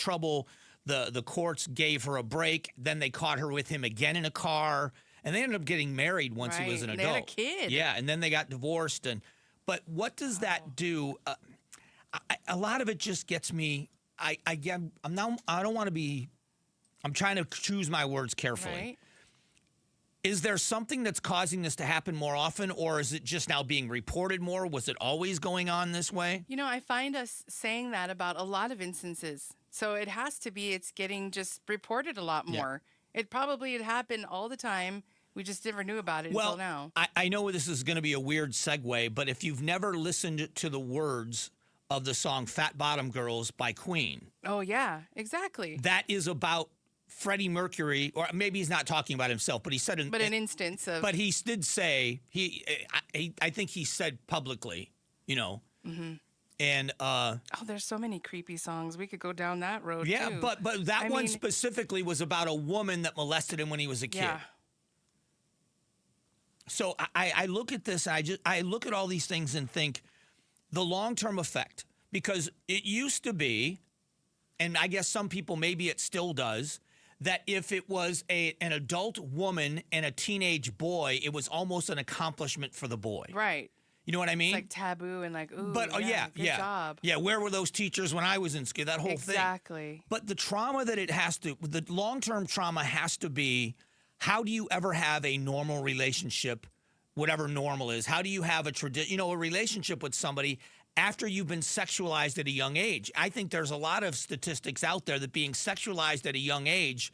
trouble. The courts gave her a break. Then they caught her with him again in a car. And they ended up getting married once he was an adult. They had a kid. Yeah, and then they got divorced. But what does that do? A lot of it just gets me. I don't want to be. I'm trying to choose my words carefully. Right. Is there something that's causing this to happen more often, or is it just now being reported more? Was it always going on this way? You know, I find us saying that about a lot of instances. So it has to be, it's getting just reported a lot more. Yeah. It happened all the time. We just never knew about it until now. I know this is going to be a weird segue, but if you've never listened to the words of the song Fat Bottom Girls by Queen. Oh, yeah, exactly. That is about Freddie Mercury, or maybe he's not talking about himself, but he said an instance of. But he did say I think he said publicly, Mm-hmm. And there's so many creepy songs. We could go down that road. Yeah, too. but that one specifically was about a woman that molested him when he was a kid. Yeah. So I look at this, and I look at all these things and think the long-term effect, because it used to be, and I guess some people, maybe it still does, that if it was an adult woman and a teenage boy, it was almost an accomplishment for the boy. Right. You know what I mean? It's like taboo and like, ooh, but, good job. Yeah, where were those teachers when I was in school? That whole thing. Exactly. But the trauma that the long-term trauma has to be, how do you ever have a normal relationship, whatever normal is? How do you have a relationship with somebody after you've been sexualized at a young age? I think there's a lot of statistics out there that being sexualized at a young age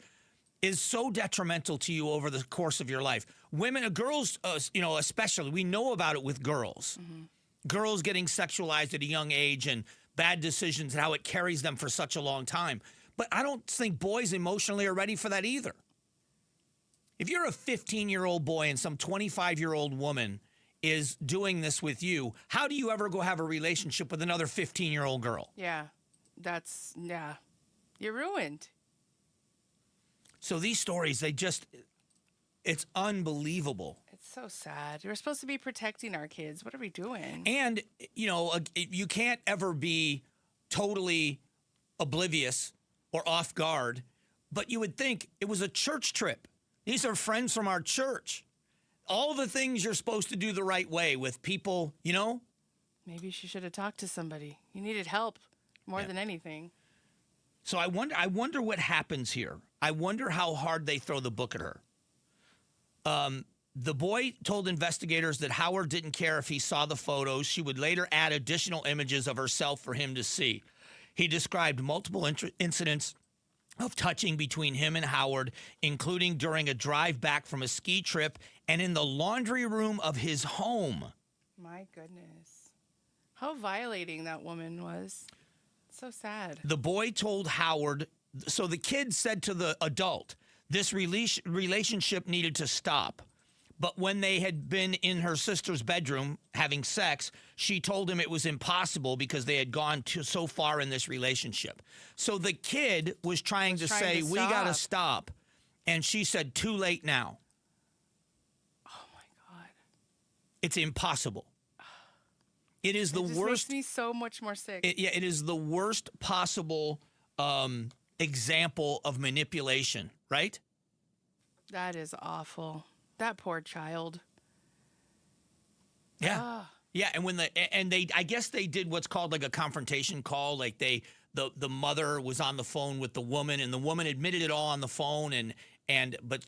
is so detrimental to you over the course of your life. Women, girls, especially, we know about it with girls. Mm-hmm. Girls getting sexualized at a young age and bad decisions and how it carries them for such a long time. But I don't think boys emotionally are ready for that either. If you're a 15-year-old boy and some 25-year-old woman is doing this with you, how do you ever go have a relationship with another 15-year-old girl? Yeah, you're ruined. So these stories, it's unbelievable. It's so sad. We're supposed to be protecting our kids. What are we doing? And, you can't ever be totally oblivious or off guard, but you would think it was a church trip. These are friends from our church. All the things you're supposed to do the right way with people, Maybe she should have talked to somebody. You needed help more than anything. So I wonder what happens here. I wonder how hard they throw the book at her. The boy told investigators that Howard didn't care if he saw the photos. She would later add additional images of herself for him to see. He described multiple incidents of touching between him and Howard, including during a drive back from a ski trip and in the laundry room of his home. My goodness. How violating that woman was. So sad. The boy told Howard, so the kid said to the adult, this relationship needed to stop. But when they had been in her sister's bedroom having sex, she told him it was impossible because they had gone so far in this relationship. So the kid was trying to say, we got to stop. And she said, too late now. Oh, my God. It's impossible. It is the worst. It makes me so much more sick. It is the worst possible example of manipulation, right? That is awful. That poor child. Yeah. Yeah, and I guess they did what's called like a confrontation call. Like the mother was on the phone with the woman, and the woman admitted it all on the phone, but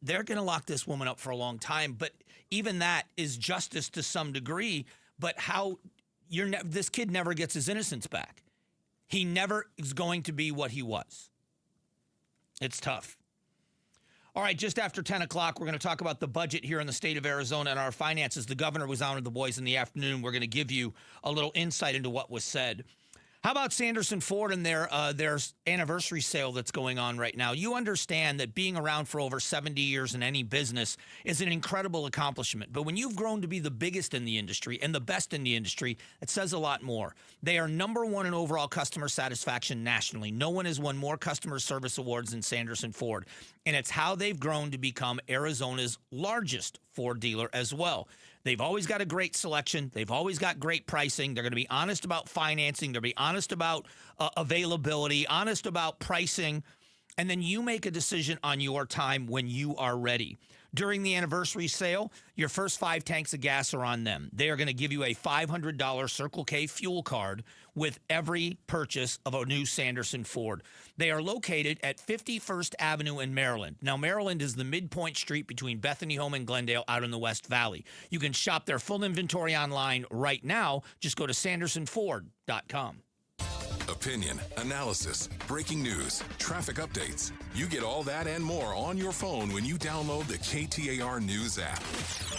they're going to lock this woman up for a long time. But even that is justice to some degree. But this kid never gets his innocence back. He never is going to be what he was. It's tough. All right, just after 10 o'clock, we're going to talk about the budget here in the state of Arizona and our finances. The governor was on with the boys in the afternoon. We're going to give you a little insight into what was said. How about Sanderson Ford and their anniversary sale that's going on right now? You understand that being around for over 70 years in any business is an incredible accomplishment. But when you've grown to be the biggest in the industry and the best in the industry, it says a lot more. They are number one in overall customer satisfaction nationally. No one has won more customer service awards than Sanderson Ford. And it's how they've grown to become Arizona's largest Ford dealer as well. They've always got a great selection. They've always got great pricing. They're going to be honest about financing. They'll be honest about availability, honest about pricing. And then you make a decision on your time when you are ready. During the anniversary sale, your first 5 tanks of gas are on them. They are going to give you a $500 Circle K fuel card with every purchase of a new Sanderson Ford. They are located at 51st Avenue in Maryland. Now, Maryland is the midpoint street between Bethany Home and Glendale out in the West Valley. You can shop their full inventory online right now. Just go to sandersonford.com. Opinion, analysis, breaking news, traffic updates. You get all that and more on your phone when you download the KTAR News app.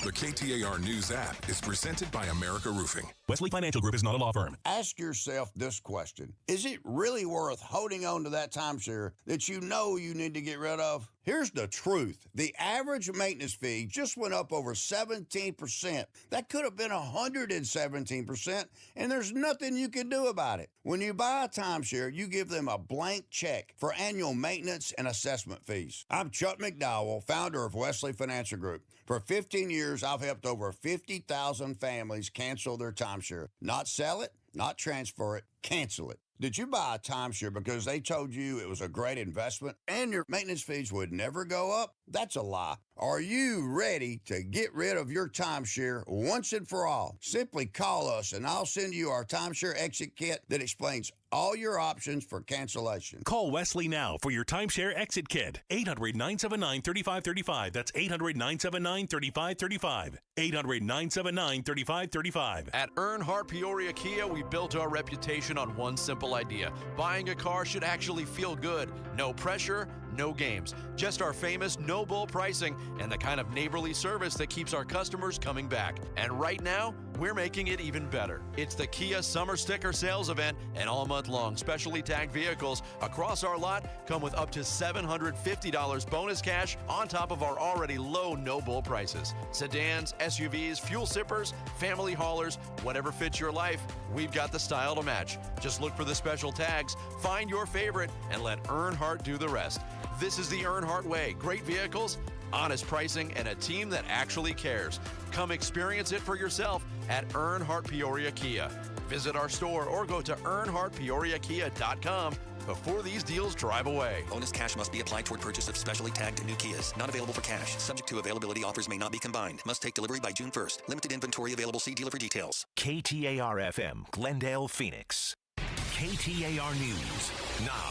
The KTAR News app is presented by America Roofing. Wesley Financial Group is not a law firm. Ask yourself this question. Is it really worth holding on to that timeshare that you know you need to get rid of? Here's the truth. The average maintenance fee just went up over 17%. That could have been 117%, and there's nothing you can do about it. When you buy a timeshare, you give them a blank check for annual maintenance and assessment fees. I'm Chuck McDowell, founder of Wesley Financial Group. For 15 years, I've helped over 50,000 families cancel their timeshare. Not sell it, not transfer it, cancel it. Did you buy a timeshare because they told you it was a great investment and your maintenance fees would never go up? That's a lie. Are you ready to get rid of your timeshare once and for all? Simply call us and I'll send you our timeshare exit kit that explains all your options for cancellation. Call Wesley now for your timeshare exit kit. 800-979-3535. That's 800-979-3535. 800-979-3535. At Earnhardt Peoria Kia, we built our reputation on one simple idea. Buying a car should actually feel good. No pressure, no games. Just our famous no-bull pricing and the kind of neighborly service that keeps our customers coming back. And right now, we're making it even better. It's the Kia Summer Sticker Sales Event, and all month long, specially tagged vehicles across our lot come with up to $750 bonus cash on top of our already low no-bull prices. Sedans, SUVs, fuel sippers, family haulers, whatever fits your life, we've got the style to match. Just look for the special tags, find your favorite, and let Earnhardt do the rest. This is the Earnhardt way. Great vehicles, honest pricing, and a team that actually cares. Come experience it for yourself at Earnhardt Peoria Kia. Visit our store or go to earnhardtpeoriakia.com before these deals drive away. Bonus cash must be applied toward purchase of specially tagged new Kias. Not available for cash. Subject to availability. Offers may not be combined. Must take delivery by June 1st. Limited inventory available. See dealer for details. KTAR-FM, Glendale, Phoenix. KTAR News now.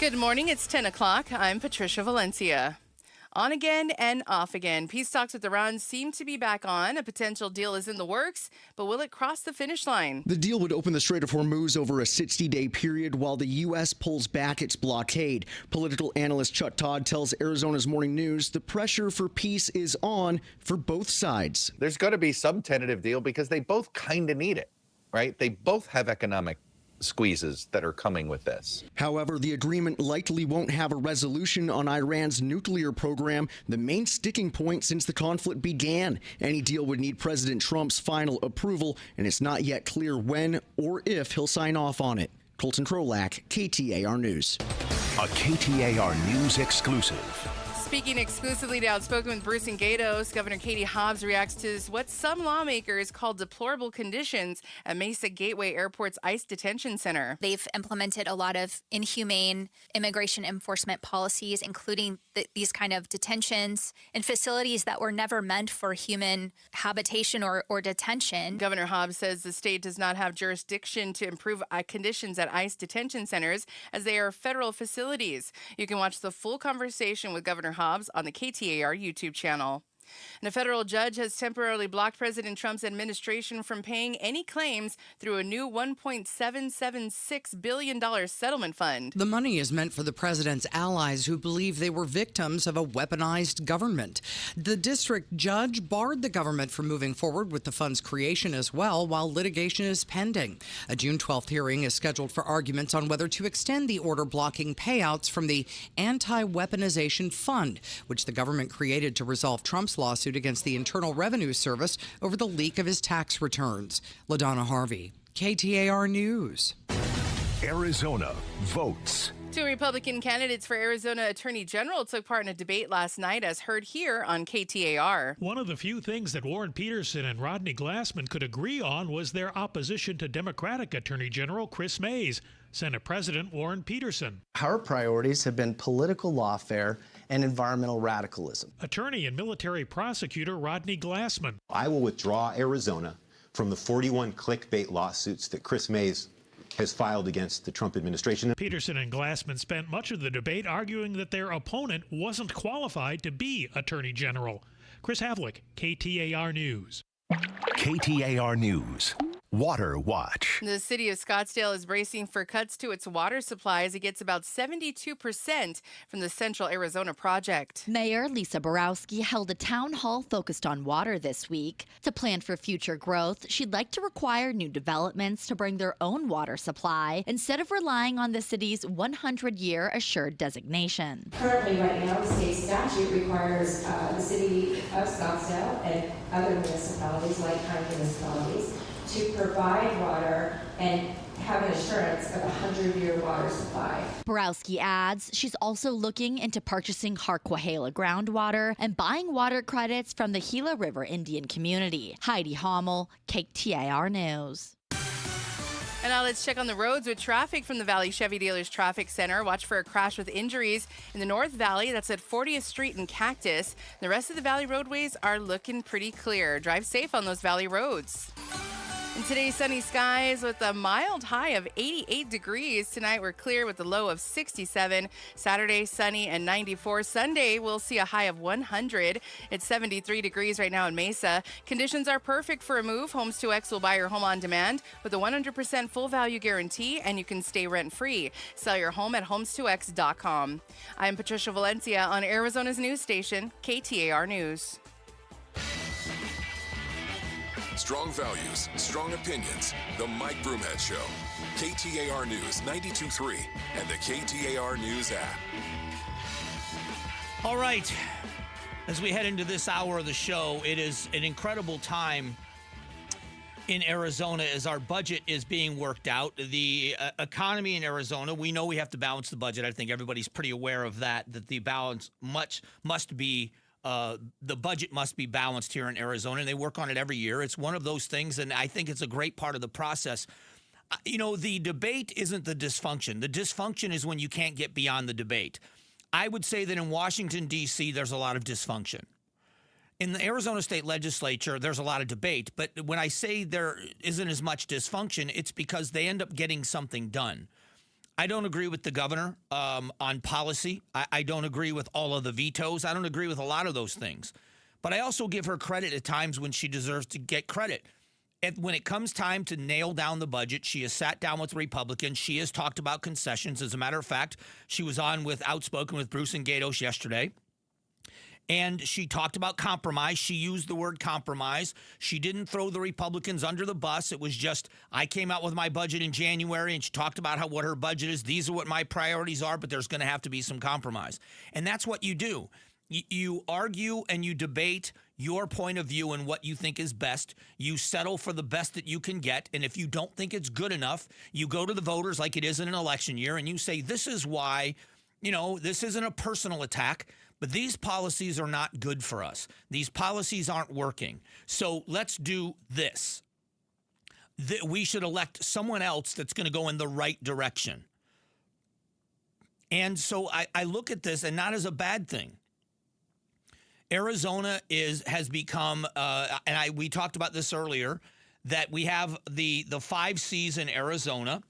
Good morning. It's 10 o'clock. I'm Patricia Valencia. On again and off again. Peace talks with Iran seem to be back on. A potential deal is in the works, but will it cross the finish line? The deal would open the Strait of Hormuz over a 60-day period while the U.S. pulls back its blockade. Political analyst Chuck Todd tells Arizona's Morning News the pressure for peace is on for both sides. There's got to be some tentative deal because they both kind of need it, right? They both have economic squeezes that are coming with this. However, the agreement likely won't have a resolution on Iran's nuclear program, the main sticking point since the conflict began. Any deal would need President Trump's final approval, and it's not yet clear when or if he'll sign off on it. Colton Krolak, KTAR News. A KTAR News exclusive. Speaking exclusively to Outspoken with Bruce and Gatos, Governor Katie Hobbs reacts to what some lawmakers call deplorable conditions at Mesa Gateway Airport's ICE detention center. They've implemented a lot of inhumane immigration enforcement policies, including these kind of detentions in facilities that were never meant for human habitation or detention. Governor Hobbs says the state does not have jurisdiction to improve conditions at ICE detention centers as they are federal facilities. You can watch the full conversation with Governor Hobbs on the KTAR YouTube channel. And a federal judge has temporarily blocked President Trump's administration from paying any claims through a new $1.776 billion settlement fund. The money is meant for the president's allies who believe they were victims of a weaponized government. The district judge barred the government from moving forward with the fund's creation as well while litigation is pending. A June 12th hearing is scheduled for arguments on whether to extend the order blocking payouts from the Anti-Weaponization Fund, which the government created to resolve Trump's lawsuit against the Internal Revenue Service over the leak of his tax returns. LaDonna Harvey, KTAR News. Arizona votes. Two Republican candidates for Arizona Attorney General took part in a debate last night, as heard here on KTAR. One of the few things that Warren Peterson and Rodney Glassman could agree on was their opposition to Democratic Attorney General Chris Mays. Senate President Warren Peterson. Our priorities have been political lawfare and environmental radicalism. Attorney and military prosecutor Rodney Glassman. I will withdraw Arizona from the 41 clickbait lawsuits that Chris Mays has filed against the Trump administration. Peterson and Glassman spent much of the debate arguing that their opponent wasn't qualified to be Attorney General. Chris Havlick, KTAR News. KTAR News. Water Watch. The city of Scottsdale is bracing for cuts to its water supply as it gets about 72% from the Central Arizona project. Mayor Lisa Borowski held a town hall focused on water this week. To plan for future growth, she'd like to require new developments to bring their own water supply instead of relying on the city's 100-year assured designation. Currently, right now, the state statute requires the city of Scottsdale and other municipalities, like-kind municipalities, to provide water and have an assurance of a 100-year water supply. Borowski adds she's also looking into purchasing Harquahala groundwater and buying water credits from the Gila River Indian community. Heidi Hommel, KTAR News. And now let's check on the roads with traffic from the Valley Chevy Dealers Traffic Center. Watch for a crash with injuries in the North Valley. That's at 40th Street and Cactus. The rest of the Valley roadways are looking pretty clear. Drive safe on those Valley roads. And today's sunny skies with a mild high of 88 degrees. Tonight we're clear with a low of 67. Saturday sunny and 94. Sunday we'll see a high of 100. It's 73 degrees right now in Mesa. Conditions are perfect for a move. Homes 2X will buy your home on demand with a 100% full value guarantee, and you can stay rent free. Sell your home at homes2x.com. I'm Patricia Valencia on Arizona's news station, KTAR News. Strong values, strong opinions. The Mike Broomhead Show. KTAR News 92.3 and the KTAR News app. All right. As we head into this hour of the show, it is an incredible time in Arizona as our budget is being worked out. The economy in Arizona, we know we have to balance the budget. I think everybody's pretty aware of that the balance must be the budget must be balanced here in Arizona, and they work on it every year. It's one of those things, and I think it's a great part of the process. The debate isn't the dysfunction. The dysfunction is when you can't get beyond the debate. I would say that in Washington, D.C., there's a lot of dysfunction. In the Arizona State Legislature, there's a lot of debate, but when I say there isn't as much dysfunction, it's because they end up getting something done. I don't agree with the governor on policy. I don't agree with all of the vetoes. I don't agree with a lot of those things. But I also give her credit at times when she deserves to get credit. When it comes time to nail down the budget, she has sat down with Republicans. She has talked about concessions. As a matter of fact, she was on with Outspoken with Bruce and Gatos yesterday. And she talked about compromise. She used the word compromise. She didn't throw the Republicans under the bus. It was just, I came out with my budget in January, and she talked about what her budget is. These are what my priorities are, but there's going to have to be some compromise. And that's what you do. You argue and you debate your point of view and what you think is best. You settle for the best that you can get. And if you don't think it's good enough, you go to the voters like it is in an election year, and you say, this is why, this isn't a personal attack. But these policies are not good for us. These policies aren't working. So let's do this. We should elect someone else that's going to go in the right direction. And so I look at this, and not as a bad thing. Arizona has become, we talked about this earlier, that we have the 5 C's in Arizona.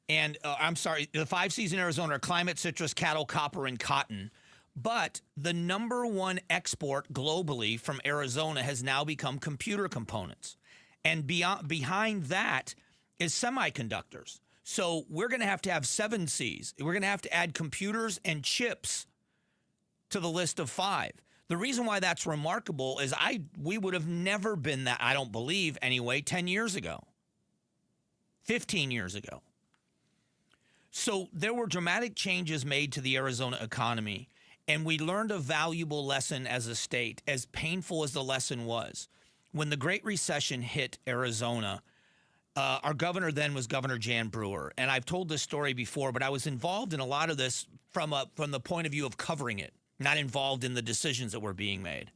And the 5 C's in Arizona are climate, citrus, cattle, copper, and cotton. But the number one export globally from Arizona has now become computer components. And behind that is semiconductors. So we're going to have 7 C's. We're going to have to add computers and chips to the list of 5. The reason why that's remarkable is we would have never been that, I don't believe anyway, 10 years ago, 15 years ago. So there were dramatic changes made to the Arizona economy. And we learned a valuable lesson as a state, as painful as the lesson was. When the Great Recession hit Arizona, our governor then was Governor Jan Brewer. And I've told this story before, but I was involved in a lot of this from the point of view of covering it, not involved in the decisions that were being made.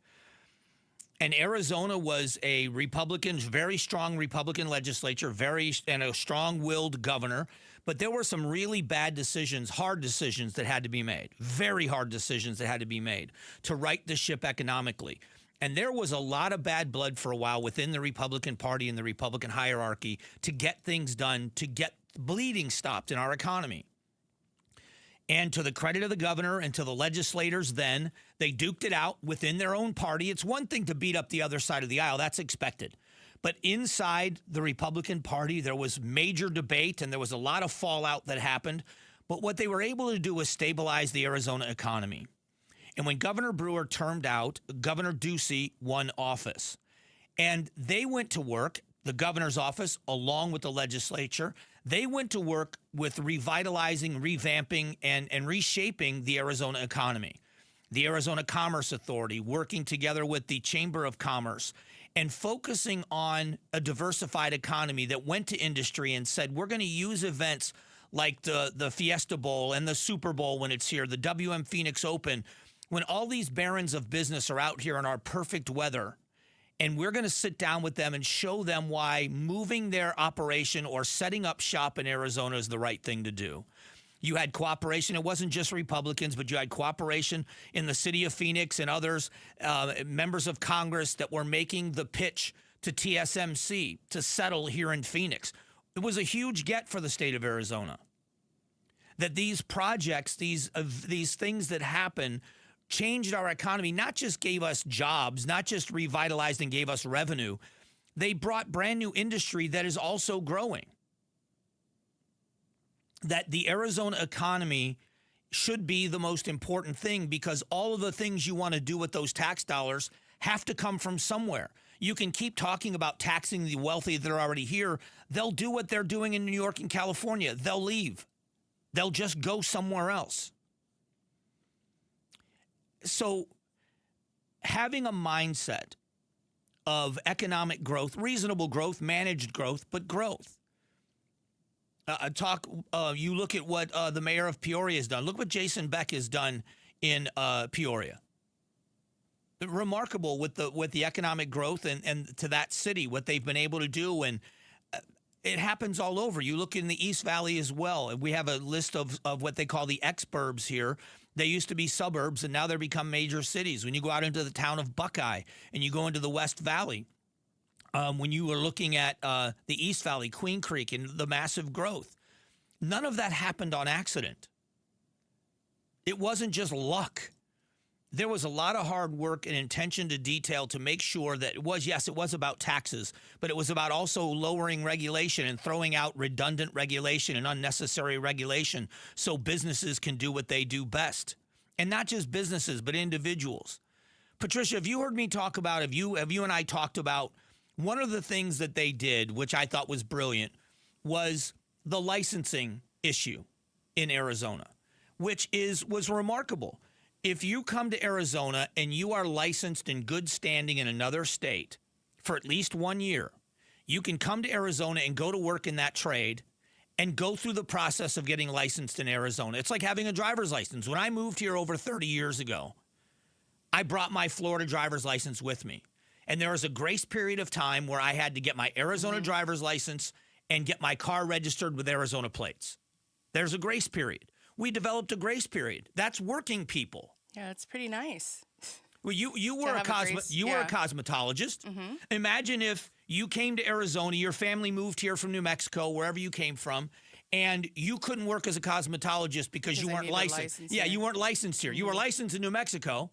And Arizona was a Republican, very strong Republican legislature, and a strong-willed governor. But there were some really bad decisions, hard decisions that had to be made, very hard decisions that had to be made to right the ship economically. And there was a lot of bad blood for a while within the Republican Party and the Republican hierarchy to get things done, to get bleeding stopped in our economy. And to the credit of the governor and to the legislators then, they duked it out within their own party. It's one thing to beat up the other side of the aisle. That's expected. But inside the Republican Party, there was major debate and there was a lot of fallout that happened. But what they were able to do was stabilize the Arizona economy. And when Governor Brewer termed out, Governor Ducey won office. And they went to work, the governor's office, along with the legislature. They went to work with revitalizing, revamping, and reshaping the Arizona economy. The Arizona Commerce Authority working together with the Chamber of Commerce and focusing on a diversified economy that went to industry and said, we're going to use events like the Fiesta Bowl and the Super Bowl when it's here, the WM Phoenix Open, when all these barons of business are out here in our perfect weather. And we're going to sit down with them and show them why moving their operation or setting up shop in Arizona is the right thing to do. You had cooperation. It wasn't just Republicans, but you had cooperation in the city of Phoenix and others, members of Congress that were making the pitch to TSMC to settle here in Phoenix. It was a huge get for the state of Arizona. That these projects, these things that happen, changed our economy, not just gave us jobs, not just revitalized and gave us revenue. They brought brand new industry that is also growing. That the Arizona economy should be the most important thing because all of the things you want to do with those tax dollars have to come from somewhere. You can keep talking about taxing the wealthy that are already here. They'll do what they're doing in New York and California. They'll leave. They'll just go somewhere else. So having a mindset of economic growth, reasonable growth, managed growth, but growth. You look at what the mayor of Peoria has done. Look what Jason Beck has done in Peoria. Remarkable with the economic growth and to that city, what they've been able to do. And it happens all over. You look in the East Valley as well. We have a list of what they call the exurbs here. They used to be suburbs, and now they're become major cities. When you go out into the town of Buckeye and you go into the West Valley, when you were looking at the East Valley, Queen Creek, and the massive growth, none of that happened on accident. It wasn't just luck. There was a lot of hard work and attention to detail to make sure that it was about taxes, but it was about also lowering regulation and throwing out redundant regulation and unnecessary regulation so businesses can do what they do best. And not just businesses, but individuals. Patricia, have you heard me talk about, have you and I talked about one of the things that they did, which I thought was brilliant, was the licensing issue in Arizona, which was remarkable. If you come to Arizona and you are licensed in good standing in another state for at least 1 year, you can come to Arizona and go to work in that trade and go through the process of getting licensed in Arizona. It's like having a driver's license. When I moved here over 30 years ago, I brought my Florida driver's license with me. And there was a grace period of time where I had to get my Arizona driver's license and get my car registered with Arizona plates. There's a grace period. We developed a grace period. That's working people. Yeah, it's pretty nice. Well, you were a cosmetologist. Mm-hmm. Imagine if you came to Arizona, your family moved here from New Mexico, wherever you came from, and you couldn't work as a cosmetologist because you weren't licensed. Yeah, you weren't licensed here. Mm-hmm. You were licensed in New Mexico.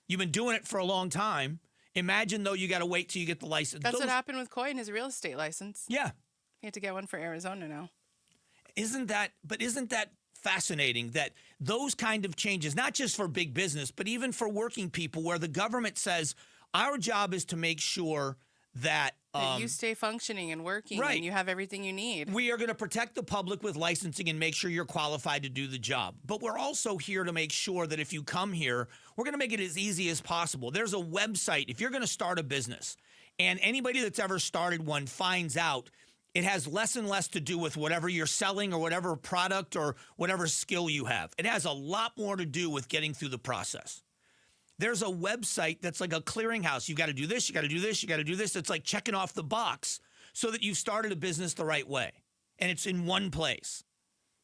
You've been doing it for a long time. Imagine, though, you got to wait till you get the license. That's what happened with Coy and his real estate license. Yeah. He had to get one for Arizona now. Isn't that fascinating that those kind of changes, not just for big business, but even for working people, where the government says, our job is to make sure that you stay functioning and working, right, and you have everything you need. We are going to protect the public with licensing and make sure you're qualified to do the job. But we're also here to make sure that if you come here, we're going to make it as easy as possible. There's a website. If you're going to start a business, and anybody that's ever started one finds out, It has less and less to do with whatever you're selling or whatever product or whatever skill you have. It has a lot more to do with getting through the process. There's a website that's like a clearinghouse. You got to do this, you got to do this, you got to do this. It's like checking off the box so that you've started a business the right way. And it's in one place.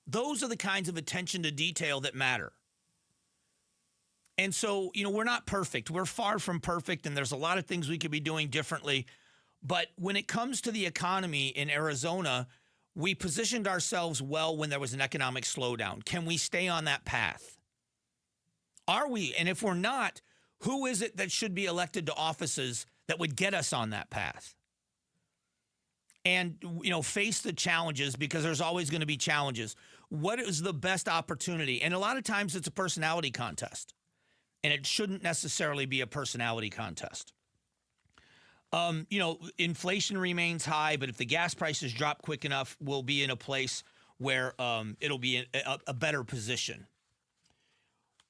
Those are the kinds of attention to detail that matter. And so, we're not perfect. We're far from perfect, and there's a lot of things we could be doing differently. But when it comes to the economy in Arizona, we positioned ourselves well when there was an economic slowdown. Can we stay on that path? Are we? And if we're not, who is it that should be elected to offices that would get us on that path? And, face the challenges, because there's always going to be challenges. What is the best opportunity? And a lot of times it's a personality contest. And it shouldn't necessarily be a personality contest. Inflation remains high, but if the gas prices drop quick enough, we'll be in a place where it'll be a better position.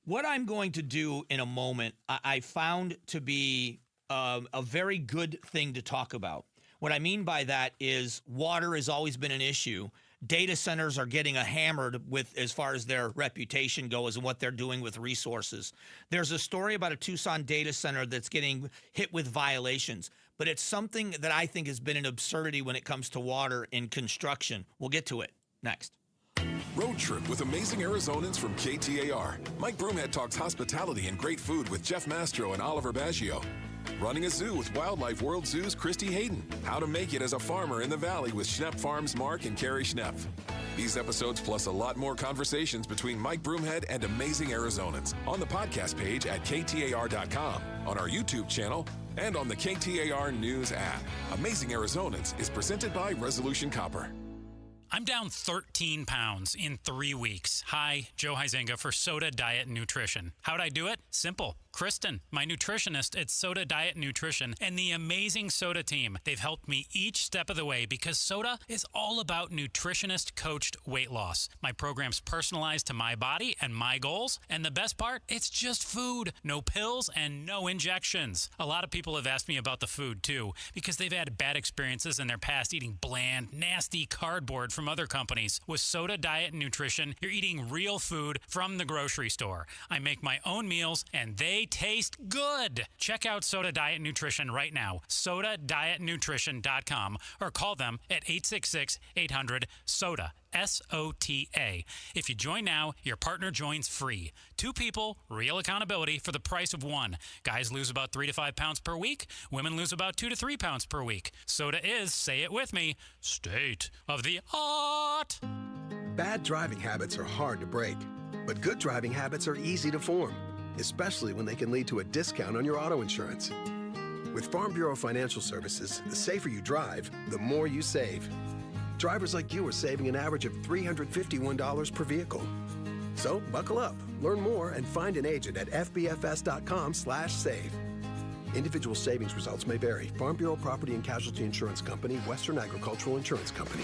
What I'm going to do in a moment, I found to be a very good thing to talk about. What I mean by that is water has always been an issue. Data centers are getting hammered with as far as their reputation goes and what they're doing with resources. There's a story about a Tucson data center that's getting hit with violations, but it's something that I think has been an absurdity when it comes to water in construction. We'll get to it next. Road Trip with Amazing Arizonans from KTAR. Mike Broomhead talks hospitality and great food with Jeff Mastro and Oliver Baggio. Running a zoo with Wildlife World Zoo's Christy Hayden. How to make it as a farmer in the valley with Schnepp Farms Mark and Carrie Schnepp. These episodes plus a lot more conversations between Mike Broomhead and Amazing Arizonans on the podcast page at KTAR.com, on our YouTube channel, and on the KTAR News app. Amazing Arizonans is presented by Resolution Copper. I'm down 13 pounds in 3 weeks. Hi, Joe Huizenga for Soda Diet Nutrition. How'd I do it? Simple. Kristen, my nutritionist at Soda Diet Nutrition, and the amazing Soda team. They've helped me each step of the way because Soda is all about nutritionist-coached weight loss. My program's personalized to my body and my goals, and the best part, it's just food. No pills and no injections. A lot of people have asked me about the food, too, because they've had bad experiences in their past eating bland, nasty cardboard from other companies. With Soda Diet Nutrition, you're eating real food from the grocery store. I make my own meals, and they taste good. Check out Soda Diet Nutrition right now, sodadietnutrition.com, or call them at 866-800-SODA, SOTA. If you join now, your partner joins free. 2 people, real accountability for the price of 1. Guys lose about 3 to 5 pounds per week. Women lose about 2 to 3 pounds per week. Soda is, say it with me, state of the art. Bad driving habits are hard to break, but good driving habits are easy to form, especially when they can lead to a discount on your auto insurance. With Farm Bureau Financial Services, the safer you drive, the more you save. Drivers like you are saving an average of $351 per vehicle. So buckle up, learn more, and find an agent at fbfs.com/save. Individual savings results may vary. Farm Bureau Property and Casualty Insurance Company, Western Agricultural Insurance Company.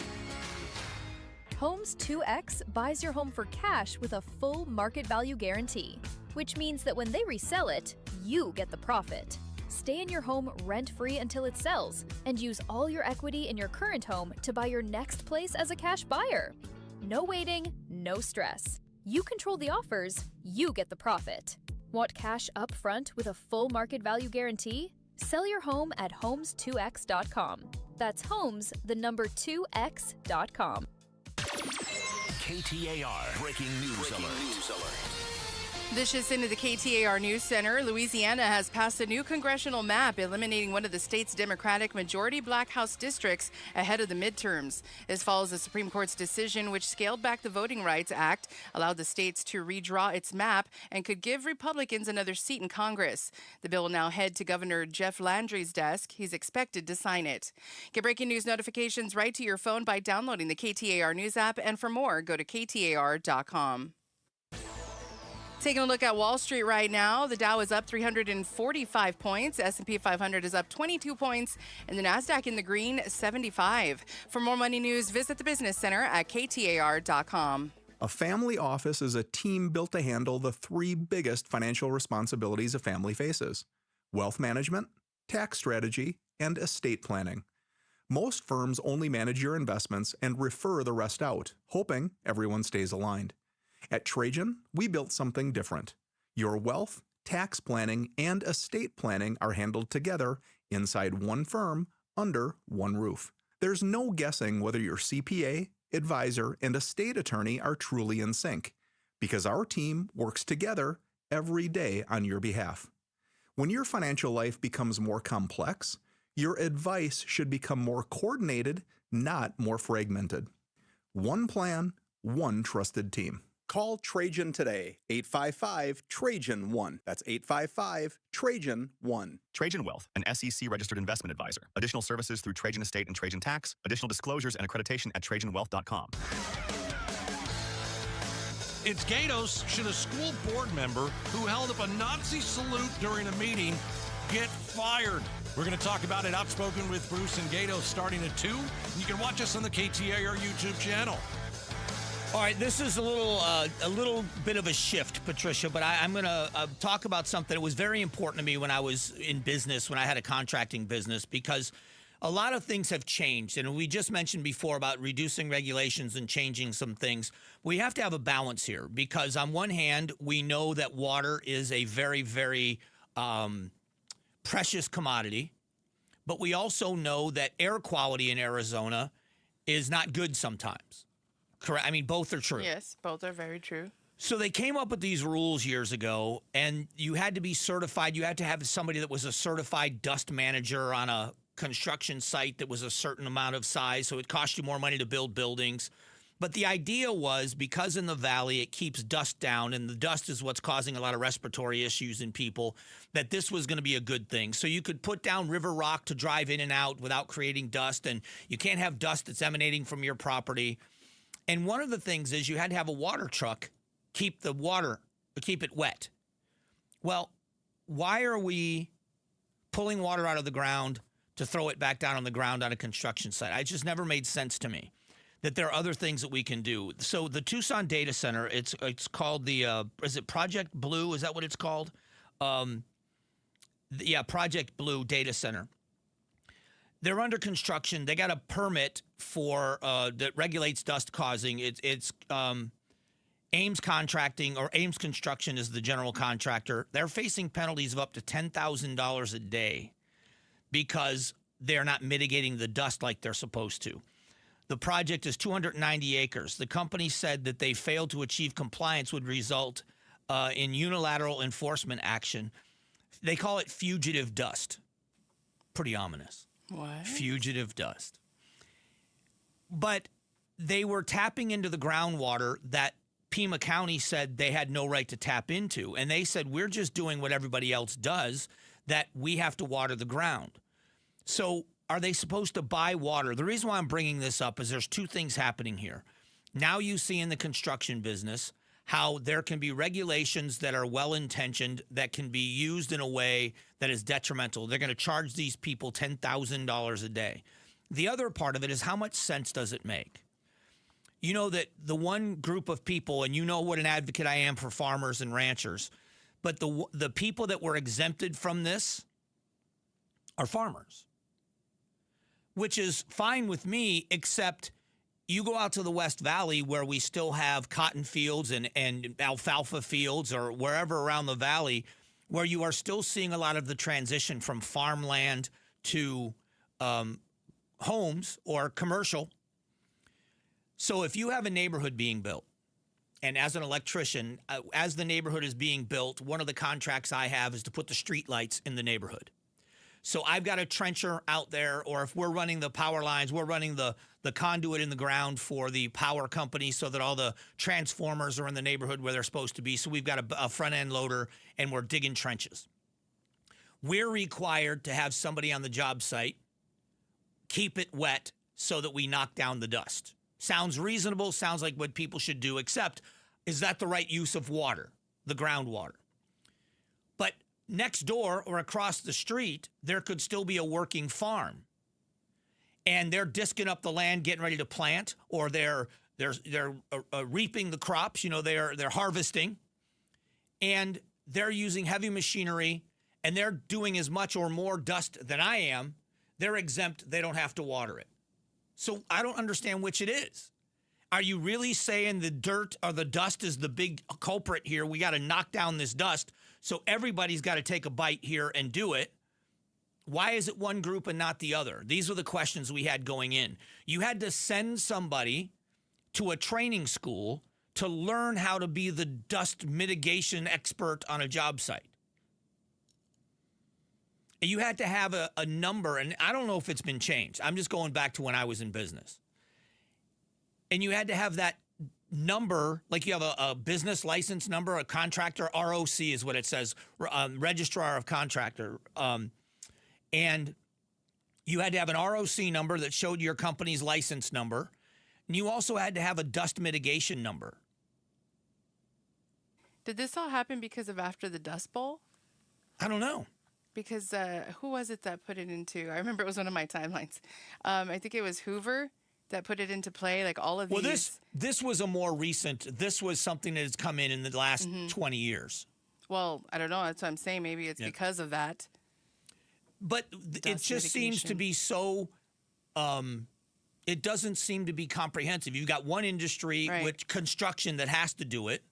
Homes 2X buys your home for cash with a full market value guarantee, which means that when they resell it, you get the profit. Stay in your home rent-free until it sells, and use all your equity in your current home to buy your next place as a cash buyer. No waiting, no stress. You control the offers, you get the profit. Want cash up front with a full market value guarantee? Sell your home at homes2x.com. That's homes, the number 2x.com. KTAR Breaking News Alert. This just into the KTAR News Center. Louisiana has passed a new congressional map eliminating one of the state's Democratic majority black House districts ahead of the midterms. This follows the Supreme Court's decision, which scaled back the Voting Rights Act, allowed the states to redraw its map, and could give Republicans another seat in Congress. The bill will now head to Governor Jeff Landry's desk. He's expected to sign it. Get breaking news notifications right to your phone by downloading the KTAR News app. And for more, go to KTAR.com. Taking a look at Wall Street right now, the Dow is up 345 points, S&P 500 is up 22 points, and the Nasdaq in the green, 75. For more money news, visit the Business Center at KTAR.com. A family office is a team built to handle the 3 biggest financial responsibilities a family faces: wealth management, tax strategy, and estate planning. Most firms only manage your investments and refer the rest out, hoping everyone stays aligned. At Trajan, we built something different. Your wealth, tax planning, and estate planning are handled together inside one firm under one roof. There's no guessing whether your CPA, advisor, and estate attorney are truly in sync, because our team works together every day on your behalf. When your financial life becomes more complex, your advice should become more coordinated, not more fragmented. One plan, one trusted team. Call Trajan today, 855-TRAJAN-1. That's 855-TRAJAN-1. Trajan Wealth, an SEC-registered investment advisor. Additional services through Trajan Estate and Trajan Tax. Additional disclosures and accreditation at TrajanWealth.com. It's Gatos. Should a school board member who held up a Nazi salute during a meeting get fired? We're going to talk about it outspoken with Bruce and Gatos starting at 2. You can watch us on the KTAR YouTube channel. All right, this is a little bit of a shift, Patricia, but I'm going to talk about something that was very important to me when I was in business, when I had a contracting business, because a lot of things have changed. And we just mentioned before about reducing regulations and changing some things. We have to have a balance here because on one hand, we know that water is a very, very precious commodity, but we also know that air quality in Arizona is not good sometimes. Correct. I mean, both are true. Yes, both are very true. So they came up with these rules years ago, and you had to be certified. You had to have somebody that was a certified dust manager on a construction site that was a certain amount of size, so it cost you more money to build buildings. But the idea was because in the valley it keeps dust down, and the dust is what's causing a lot of respiratory issues in people, that this was going to be a good thing. So you could put down river rock to drive in and out without creating dust, and you can't have dust that's emanating from your property. And one of the things is you had to have a water truck keep it wet. Well, why are we pulling water out of the ground to throw it back down on the ground on a construction site? It just never made sense to me that there are other things that we can do. So the Tucson data center, it's called the, is it Project Blue? Is that what it's called? Project Blue Data Center. They're under construction. They got a permit for that regulates dust causing. It's Ames Contracting, or Ames Construction is the general contractor. They're facing penalties of up to $10,000 a day because they're not mitigating the dust like they're supposed to. The project is 290 acres. The company said that they failed to achieve compliance would result in unilateral enforcement action. They call it fugitive dust. Pretty ominous. What? Fugitive dust. But they were tapping into the groundwater that Pima County said they had no right to tap into. And they said, we're just doing what everybody else does, that we have to water the ground. So are they supposed to buy water? The reason why I'm bringing this up is there's two things happening here. Now you see in the construction business how there can be regulations that are well-intentioned that can be used in a way that is detrimental. They're going to charge these people $10,000 a day. The other part of it is how much sense does it make? You know that the one group of people, and you know what an advocate I am for farmers and ranchers, but the people that were exempted from this are farmers, which is fine with me, except you go out to the West Valley where we still have cotton fields and alfalfa fields, or wherever around the valley, where you are still seeing a lot of the transition from farmland to homes or commercial. So if you have a neighborhood being built, and as an electrician, as the neighborhood is being built, one of the contracts I have is to put the street lights in the neighborhood. So I've got a trencher out there, or if we're running the power lines, we're running the conduit in the ground for the power company so that all the transformers are in the neighborhood where they're supposed to be. So we've got a front-end loader, and we're digging trenches. We're required to have somebody on the job site keep it wet so that we knock down the dust. Sounds reasonable, sounds like what people should do, except is that the right use of water, the groundwater? But next door or across the street, there could still be a working farm. And they're disking up the land, getting ready to plant, or they're reaping the crops, they're harvesting. And they're using heavy machinery, and they're doing as much or more dust than I am. they're exempt. They don't have to water it. So I don't understand which it is. Are you really saying the dirt or the dust is the big culprit here? We got to knock down this dust, so everybody's got to take a bite here and do it. Why is it one group and not the other? These were the questions we had going in. You had to send somebody to a training school to learn how to be the dust mitigation expert on a job site. You had to have a number, and I don't know if it's been changed. I'm just going back to when I was in business. And you had to have that number, like you have a business license number, a contractor, ROC is what it says, registrar of contractor. And you had to have an ROC number that showed your company's license number. And you also had to have a dust mitigation number. Did this all happen because of after the Dust Bowl? I don't know. Because who was it that put it into? I remember it was one of my timelines. I think it was Hoover that put it into play, like all of these. Well, this was a more recent, this was something that has come in the last 20 years. Well, I don't know. That's what I'm saying. Maybe it's because of that. But it just seems to be so, it doesn't seem to be comprehensive. You've got one industry, which construction, that has to do it.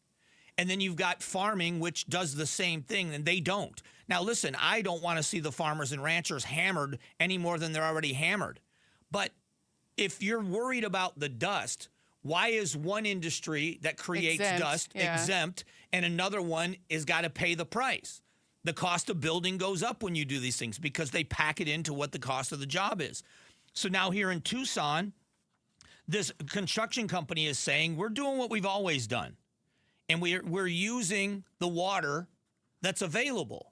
And then you've got farming, which does the same thing, and they don't. Now, listen, I don't want to see the farmers and ranchers hammered any more than they're already hammered. But if you're worried about the dust, why is one industry that creates dust exempt and another one is got to pay the price? The cost of building goes up when you do these things because they pack it into what the cost of the job is. So now here in Tucson, this construction company is saying, we're doing what we've always done. And we're using the water that's available.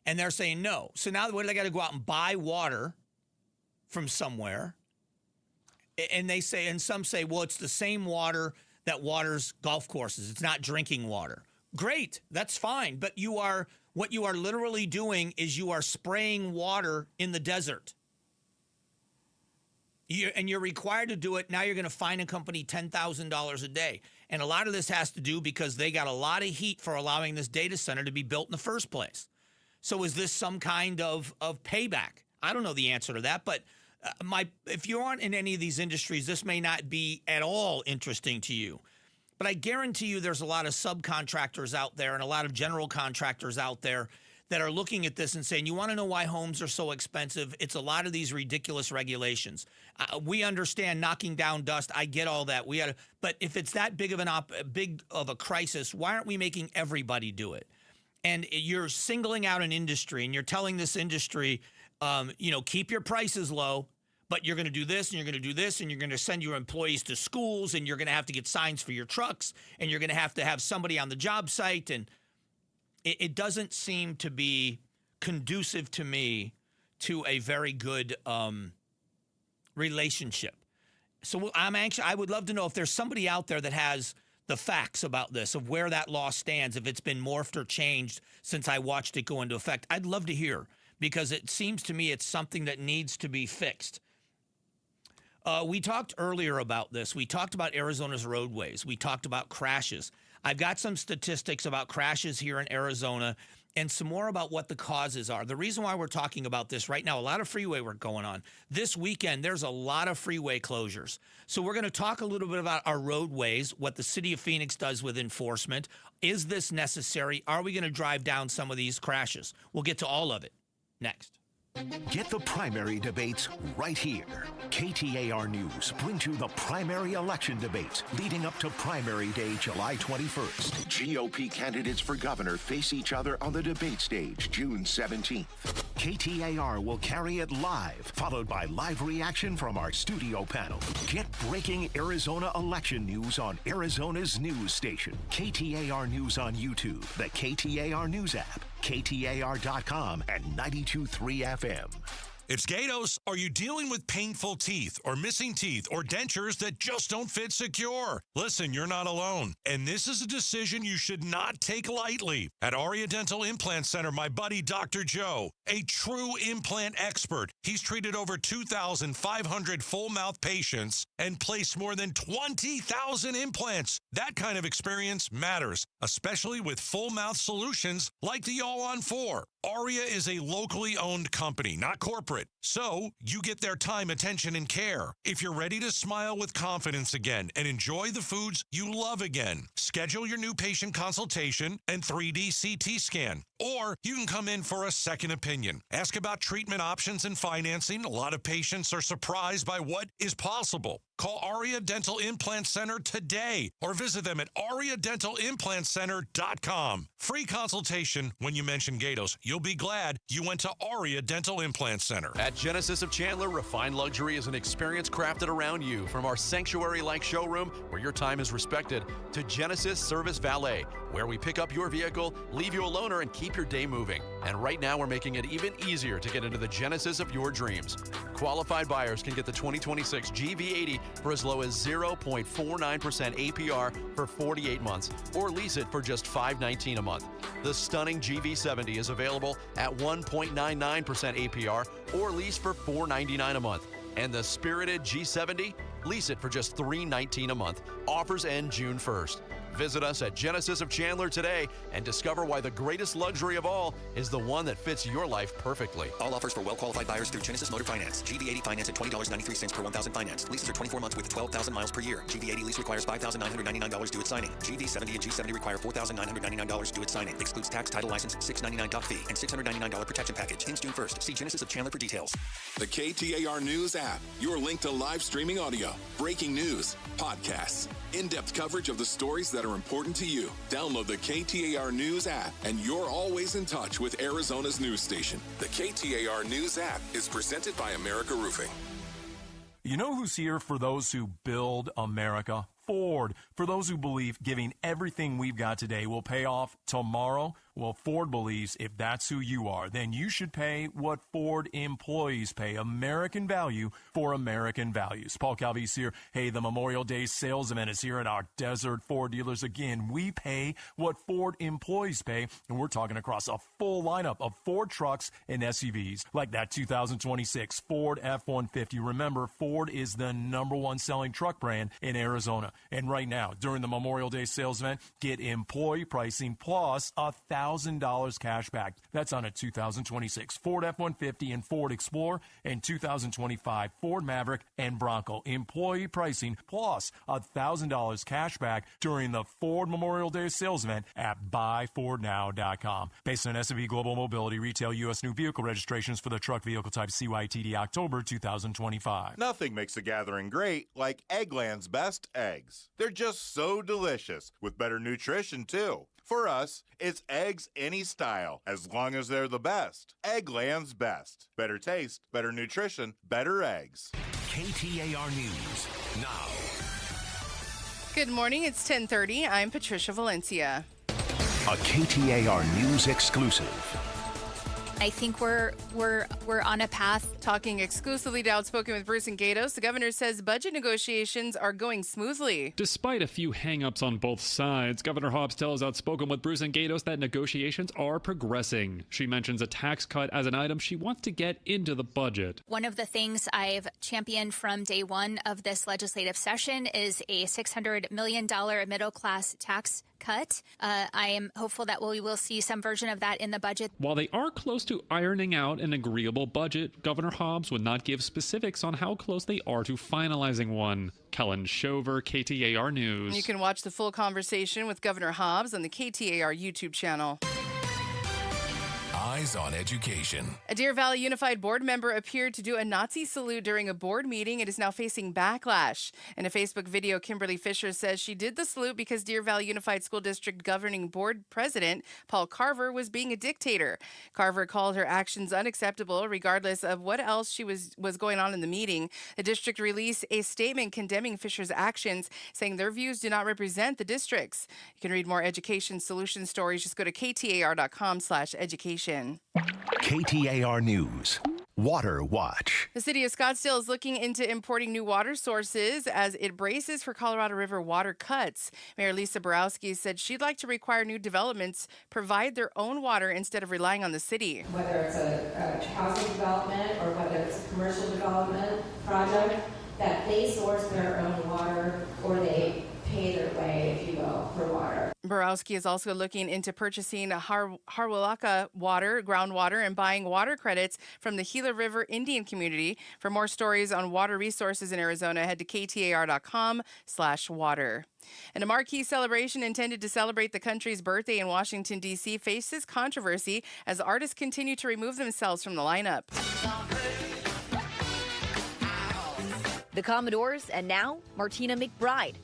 And they're saying no. So now they got to go out and buy water from somewhere. And they say, and some say, well, it's the same water that waters golf courses. It's not drinking water. Great, that's fine. But what you are literally doing is you are spraying water in the desert. And you're required to do it. Now you're going to fine a company $10,000 a day. And a lot of this has to do because they got a lot of heat for allowing this data center to be built in the first place. So is this some kind of payback? I don't know the answer to that, but if you aren't in any of these industries, this may not be at all interesting to you. But I guarantee you there's a lot of subcontractors out there and a lot of general contractors out there that are looking at this and saying, you want to know why homes are so expensive? It's a lot of these ridiculous regulations. We understand knocking down dust. I get all that. But if it's that big of a crisis, why aren't we making everybody do it? And you're singling out an industry and you're telling this industry, keep your prices low, but you're going to do this and you're going to do this and you're going to send your employees to schools and you're going to have to get signs for your trucks and you're going to have somebody on the job site. And it doesn't seem to be conducive to me to a very good relationship. So I'm anxious. I would love to know if there's somebody out there that has the facts about this, of where that law stands, if it's been morphed or changed since I watched it go into effect. I'd love to hear, because it seems to me it's something that needs to be fixed. We talked earlier about this. We talked about Arizona's roadways. We talked about crashes. I've got some statistics about crashes here in Arizona and some more about what the causes are. The reason why we're talking about this right now, a lot of freeway work going on. This weekend, there's a lot of freeway closures. So we're going to talk a little bit about our roadways, what the city of Phoenix does with enforcement. Is this necessary? Are we going to drive down some of these crashes? We'll get to all of it next. Get the primary debates right here. KTAR News brings you the primary election debates leading up to primary day, July 21st. GOP candidates for governor face each other on the debate stage, June 17th. KTAR will carry it live, followed by live reaction from our studio panel. Get breaking Arizona election news on Arizona's news station. KTAR News on YouTube, the KTAR News app, KTAR.com, and 92.3 FM. It's Gatos. Are you dealing with painful teeth or missing teeth or dentures that just don't fit secure? Listen, you're not alone. And this is a decision you should not take lightly. At Aria Dental Implant Center, my buddy Dr. Joe, a true implant expert. He's treated over 2,500 full mouth patients and placed more than 20,000 implants. That kind of experience matters, especially with full mouth solutions like the All-on-4. Aria is a locally owned company, not corporate. it. So you get their time, attention, and care. If you're ready to smile with confidence again and enjoy the foods you love again, schedule your new patient consultation and 3D CT scan. Or you can come in for a second opinion. Ask about treatment options and financing. A lot of patients are surprised by what is possible. Call Aria Dental Implant Center today or visit them at ariadentalimplantcenter.com. Free consultation when you mention Gatos. You'll be glad you went to Aria Dental Implant Center. At Genesis of Chandler, refined luxury is an experience crafted around you. From our sanctuary-like showroom, where your time is respected, to Genesis Service Valet, where we pick up your vehicle, leave you a loaner, and keep your day moving. And right now, we're making it even easier to get into the Genesis of your dreams. Qualified buyers can get the 2026 GV80 for as low as 0.49% APR for 48 months, or lease it for just $519 a month. The stunning GV70 is available at 1.99% APR, or lease for $499 a month. And the spirited G70, lease it for just $319 a month. Offers end June 1st. Visit us at Genesis of Chandler today and discover why the greatest luxury of all is the one that fits your life perfectly. All offers for well-qualified buyers through Genesis Motor Finance. GV80 finance at $20.93 per 1,000 finance. Leases are 24 months with 12,000 miles per year. GV80 lease requires $5,999 due at signing. GV70 and G70 require $4,999 due at signing. Excludes tax, title, license, $699 doc fee, and $699 protection package. Ends June 1st. See Genesis of Chandler for details. The KTAR News app, your link to live streaming audio, breaking news, podcasts, in-depth coverage of the stories that are important to you. Download the KTAR News app, and you're always in touch with Arizona's news station. The KTAR News app is presented by America Roofing. You know who's here for those who build America? Ford. For those who believe giving everything we've got today will pay off tomorrow, well, Ford believes if that's who you are, then you should pay what Ford employees pay. American value for American values. Paul Calvi's here. Hey, the Memorial Day sales event is here at our Desert Ford dealers. Again, we pay what Ford employees pay, and we're talking across a full lineup of Ford trucks and SUVs, like that 2026 Ford F-150. Remember, Ford is the #1 selling truck brand in Arizona. And right now, during the Memorial Day sales event, get employee pricing plus $1,000 cash back. That's on a 2026 Ford F-150 and Ford Explorer, and 2025 Ford Maverick and Bronco. Employee pricing plus $1,000 cash back during the Ford Memorial Day sales event at buyfordnow.com. Based on S&P Global Mobility, retail U.S. new vehicle registrations for the truck vehicle type CYTD October 2025. Nothing makes a gathering great like Eggland's best eggs. They're just so delicious, with better nutrition, too. For us, it's eggs any style, as long as they're the best. Eggland's best. Better taste, better nutrition, better eggs. KTAR News now. Good morning. It's 10:30. I'm Patricia Valencia. A KTAR News exclusive. I think we're on a path. Talking exclusively to Outspoken with Bruce and Gatos, the governor says budget negotiations are going smoothly. Despite a few hang-ups on both sides, Governor Hobbs tells Outspoken with Bruce and Gatos that negotiations are progressing. She mentions a tax cut as an item she wants to get into the budget. One of the things I've championed from day one of this legislative session is a $600 million middle-class tax cut. I am hopeful that we will see some version of that in the budget. While they are close to ironing out an agreeable budget, Governor Hobbs would not give specifics on how close they are to finalizing one. Kellen Shover, KTAR News. You can watch the full conversation with Governor Hobbs on the KTAR YouTube channel. Eyes on Education. A Deer Valley Unified board member appeared to do a Nazi salute during a board meeting and is now facing backlash. In a Facebook video, Kimberly Fisher says she did the salute because Deer Valley Unified School District Governing Board President Paul Carver was being a dictator. Carver called her actions unacceptable, regardless of what else was going on in the meeting. The district released a statement condemning Fisher's actions, saying their views do not represent the district's. You can read more education solution stories. Just go to ktar.com/education. KTAR News. Water Watch. The city of Scottsdale is looking into importing new water sources as it braces for Colorado River water cuts. Mayor Lisa Borowski said she'd like to require new developments provide their own water instead of relying on the city. Whether it's a housing development or whether it's a commercial development project, that they source their own water or they pay their way, if you will, for water. Borowski is also looking into purchasing Harwalaka water, groundwater, and buying water credits from the Gila River Indian community. For more stories on water resources in Arizona, head to KTAR.com/water. And a marquee celebration intended to celebrate the country's birthday in Washington, D.C. faces controversy as artists continue to remove themselves from the lineup. The Commodores, and now Martina McBride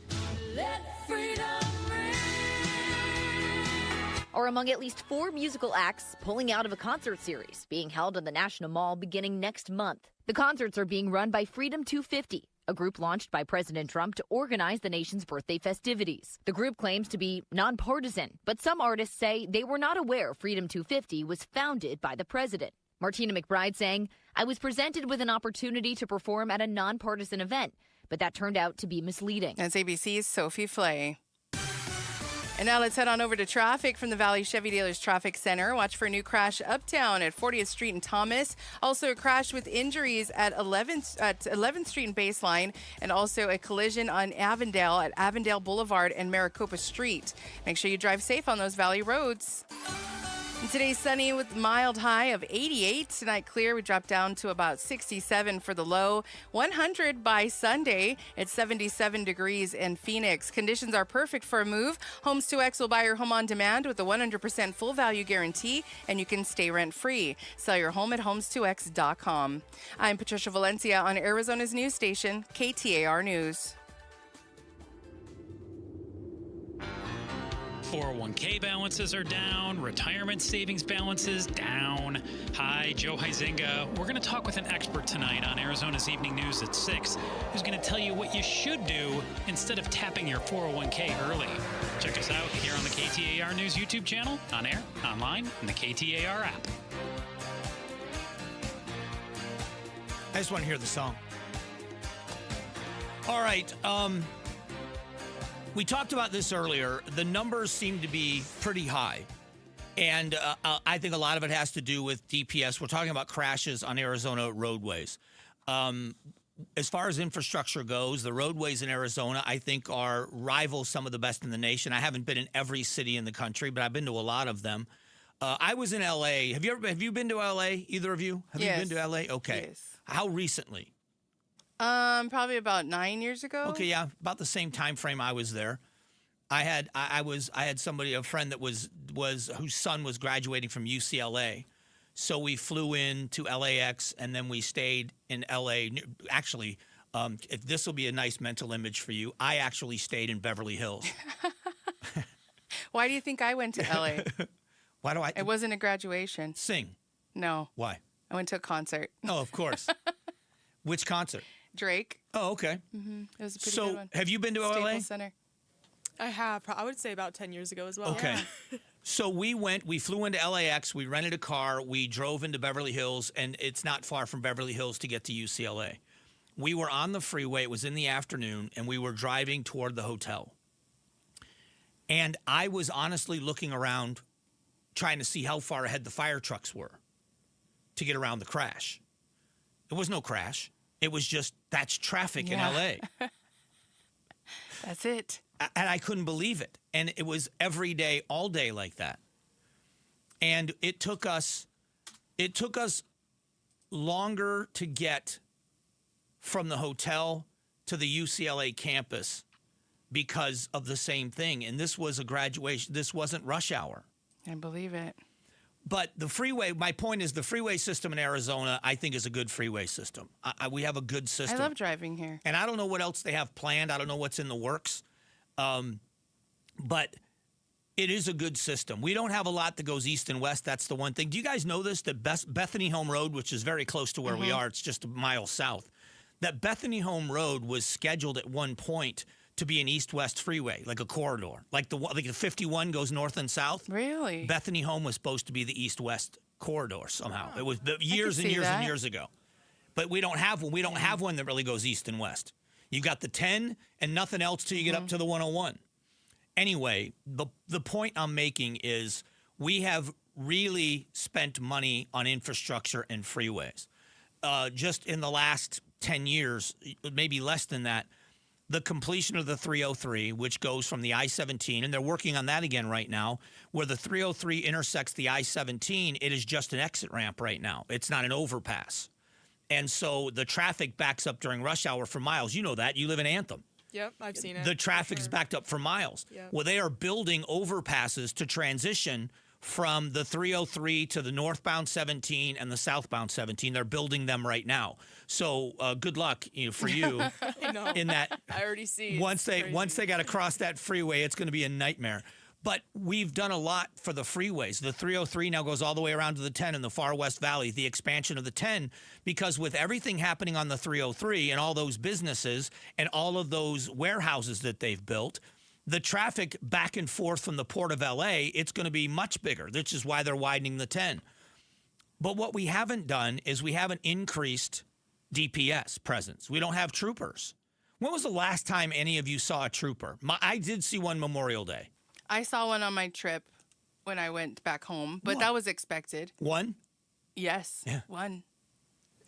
are among at least 4 musical acts pulling out of a concert series being held at the National Mall beginning next month. The concerts are being run by Freedom 250, a group launched by President Trump to organize the nation's birthday festivities. The group claims to be nonpartisan, but some artists say they were not aware Freedom 250 was founded by the president. Martina McBride saying, "I was presented with an opportunity to perform at a nonpartisan event, but that turned out to be misleading." That's ABC's Sophie Flay. And now let's head on over to traffic from the Valley Chevy Dealers Traffic Center. Watch for a new crash uptown at 40th Street and Thomas. Also a crash with injuries at 11th Street and Baseline, and also a collision on Avondale at Avondale Boulevard and Maricopa Street. Make sure you drive safe on those Valley roads. And today's sunny with mild high of 88. Tonight clear, we drop down to about 67 for the low. 100 by Sunday. It's 77 degrees in Phoenix. Conditions are perfect for a move. Homes 2X will buy your home on demand with a 100% full value guarantee, and you can stay rent free. Sell your home at homes2x.com. I'm Patricia Valencia on Arizona's news station, KTAR News. 401k balances are down, retirement savings balances down. Hi, Joe Huizenga. We're going to talk with an expert tonight on Arizona's Evening News at 6, who's going to tell you what you should do instead of tapping your 401k early. Check us out here on the KTAR News YouTube channel, on air, online, and the KTAR app. I just want to hear the song. All right. We talked about this earlier. The numbers seem to be pretty high. And I think a lot of it has to do with DPS. We're talking about crashes on Arizona roadways. As far as infrastructure goes, the roadways in Arizona, I think, are rival some of the best in the nation. I haven't been in every city in the country, but I've been to a lot of them. I was in L.A. Have you been to L.A., either of you? Have you been to L.A.? Okay. Yes. How recently? Probably about 9 years ago. Okay, yeah, about the same time frame I was there. I had somebody, a friend that was whose son was graduating from UCLA, so we flew in to LAX and then we stayed in LA. Actually, if this will be a nice mental image for you, I actually stayed in Beverly Hills. Why do you think I went to LA? Why do I? It wasn't a graduation. Sing. No. Why? I went to a concert. Oh, of course. Which concert? Drake. Oh, okay. Mm-hmm. It was a pretty good one. Have you been to Staples LA? Center. I have. I would say about 10 years ago as well. Okay. Yeah. So we flew into LAX, we rented a car, we drove into Beverly Hills, and it's not far from Beverly Hills to get to UCLA. We were on the freeway, it was in the afternoon, and we were driving toward the hotel. And I was honestly looking around, trying to see how far ahead the fire trucks were to get around the crash. There was no crash. It was just, that's traffic in LA. That's it. And I couldn't believe it. And it was every day, all day like that. And it took us longer to get from the hotel to the UCLA campus because of the same thing. And this was a graduation. This wasn't rush hour. I believe it. But the freeway, my point is the freeway system in Arizona, I think, is a good freeway system. We have a good system. I love driving here. And I don't know what else they have planned. I don't know what's in the works. But it is a good system. We don't have a lot that goes east and west. That's the one thing. Do you guys know this? That Bethany Home Road, which is very close to where we are, it's just a mile south. That Bethany Home Road was scheduled at one point to be an east-west freeway, like a corridor. Like the 51 goes north and south. Really? Bethany Home was supposed to be the east-west corridor somehow. It was years and years and years ago. But we don't have one. We don't have one that really goes east and west. You got the 10 and nothing else till you get up to the 101. Anyway, the point I'm making is we have really spent money on infrastructure and freeways. Just in the last 10 years, maybe less than that, the completion of the 303, which goes from the I-17, and they're working on that again right now, where the 303 intersects the I-17, it is just an exit ramp right now. It's not an overpass. And so the traffic backs up during rush hour for miles. You know that. You live in Anthem. Yep, I've seen it. The traffic's backed up for miles. Yep. Well, they are building overpasses to transition from the 303 to the northbound 17 and the southbound 17. They're building them right now. So good luck for you I know. in that. I already see. Once they got to cross that freeway, it's going to be a nightmare. But we've done a lot for the freeways. The 303 now goes all the way around to the 10 in the far West Valley, the expansion of the 10, because with everything happening on the 303 and all those businesses and all of those warehouses that they've built, the traffic back and forth from the Port of LA, it's going to be much bigger, which is why they're widening the 10. But what we haven't done is we haven't increased DPS presence. We don't have troopers. When was the last time any of you saw a trooper? I did see one Memorial Day. I saw one on my trip when I went back home, but What? that was expected. One? Yes, Yeah. one.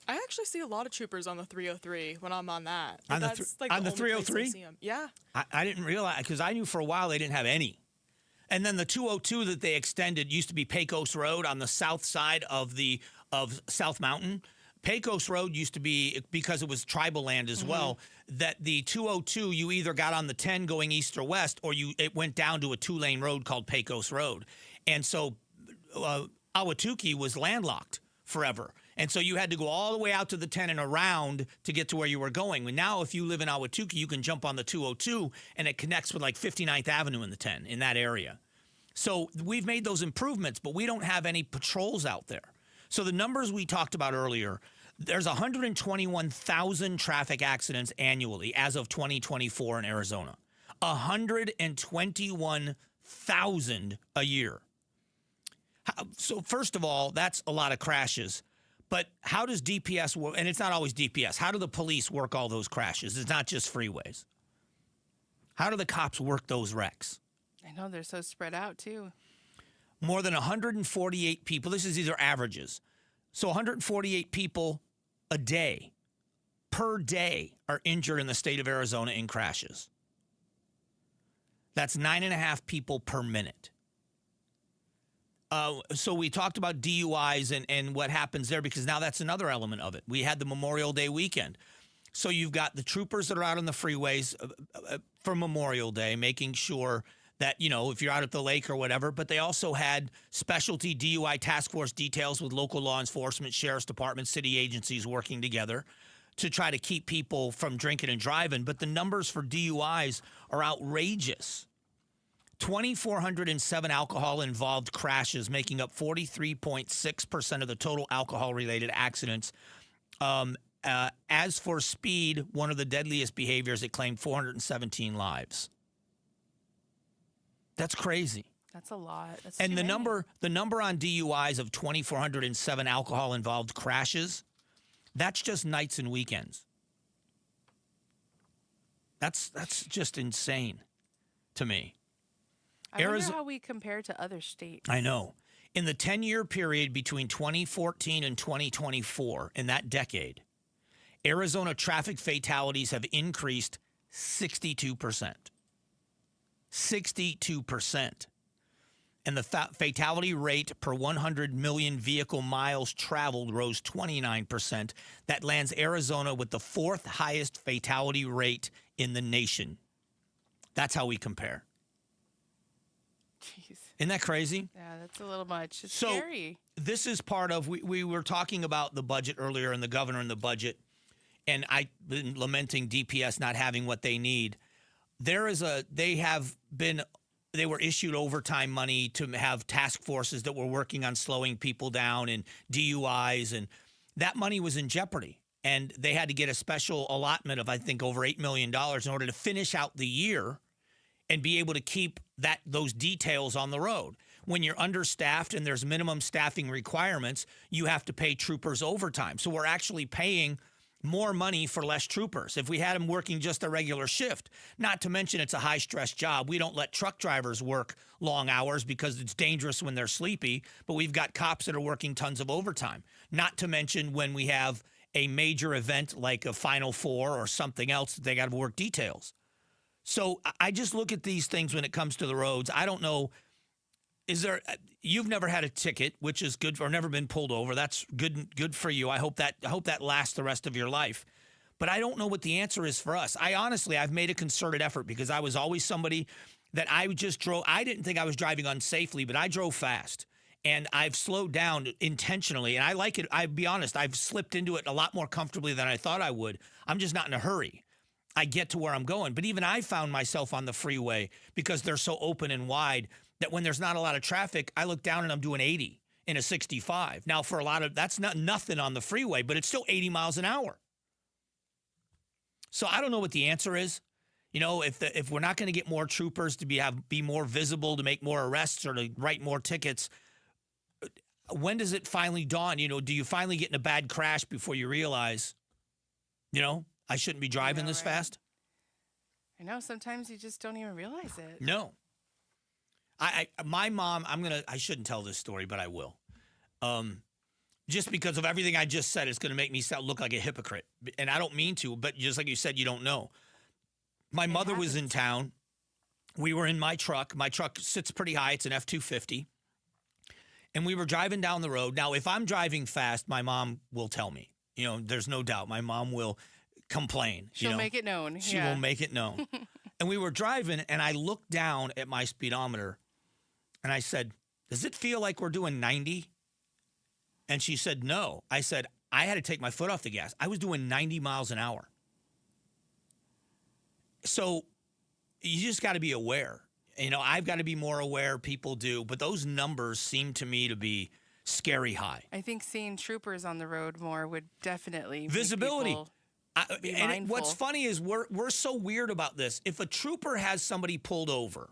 I actually see a lot of troopers on the 303 when I'm on that. On the That's thr- like on the only place I 303? see 'em. Yeah. I didn't realize, because I knew for a while they didn't have any. And then the 202 that they extended used to be Pecos Road on the south side of South Mountain. Pecos Road used to be, because it was tribal land as well, that the 202, you either got on the 10 going east or west, or it went down to a two-lane road called Pecos Road. And so Ahwatukee was landlocked forever. And so you had to go all the way out to the 10 and around to get to where you were going. And now if you live in Ahwatukee, you can jump on the 202, and it connects with like 59th Avenue in the 10 in that area. So we've made those improvements, but we don't have any patrols out there. So the numbers we talked about earlier, there's 121,000 traffic accidents annually as of 2024 in Arizona. 121,000 a year. So first of all, that's a lot of crashes. But how does DPS work? And it's not always DPS. How do the police work all those crashes? It's not just freeways. How do the cops work those wrecks? I know they're so spread out too. More than 148 people. These are averages. So 148 people a day, per day, are injured in the state of Arizona in crashes. That's 9.5 people per minute. So we talked about DUIs and what happens there, because now that's another element of it. We had the Memorial Day weekend. So you've got the troopers that are out on the freeways for Memorial Day, making sure that, if you're out at the lake or whatever, but they also had specialty DUI task force details with local law enforcement, sheriff's department, city agencies working together to try to keep people from drinking and driving. But the numbers for DUIs are outrageous. 2,407 alcohol-involved crashes, making up 43.6% of the total alcohol-related accidents. As for speed, one of the deadliest behaviors, it claimed 417 lives. That's crazy. That's a lot. That's And too the many. number on DUIs of 2,407 alcohol-involved crashes, that's just nights and weekends. That's just insane to me. I wonder how we compare to other states. I know. In the 10-year period between 2014 and 2024, in that decade, Arizona traffic fatalities have increased 62%. 62%. And the fatality rate per 100 million vehicle miles traveled rose 29%. That lands Arizona with the fourth highest fatality rate in the nation. That's how we compare. Jeez. Isn't that crazy? Yeah, that's a little much. It's So scary. this is part of, we were talking about the budget earlier and the governor and the budget, and I've been lamenting DPS not having what they need. They were issued overtime money to have task forces that were working on slowing people down and DUIs, and that money was in jeopardy. And they had to get a special allotment of, I think, over $8 million in order to finish out the year and be able to keep those details on the road. When you're understaffed and there's minimum staffing requirements, you have to pay troopers overtime. So we're actually paying more money for less troopers. If we had them working just a regular shift, not to mention it's a high-stress job. We don't let truck drivers work long hours because it's dangerous when they're sleepy, but we've got cops that are working tons of overtime. Not to mention when we have a major event like a Final Four or something else, they got to work details. So I just look at these things when it comes to the roads. I don't know. You've never had a ticket, which is good, or never been pulled over. That's good for you. I hope that lasts the rest of your life. But I don't know what the answer is for us. I've made a concerted effort because I was always somebody that I just drove. I didn't think I was driving unsafely, but I drove fast. And I've slowed down intentionally. And I like it. I'll be honest, I've slipped into it a lot more comfortably than I thought I would. I'm just not in a hurry. I get to where I'm going. But even I found myself on the freeway because they're so open and wide that when there's not a lot of traffic, I look down and I'm doing 80 in a 65. Now, for a lot of, that's not nothing on the freeway, but it's still 80 miles an hour. So I don't know what the answer is. You know, if we're not going to get more troopers to be more visible, to make more arrests or to write more tickets, when does it finally dawn? You know, do you finally get in a bad crash before you realize, you know, I shouldn't be driving this fast? I know. Sometimes you just don't even realize it. No. My mom, I shouldn't tell this story, but I will. Just because of everything I just said, it's going to make me look like a hypocrite. And I don't mean to, but just like you said, you don't know. My mother was in town. We were in my truck. My truck sits pretty high. It's an F-250. And we were driving down the road. Now, if I'm driving fast, my mom will tell me. You know, there's no doubt. My mom will complain. She'll make it known. She will make it known. And we were driving, and I looked down at my speedometer, and I said, does it feel like we're doing 90? And she said, no. I said, I had to take my foot off the gas. I was doing 90 miles an hour. So you just got to be aware. You know, I've got to be more aware. People do. But those numbers seem to me to be scary high. I think seeing troopers on the road more would definitely visibility. Be and what's funny is we're so weird about this. If a trooper has somebody pulled over,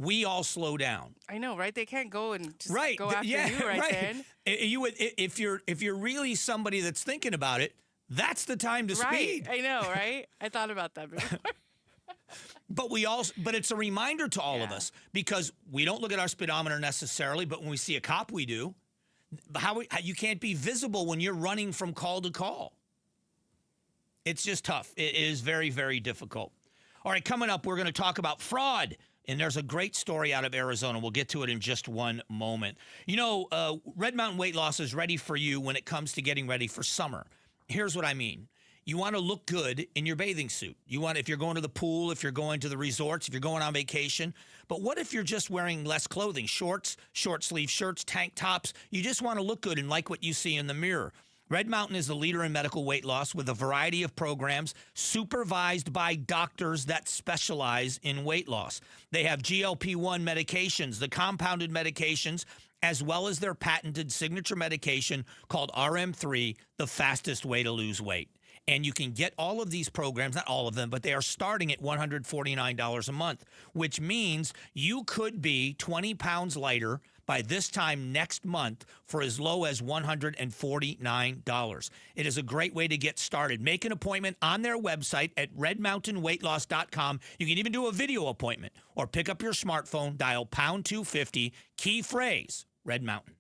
we all slow down. I know, right? They can't go and just go after you right then. You would, if you're really somebody that's thinking about it, that's the time to speed. I know, right? I thought about that before. But it's a reminder to all of us because we don't look at our speedometer necessarily, but when we see a cop, we do. How you can't be visible when you're running from call to call. It's just tough. It is very, very difficult. All right, coming up, we're going to talk about fraud. And there's a great story out of Arizona. We'll get to it in just one moment. You know, Red Mountain Weight Loss is ready for you when it comes to getting ready for summer. Here's what I mean. You want to look good in your bathing suit. If you're going to the pool, if you're going to the resorts, if you're going on vacation. But what if you're just wearing less clothing? Shorts, short sleeve shirts, tank tops. You just want to look good and like what you see in the mirror. Red Mountain is the leader in medical weight loss with a variety of programs supervised by doctors that specialize in weight loss. They have GLP-1 medications, the compounded medications, as well as their patented signature medication called RM3, the fastest way to lose weight. And you can get all of these programs, not all of them, but they are starting at $149 a month, which means you could be 20 pounds lighter by this time next month for as low as $149. It is a great way to get started. Make an appointment on their website at redmountainweightloss.com. You can even do a video appointment or pick up your smartphone, dial pound 250, key phrase, Red Mountain.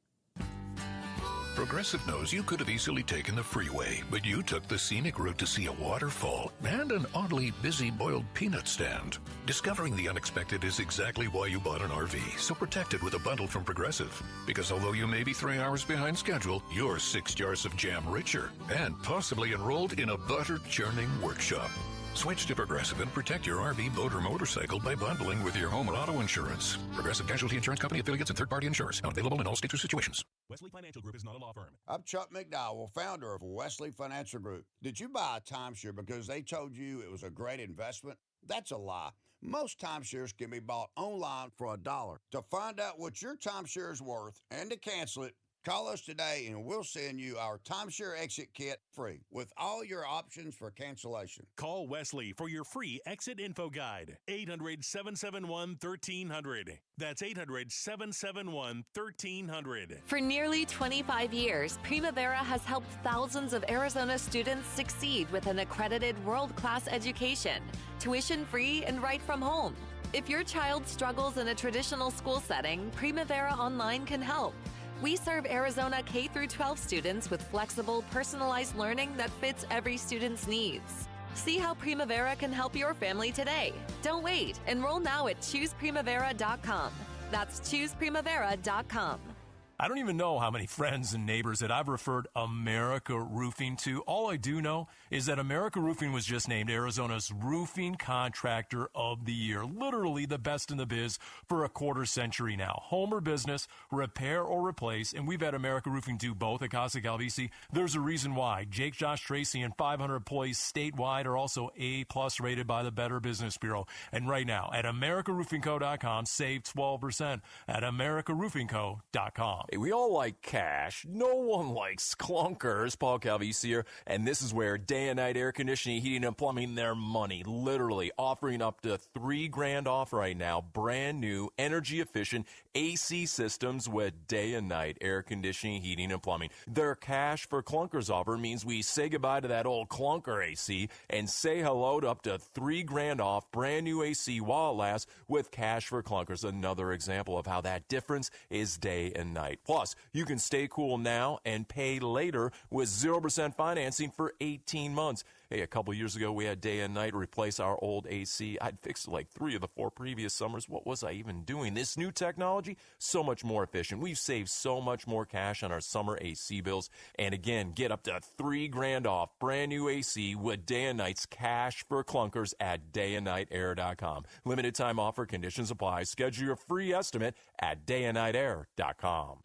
Progressive knows you could have easily taken the freeway, but you took the scenic route to see a waterfall and an oddly busy boiled peanut stand. Discovering the unexpected is exactly why you bought an RV, so protect it with a bundle from Progressive. Because although you may be 3 hours behind schedule, you're 6 jars of jam richer and possibly enrolled in a butter-churning workshop. Switch to Progressive and protect your RV, boat, or motorcycle by bundling with your home or auto insurance. Progressive Casualty Insurance Company, affiliates, and third-party insurers. Not available in all states or situations. Wesley Financial Group is not a law firm. I'm Chuck McDowell, founder of Wesley Financial Group. Did you buy a timeshare because they told you it was a great investment? That's a lie. Most timeshares can be bought online for $1. To find out what your timeshare is worth and to cancel it, call us today and we'll send you our timeshare exit kit free with all your options for cancellation. Call Wesley for your free exit info guide. 800-771-1300. That's 800-771-1300. For nearly 25 years, Primavera has helped thousands of Arizona students succeed with an accredited world-class education, tuition-free and right from home. If your child struggles in a traditional school setting, Primavera Online can help. We serve Arizona K through 12 students with flexible, personalized learning that fits every student's needs. See how Primavera can help your family today. Don't wait. Enroll now at chooseprimavera.com. That's chooseprimavera.com. I don't even know how many friends and neighbors that I've referred America Roofing to. All I do know is that America Roofing was just named Arizona's Roofing Contractor of the Year. Literally the best in the biz for a quarter century now. Home or business, repair or replace, and we've had America Roofing do both at Casa Calvisi. There's a reason why. Jake, Josh, Tracy, and 500 employees statewide are also A+ rated by the Better Business Bureau. And right now, at AmericaRoofingCo.com, save 12% at AmericaRoofingCo.com. Hey, we all like cash. No one likes clunkers. Paul Calvisi here, and this is where day and night air conditioning, heating, and plumbing their money. Literally offering up to $3,000 off right now. Brand new, energy efficient AC systems with day and night air conditioning, heating, and plumbing. Their cash for clunkers offer means we say goodbye to that old clunker AC and say hello to up to $3,000 off brand new AC while it lasts with cash for clunkers. Another example of how that difference is day and night. Plus, you can stay cool now and pay later with 0% financing for 18 months. Hey, a couple years ago, we had day and night replace our old AC. I'd fixed like 3 of the 4 previous summers. What was I even doing? This new technology, so much more efficient. We've saved so much more cash on our summer AC bills. And again, get up to $3,000 off brand new AC with day and night's cash for clunkers at dayandnightair.com. Limited time offer, conditions apply. Schedule your free estimate at dayandnightair.com.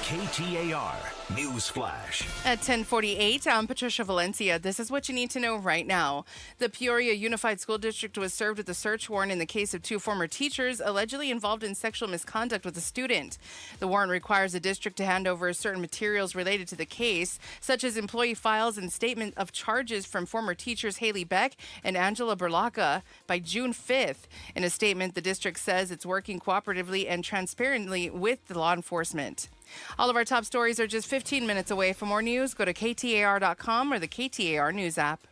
KTAR News Flash. At 10:48, I'm Patricia Valencia. This is what you need to know right now. The Peoria Unified School District was served with a search warrant in the case of 2 former teachers allegedly involved in sexual misconduct with a student. The warrant requires the district to hand over certain materials related to the case, such as employee files and statement of charges from former teachers Haley Beck and Angela Berlacca by June 5th. In a statement, the district says it's working cooperatively and transparently with the law enforcement. All of our top stories are just 15 minutes away. For more news, go to KTAR.com or the KTAR News app.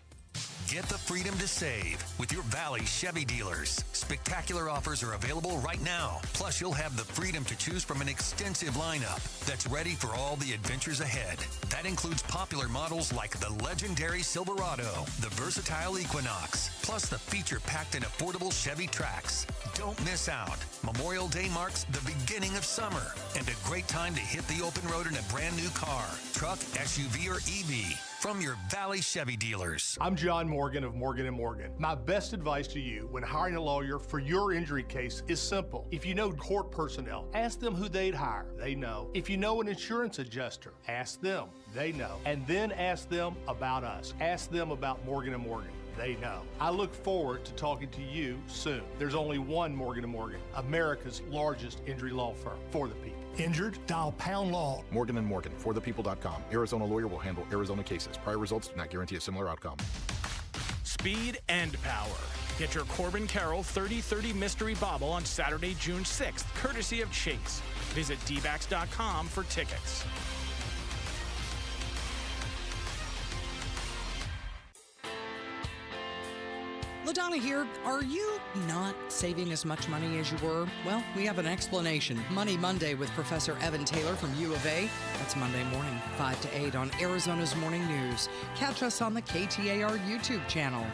Get the freedom to save with your Valley Chevy dealers. Spectacular offers are available right now. Plus, you'll have the freedom to choose from an extensive lineup that's ready for all the adventures ahead. That includes popular models like the legendary Silverado, the versatile Equinox, plus the feature-packed and affordable Chevy Trax. Don't miss out. Memorial Day marks the beginning of summer and a great time to hit the open road in a brand new car, truck, SUV, or EV. From your Valley Chevy dealers. I'm John Morgan of Morgan & Morgan. My best advice to you when hiring a lawyer for your injury case is simple. If you know court personnel, ask them who they'd hire. They know. If you know an insurance adjuster, ask them. They know. And then ask them about us. Ask them about Morgan & Morgan. They know. I look forward to talking to you soon. There's only one Morgan & Morgan, America's largest injury law firm for the people. Injured? Dial pound law. Morgan & Morgan, forthepeople.com. Arizona lawyer will handle Arizona cases. Prior results do not guarantee a similar outcome. Speed and power. Get your Corbin Carroll 3030 Mystery Bobble on Saturday, June 6th, courtesy of Chase. Visit dbacks.com for tickets. LaDonna here. Are you not saving as much money as you were? Well, we have an explanation. Money Monday with Professor Evan Taylor from U of A. That's Monday morning, 5 to 8 on Arizona's Morning News. Catch us on the KTAR YouTube channel.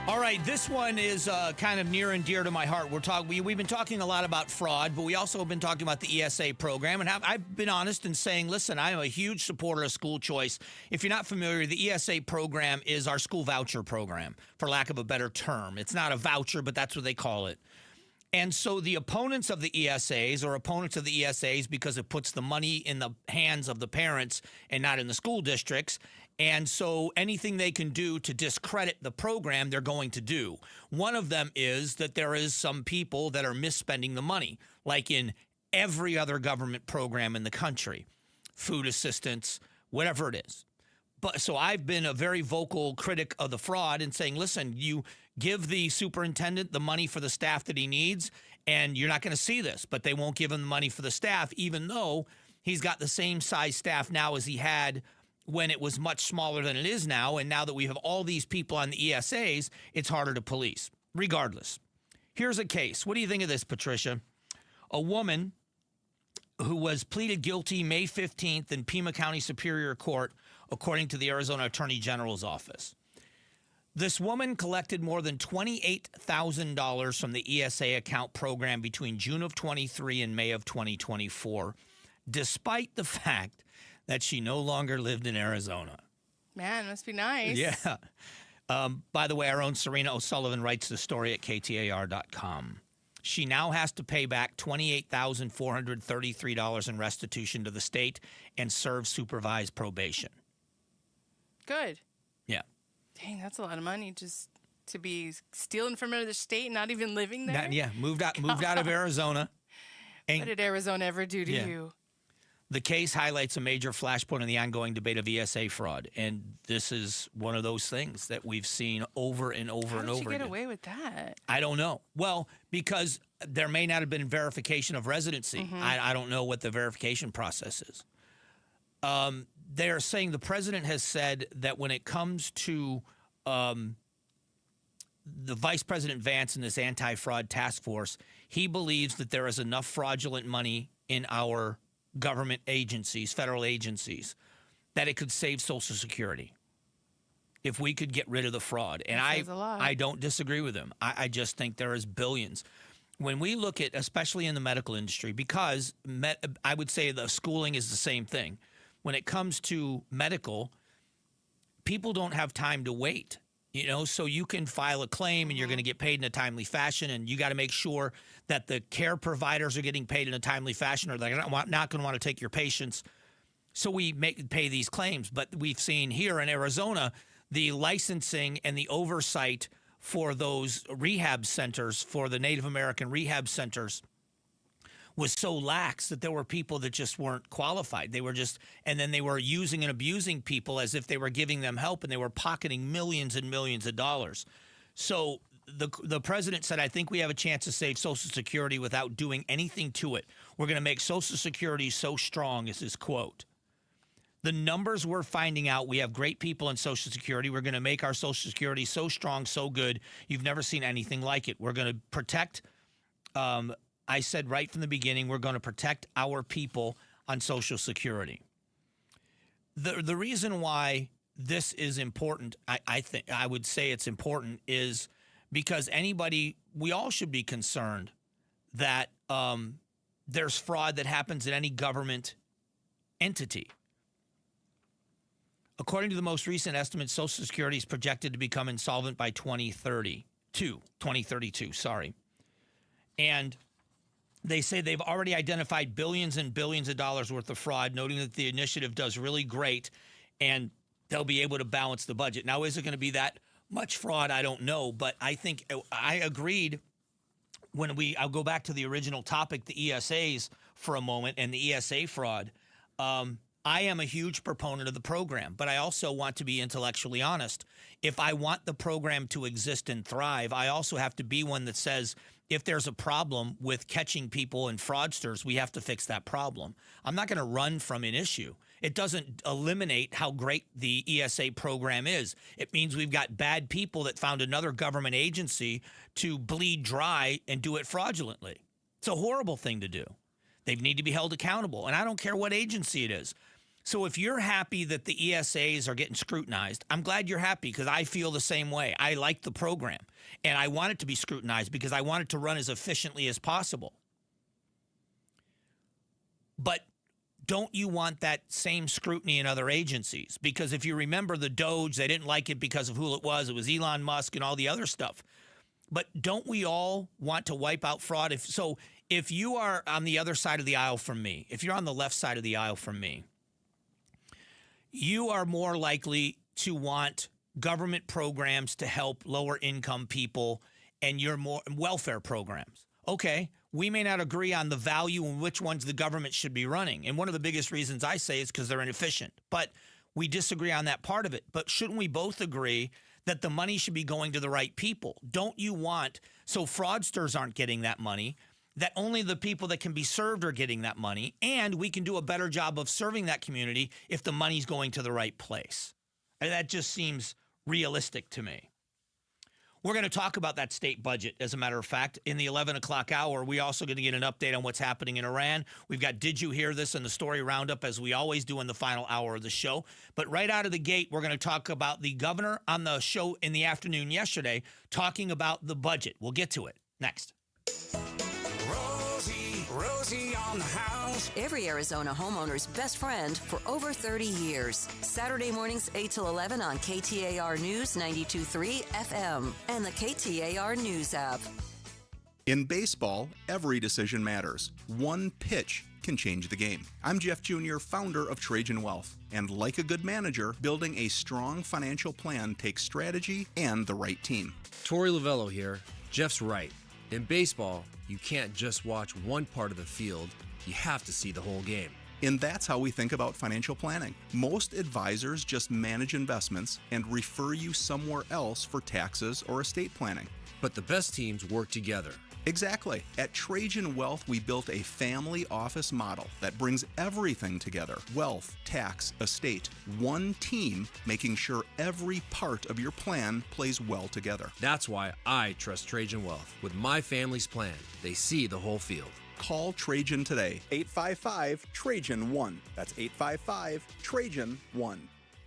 All right, this one is kind of near and dear to my heart. We've been talking a lot about fraud, but we also have been talking about the ESA program. And I've been honest in saying, listen, I am a huge supporter of school choice. If you're not familiar, the ESA program is our school voucher program, for lack of a better term. It's not a voucher, but that's what they call it. And so the opponents of the ESAs are opponents of the ESAs because it puts the money in the hands of the parents and not in the school districts. And so anything they can do to discredit the program, they're going to do. One of them is that there is some people that are misspending the money, like in every other government program in the country, food assistance, whatever it is. But so I've been a very vocal critic of the fraud and saying, listen, you give the superintendent the money for the staff that he needs, and you're not going to see this, but they won't give him the money for the staff, even though he's got the same size staff now as he had when it was much smaller than it is now. And now that we have all these people on the ESAs, it's harder to police. Regardless, here's a case. What do you think of this, Patricia? A woman who was pleaded guilty May 15th in Pima County Superior Court, according to the Arizona Attorney General's office. This woman collected more than $28,000 from the ESA account program between June of 23 and May of 2024, despite the fact that she no longer lived in Arizona. Man, must be nice. Yeah. By the way, our own Serena O'Sullivan writes the story at KTAR.com. She now has to pay back $28,433 in restitution to the state and serve supervised probation. Good. Yeah. Dang, that's a lot of money just to be stealing from another state, not even living there. Moved out of Arizona. What did Arizona ever do to you? The case highlights a major flashpoint in the ongoing debate of ESA fraud, and this is one of those things that we've seen over and over and over again. How did you get away with that? I don't know. Well, because there may not have been verification of residency. Mm-hmm. I don't know what the verification process is. They're saying the president has said that when it comes to the Vice President Vance and this anti-fraud task force, he believes that there is enough fraudulent money in our government agencies, federal agencies, that it could save Social Security if we could get rid of the fraud. And I don't disagree with him. I just think there is billions. When we look at, especially in the medical industry, because I would say the schooling is the same thing. When it comes to medical, people don't have time to wait. So you can file a claim and you're going to get paid in a timely fashion, and you got to make sure that the care providers are getting paid in a timely fashion, or they're not going to want to take your patients. So we pay these claims. But we've seen here in Arizona, the licensing and the oversight for those rehab centers, for the Native American rehab centers, was so lax that there were people that just weren't qualified. And then they were using and abusing people as if they were giving them help, and they were pocketing millions and millions of dollars. So the president said, I think we have a chance to save Social Security without doing anything to it. We're going to make Social Security so strong, is his quote. The numbers we're finding out, we have great people in Social Security. We're going to make our Social Security so strong, so good. You've never seen anything like it. We're going to protect I said right from the beginning, we're going to protect our people on Social Security. The reason why this is important, I would say it's important, is because we all should be concerned that there's fraud that happens in any government entity. According to the most recent estimates, Social Security is projected to become insolvent by 2032, sorry. And they say they've already identified billions and billions of dollars worth of fraud, noting that the initiative does really great and they'll be able to balance the budget. Now, is it going to be that much fraud? I don't know, but I think I agreed I'll go back to the original topic, the ESAs for a moment, and the ESA fraud. I am a huge proponent of the program, but I also want to be intellectually honest. If I want the program to exist and thrive, I also have to be one that says, if there's a problem with catching people and fraudsters, we have to fix that problem. I'm not going to run from an issue. It doesn't eliminate how great the ESA program is. It means we've got bad people that found another government agency to bleed dry and do it fraudulently. It's a horrible thing to do. They need to be held accountable, and I don't care what agency it is. So if you're happy that the ESAs are getting scrutinized, I'm glad you're happy, because I feel the same way. I like the program, and I want it to be scrutinized because I want it to run as efficiently as possible. But don't you want that same scrutiny in other agencies? Because if you remember the Doge, they didn't like it because of who it was. It was Elon Musk and all the other stuff. But don't we all want to wipe out fraud? If you are on the other side of the aisle from me, if you're on the left side of the aisle from me, you are more likely to want government programs to help lower income people and your more welfare programs. Okay, we may not agree on the value and which ones the government should be running. And one of the biggest reasons I say is because they're inefficient. But we disagree on that part of it. But shouldn't we both agree that the money should be going to the right people? Don't you want, so fraudsters aren't getting that money, that only the people that can be served are getting that money, and we can do a better job of serving that community if the money's going to the right place? And that just seems realistic to me. We're going to talk about that state budget, as a matter of fact, in the 11 o'clock hour. We're also going to get an update on what's happening in Iran. We've got Did You Hear This in the story roundup, as we always do in the final hour of the show. But right out of the gate, we're going to talk about the governor on the show in the afternoon yesterday talking about the budget. We'll get to it next. Rosie on the house. Every Arizona homeowner's best friend for over 30 years. Saturday mornings 8 till 11 on KTAR News 92.3 FM and the KTAR News app. In baseball, every decision matters. One pitch can change the game. I'm Jeff Jr., founder of Trajan Wealth. And like a good manager, building a strong financial plan takes strategy and the right team. Torey Lavello here. Jeff's right. In baseball, you can't just watch one part of the field. You have to see the whole game. And that's how we think about financial planning. Most advisors just manage investments and refer you somewhere else for taxes or estate planning. But the best teams work together. Exactly. At Trajan Wealth, we built a family office model that brings everything together. Wealth, tax, estate. One team making sure every part of your plan plays well together. That's why I trust Trajan Wealth. With my family's plan, they see the whole field. Call Trajan today. 855-TRAJAN-1. That's 855-TRAJAN-1.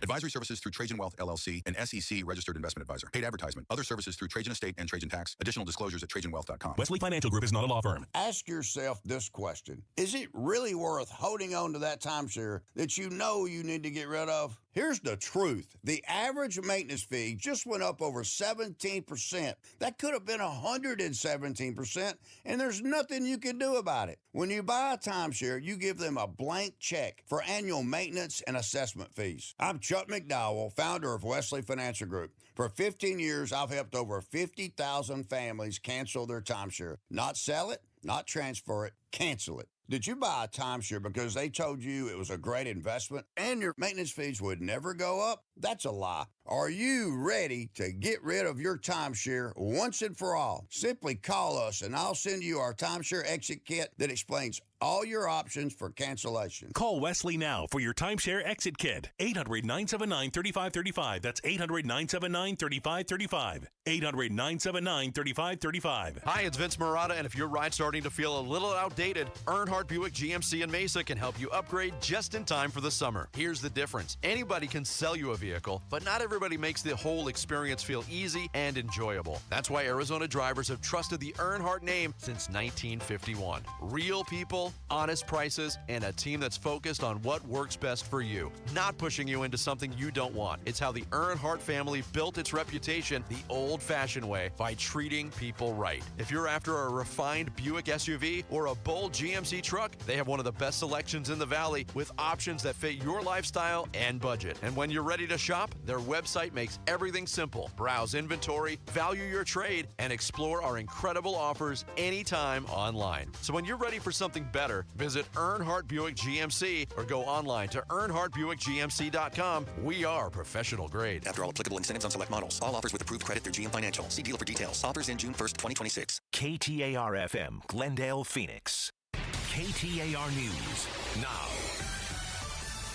Advisory services through Trajan Wealth, LLC, an SEC registered investment advisor. Paid advertisement. Other services through Trajan Estate and Trajan Tax. Additional disclosures at TrajanWealth.com. Wesley Financial Group is not a law firm. Ask yourself this question. Is it really worth holding on to that timeshare that you know you need to get rid of? Here's the truth. The average maintenance fee just went up over 17%. That could have been 117%, and there's nothing you can do about it. When you buy a timeshare, you give them a blank check for annual maintenance and assessment fees. I'm Chuck McDowell, founder of Wesley Financial Group. For 15 years, I've helped over 50,000 families cancel their timeshare. Not sell it, not transfer it, cancel it. Did you buy a timeshare because they told you it was a great investment and your maintenance fees would never go up? That's a lie. Are you ready to get rid of your timeshare once and for all? Simply call us and I'll send you our timeshare exit kit that explains all your options for cancellation. Call Wesley now for your timeshare exit kit. 800-979-3535. That's 800-979-3535. 800-979-3535. Hi, it's Vince Marotta, and if your ride's starting to feel a little outdated, Earnhardt Buick GMC in Mesa can help you upgrade just in time for the summer. Here's the difference. Anybody can sell you a vehicle, but not everybody makes the whole experience feel easy and enjoyable. That's why Arizona drivers have trusted the Earnhardt name since 1951. Real people, honest prices, and a team that's focused on what works best for you, not pushing you into something you don't want. It's how the Earnhardt family built its reputation the old-fashioned way, by treating people right. If you're after a refined Buick SUV or a bold GMC truck, they have one of the best selections in the Valley with options that fit your lifestyle and budget. And when you're ready to shop, their website makes everything simple. Browse inventory, value your trade, and explore our incredible offers anytime online. So when you're ready for something better, visit Earnhardt Buick GMC or go online to EarnhardtBuickGMC.com. We are professional grade. After all applicable incentives on select models. All offers with approved credit through GM Financial. See dealer for details. Offers in June 1st, 2026. KTAR-FM, Glendale, Phoenix. KTAR News now.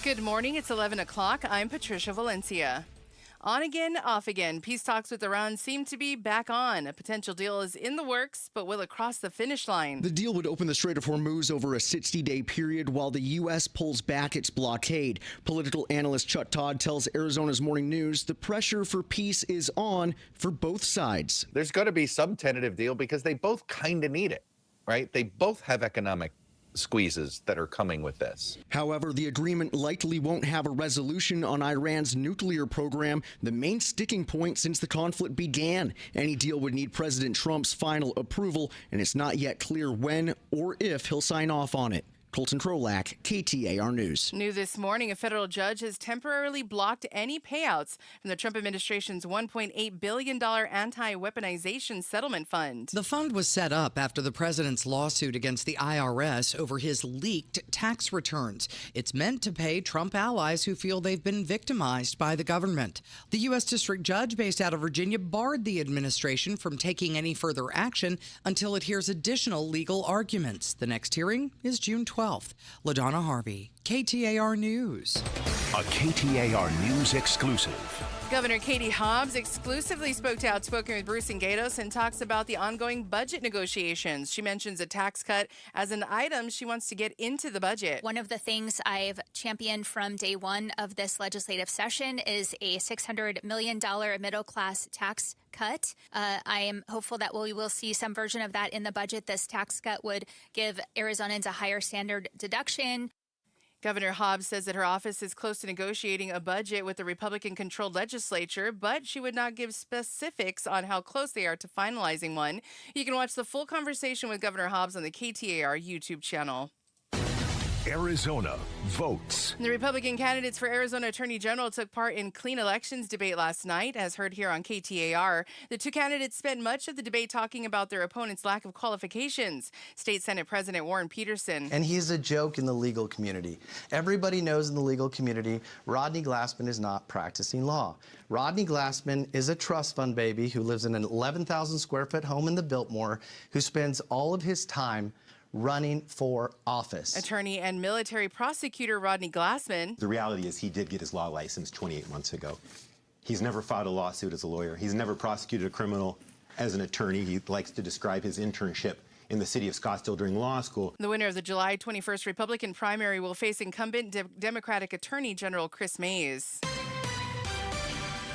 Good morning. It's 11 o'clock. I'm Patricia Valencia. On again, off again. Peace talks with Iran seem to be back on. A potential deal is in the works, but will it cross the finish line? The deal would open the Strait of Hormuz over a 60-day period while the U.S. pulls back its blockade. Political analyst Chuck Todd tells Arizona's Morning News the pressure for peace is on for both sides. There's got to be some tentative deal because they both kind of need it, right? They both have economic squeezes that are coming with this. However, the agreement likely won't have a resolution on Iran's nuclear program, the main sticking point since the conflict began. Any deal would need President Trump's final approval, and it's not yet clear when or if he'll sign off on it. Colton Krolak, KTAR News. New this morning, a federal judge has temporarily blocked any payouts from the Trump administration's $1.8 billion anti-weaponization settlement fund. The fund was set up after the president's lawsuit against the IRS over his leaked tax returns. It's meant to pay Trump allies who feel they've been victimized by the government. The U.S. District Judge based out of Virginia barred the administration from taking any further action until it hears additional legal arguments. The next hearing is June 12th. LaDonna Harvey, KTAR News. a KTAR News exclusive. Governor Katie Hobbs exclusively spoke to Outspoken with Bruce and Gatos and talks about the ongoing budget negotiations. She mentions a tax cut as an item she wants to get into the budget. One of the things I've championed from day one of this legislative session is a $600 million middle-class tax cut. I am hopeful that we will see some version of that in the budget. This tax cut would give Arizonans a higher standard deduction. Governor Hobbs says that her office is close to negotiating a budget with the Republican-controlled legislature, but she would not give specifics on how close they are to finalizing one. You can watch the full conversation with Governor Hobbs on the KTAR YouTube channel. Arizona votes. The Republican candidates for Arizona Attorney General took part in clean elections debate last night, as heard here on KTAR. The two candidates spent much of the debate talking about their opponent's lack of qualifications. State Senate President Warren Peterson. And he's a joke in the legal community. Everybody knows in the legal community, Rodney Glassman is not practicing law. Rodney Glassman is a trust fund baby who lives in an 11,000 square foot home in the Biltmore, who spends all of his time running for office. Attorney and military prosecutor Rodney Glassman. The reality is he did get his law license 28 months ago. He's never filed a lawsuit as a lawyer. He's never prosecuted a criminal as an attorney. He likes to describe his internship in the city of Scottsdale during law school. The winner of the July 21st Republican primary will face incumbent Democratic Attorney General Chris Mays.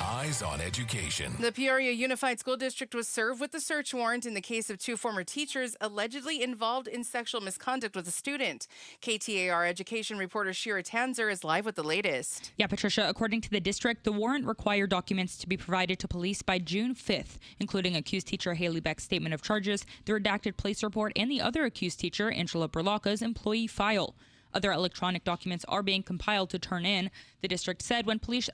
Eyes on Education. The Peoria Unified School District was served with a search warrant in the case of two former teachers allegedly involved in sexual misconduct with a student. KTAR education reporter Shira Tanzer is live with the latest. Yeah, Patricia, according to the district, the warrant required documents to be provided to police by June 5th, including accused teacher Haley Beck's statement of charges, the redacted police report, and the other accused teacher, Angela Berlocca's employee file. Other electronic documents are being compiled to turn in. The district said when police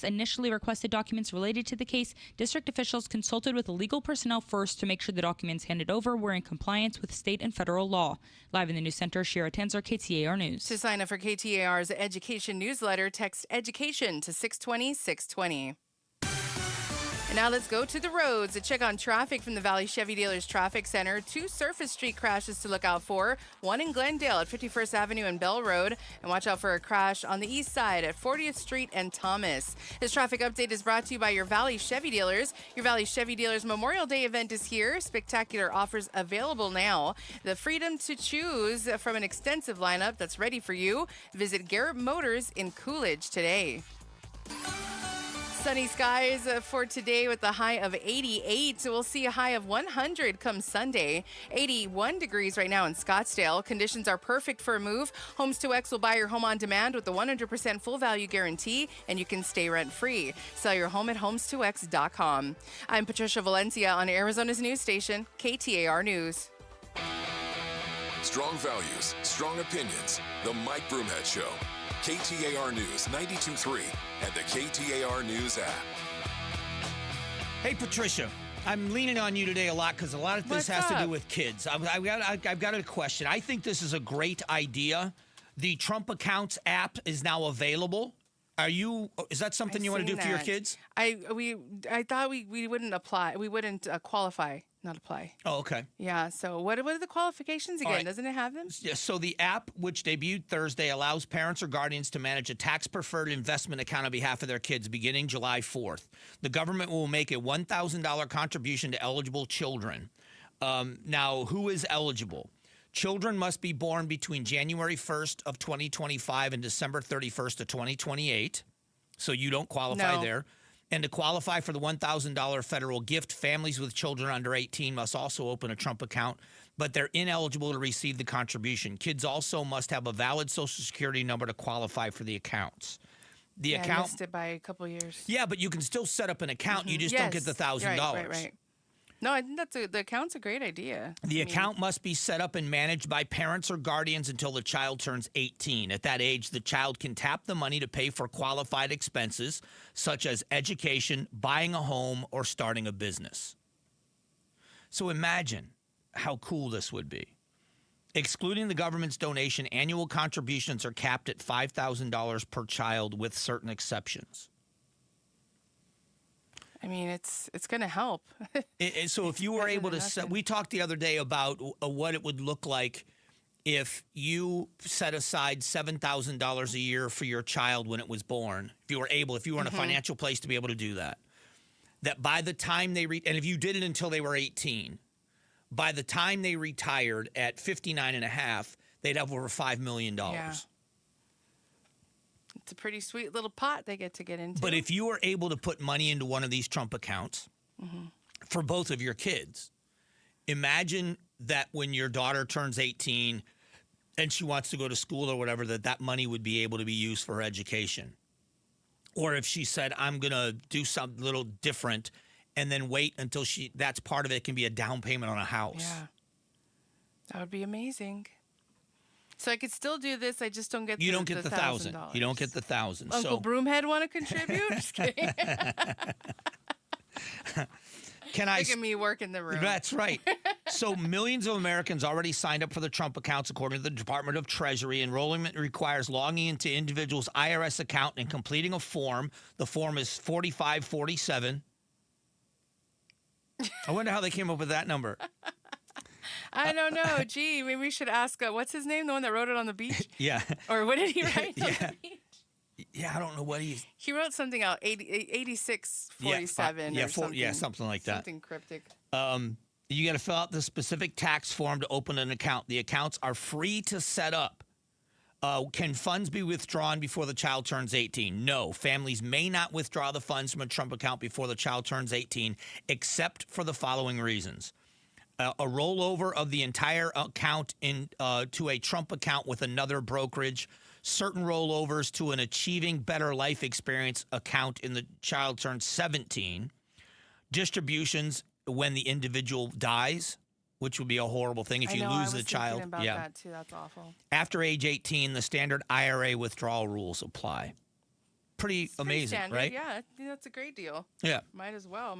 initially requested documents related to the case, district officials consulted with legal personnel first to make sure the documents handed over were in compliance with state and federal law. Live in the news center, Shira Tanzer, KTAR News. To sign up for KTAR's education newsletter, text EDUCATION to 620-620. And now let's go to the roads to check on traffic from the Valley Chevy Dealers Traffic Center. Two surface street crashes to look out for. One in Glendale at 51st Avenue and Bell Road. And watch out for a crash on the east side at 40th Street and Thomas. This traffic update is brought to you by your Valley Chevy Dealers. Your Valley Chevy Dealers Memorial Day event is here. Spectacular offers available now. The freedom to choose from an extensive lineup that's ready for you. Visit Garrett Motors in Coolidge today. Sunny skies for today with a high of 88. So we'll see a high of 100 come Sunday. 81 degrees right now in Scottsdale. Conditions are perfect for a move. Homes 2X will buy your home on demand with the 100% full value guarantee, and you can stay rent free. Sell your home at homes2x.com. I'm Patricia Valencia on Arizona's news station, KTAR News. Strong values, strong opinions. The Mike Broomhead Show. KTAR News 92.3 and the KTAR News app. Hey, Patricia, I'm leaning on you today a lot because a lot of this has to do with kids. I've got a question. I think this is a great idea. The Trump Accounts app is now available. Is that something you want to do for your kids? I thought we wouldn't apply. We wouldn't qualify. Not apply. Oh, okay. Yeah, so what are the qualifications again? Right. Doesn't it have them? Yeah, so the app, which debuted Thursday, allows parents or guardians to manage a tax-preferred investment account on behalf of their kids beginning July 4th. The government will make a $1,000 contribution to eligible children. Now, who is eligible? Children must be born between January 1st of 2025 and December 31st of 2028, so you don't qualify there. And to qualify for the $1,000 federal gift, families with children under 18 must also open a Trump account, but they're ineligible to receive the contribution. Kids also must have a valid Social Security number to qualify for the accounts. I missed it by a couple years. Yeah, but you can still set up an account. You just don't get the $1,000. Right. No, I think the account's a great idea. The account must be set up and managed by parents or guardians until the child turns 18. At that age, the child can tap the money to pay for qualified expenses, such as education, buying a home, or starting a business. So imagine how cool this would be. Excluding the government's donation, annual contributions are capped at $5,000 per child with certain exceptions. I mean, it's going to help. So if you were able to set, we talked the other day about what it would look like if you set aside $7,000 a year for your child when it was born, if you were in a financial place to be able to do that, that by the time they and if you did it until they were 18, by the time they retired at 59 and a half, they'd have over $5 million. Yeah. It's a pretty sweet little pot they get into. But if you were able to put money into one of these Trump accounts for both of your kids, imagine that when your daughter turns 18 and she wants to go to school or whatever, that money would be able to be used for her education. Or if she said, I'm going to do something a little different and then wait until that's part of it, can be a down payment on a house. Yeah. That would be amazing. So I could still do this. I just don't get You don't get the $1,000. You don't get the $1,000. Uncle Broomhead want to contribute? Just kidding. Look at me work in the room. That's right. So millions of Americans already signed up for the Trump accounts, according to the Department of Treasury. Enrollment requires logging into individuals' IRS account and completing a form. The form is 4547. I wonder how they came up with that number. I don't know. Gee, maybe we should ask, what's his name? The one that wrote it on the beach? Yeah. Or what did he write on the beach? Yeah, I don't know what he wrote something out, 8647 or something. Yeah, something like that. Something cryptic. You got to fill out the specific tax form to open an account. The accounts are free to set up. Can funds be withdrawn before the child turns 18? No. Families may not withdraw the funds from a Trump account before the child turns 18, except for the following reasons. A rollover of the entire account to a Trump account with another brokerage, certain rollovers to an Achieving Better Life Experience account in the child turns 17, distributions when the individual dies, which would be a horrible thing if you lose the child. About that too. That's awful. After age 18, the standard IRA withdrawal rules apply. Pretty amazing, standard, right? Yeah, that's a great deal. Yeah. Might as well.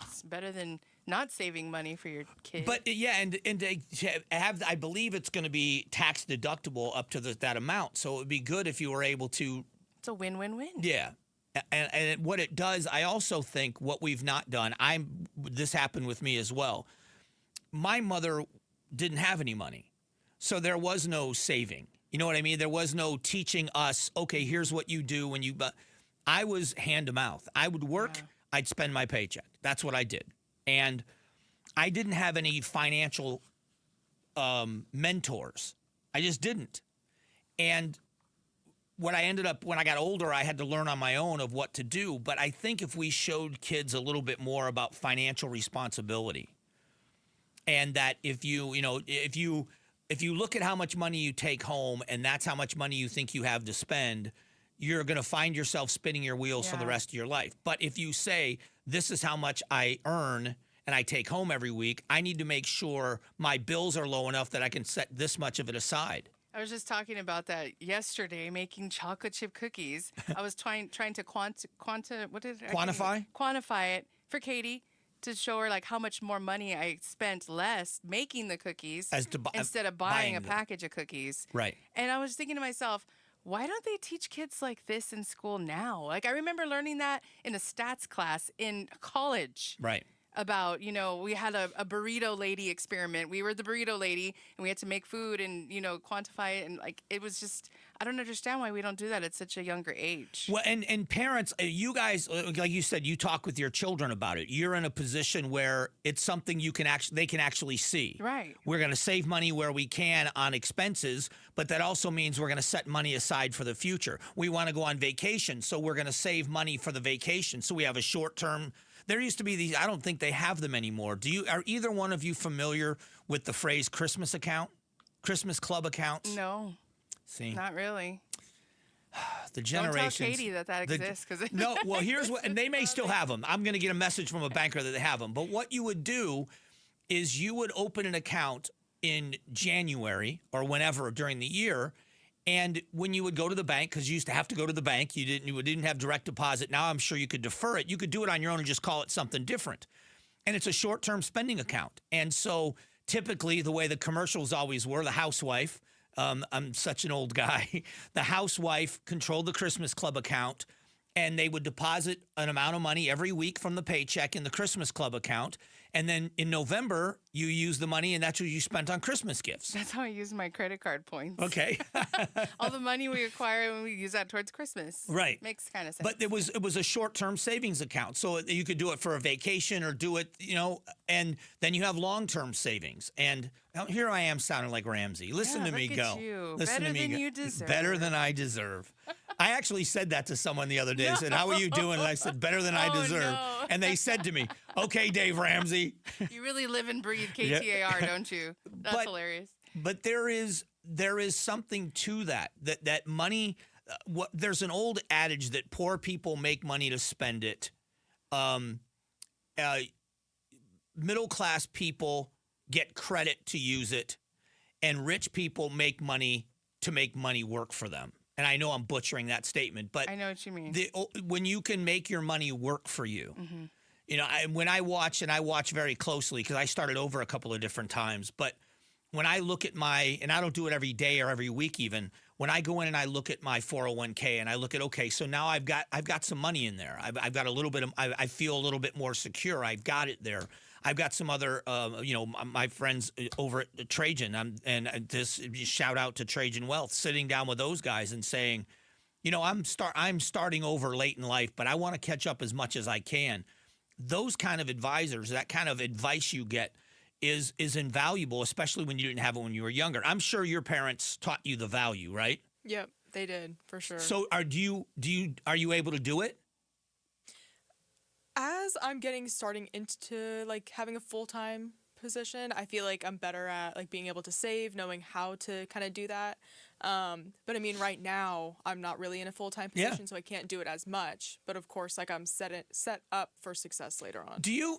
It's better than not saving money for your kid. But yeah, and I believe it's going to be tax deductible up to that amount. So it would be good if you were able to. It's a win-win-win. Yeah. And what it does, I also think what we've not done, this happened with me as well. My mother didn't have any money. So there was no saving. You know what I mean? There was no teaching us, okay, here's what you do when you, I was hand to mouth. I would work, I'd spend my paycheck. That's what I did. And I didn't have any financial mentors. I just didn't. And what I ended up, when I got older, I had to learn on my own of what to do. But I think if we showed kids a little bit more about financial responsibility, and that if you look at how much money you take home and that's how much money you think you have to spend, you're going to find yourself spinning your wheels for the rest of your life. But if you say, this is how much I earn and I take home every week, I need to make sure my bills are low enough that I can set this much of it aside. I was just talking about that yesterday, making chocolate chip cookies. I was trying to quantify it for Katie, to show her like how much more money I spent less making the cookies instead of buying a package of cookies. Right. And I was thinking to myself, why don't they teach kids like this in school now? Like I remember learning that in a stats class in college. Right. About, we had a burrito lady experiment. We were the burrito lady and we had to make food and, quantify it. And like, it was just, I don't understand why we don't do that at such a younger age. Well, and parents, you guys, like you said, you talk with your children about it. You're in a position where it's something they can actually see. Right. We're going to save money where we can on expenses, but that also means we're going to set money aside for the future. We want to go on vacation, so we're going to save money for the vacation. So we have a short-term. There used to be these, I don't think they have them anymore. Are either one of you familiar with the phrase Christmas account? Christmas club accounts? No. See? Not really. The generations. Don't tell Katie that exists. No, well, here's what, and they may still have them. I'm going to get a message from a banker that they have them. But what you would do is you would open an account in January or whenever during the year. And when you would go to the bank, because you used to have to go to the bank, you didn't have direct deposit. Now I'm sure you could defer it. You could do it on your own and just call it something different. And it's a short-term spending account. And so typically the way the commercials always were, the housewife, I'm such an old guy, the housewife controlled the Christmas club account and they would deposit an amount of money every week from the paycheck in the Christmas Club account. And then in November, you use the money, and that's what you spent on Christmas gifts. That's how I use my credit card points. Okay. All the money we acquire when we use that towards Christmas. Right. Makes kind of sense. But it was a short-term savings account. So you could do it for a vacation or do it, and then you have long-term savings. And here I am sounding like Ramsey. Listen to me look go. at you. Listen Better to me than go. you deserve. Better than I deserve. I actually said that to someone the other day. I said, "How are you doing?" And I said, "Better than I deserve." No. And they said to me, "Okay, Dave Ramsey." You really live and breathe KTAR, don't you? That's hilarious. But there is something to that money. There's an old adage that poor people make money to spend it. Middle class people get credit to use it, and rich people make money to make money work for them. And I know I'm butchering that statement, but I know what you mean. When you can make your money work for you, when I watch very closely, because I started over a couple of different times, but when I look at and I don't do it every day or every week even, when I go in and I look at my 401k and I look at, okay, so now I've got some money in there. I've got a little bit of, I feel a little bit more secure. I've got it there. I've got some other, my friends over at Trajan, and this shout out to Trajan Wealth, sitting down with those guys and saying, I'm starting over late in life, but I want to catch up as much as I can. Those kind of advisors, that kind of advice you get is invaluable, especially when you didn't have it when you were younger. I'm sure your parents taught you the value, right? Yep, they did, for sure. So are you able to do it? As I'm starting into like having a full-time position, I feel like I'm better at like being able to save, knowing how to kind of do that. But I mean, right now I'm not really in a full-time position, so I can't do it as much. But of course, like I'm set up for success later on. Do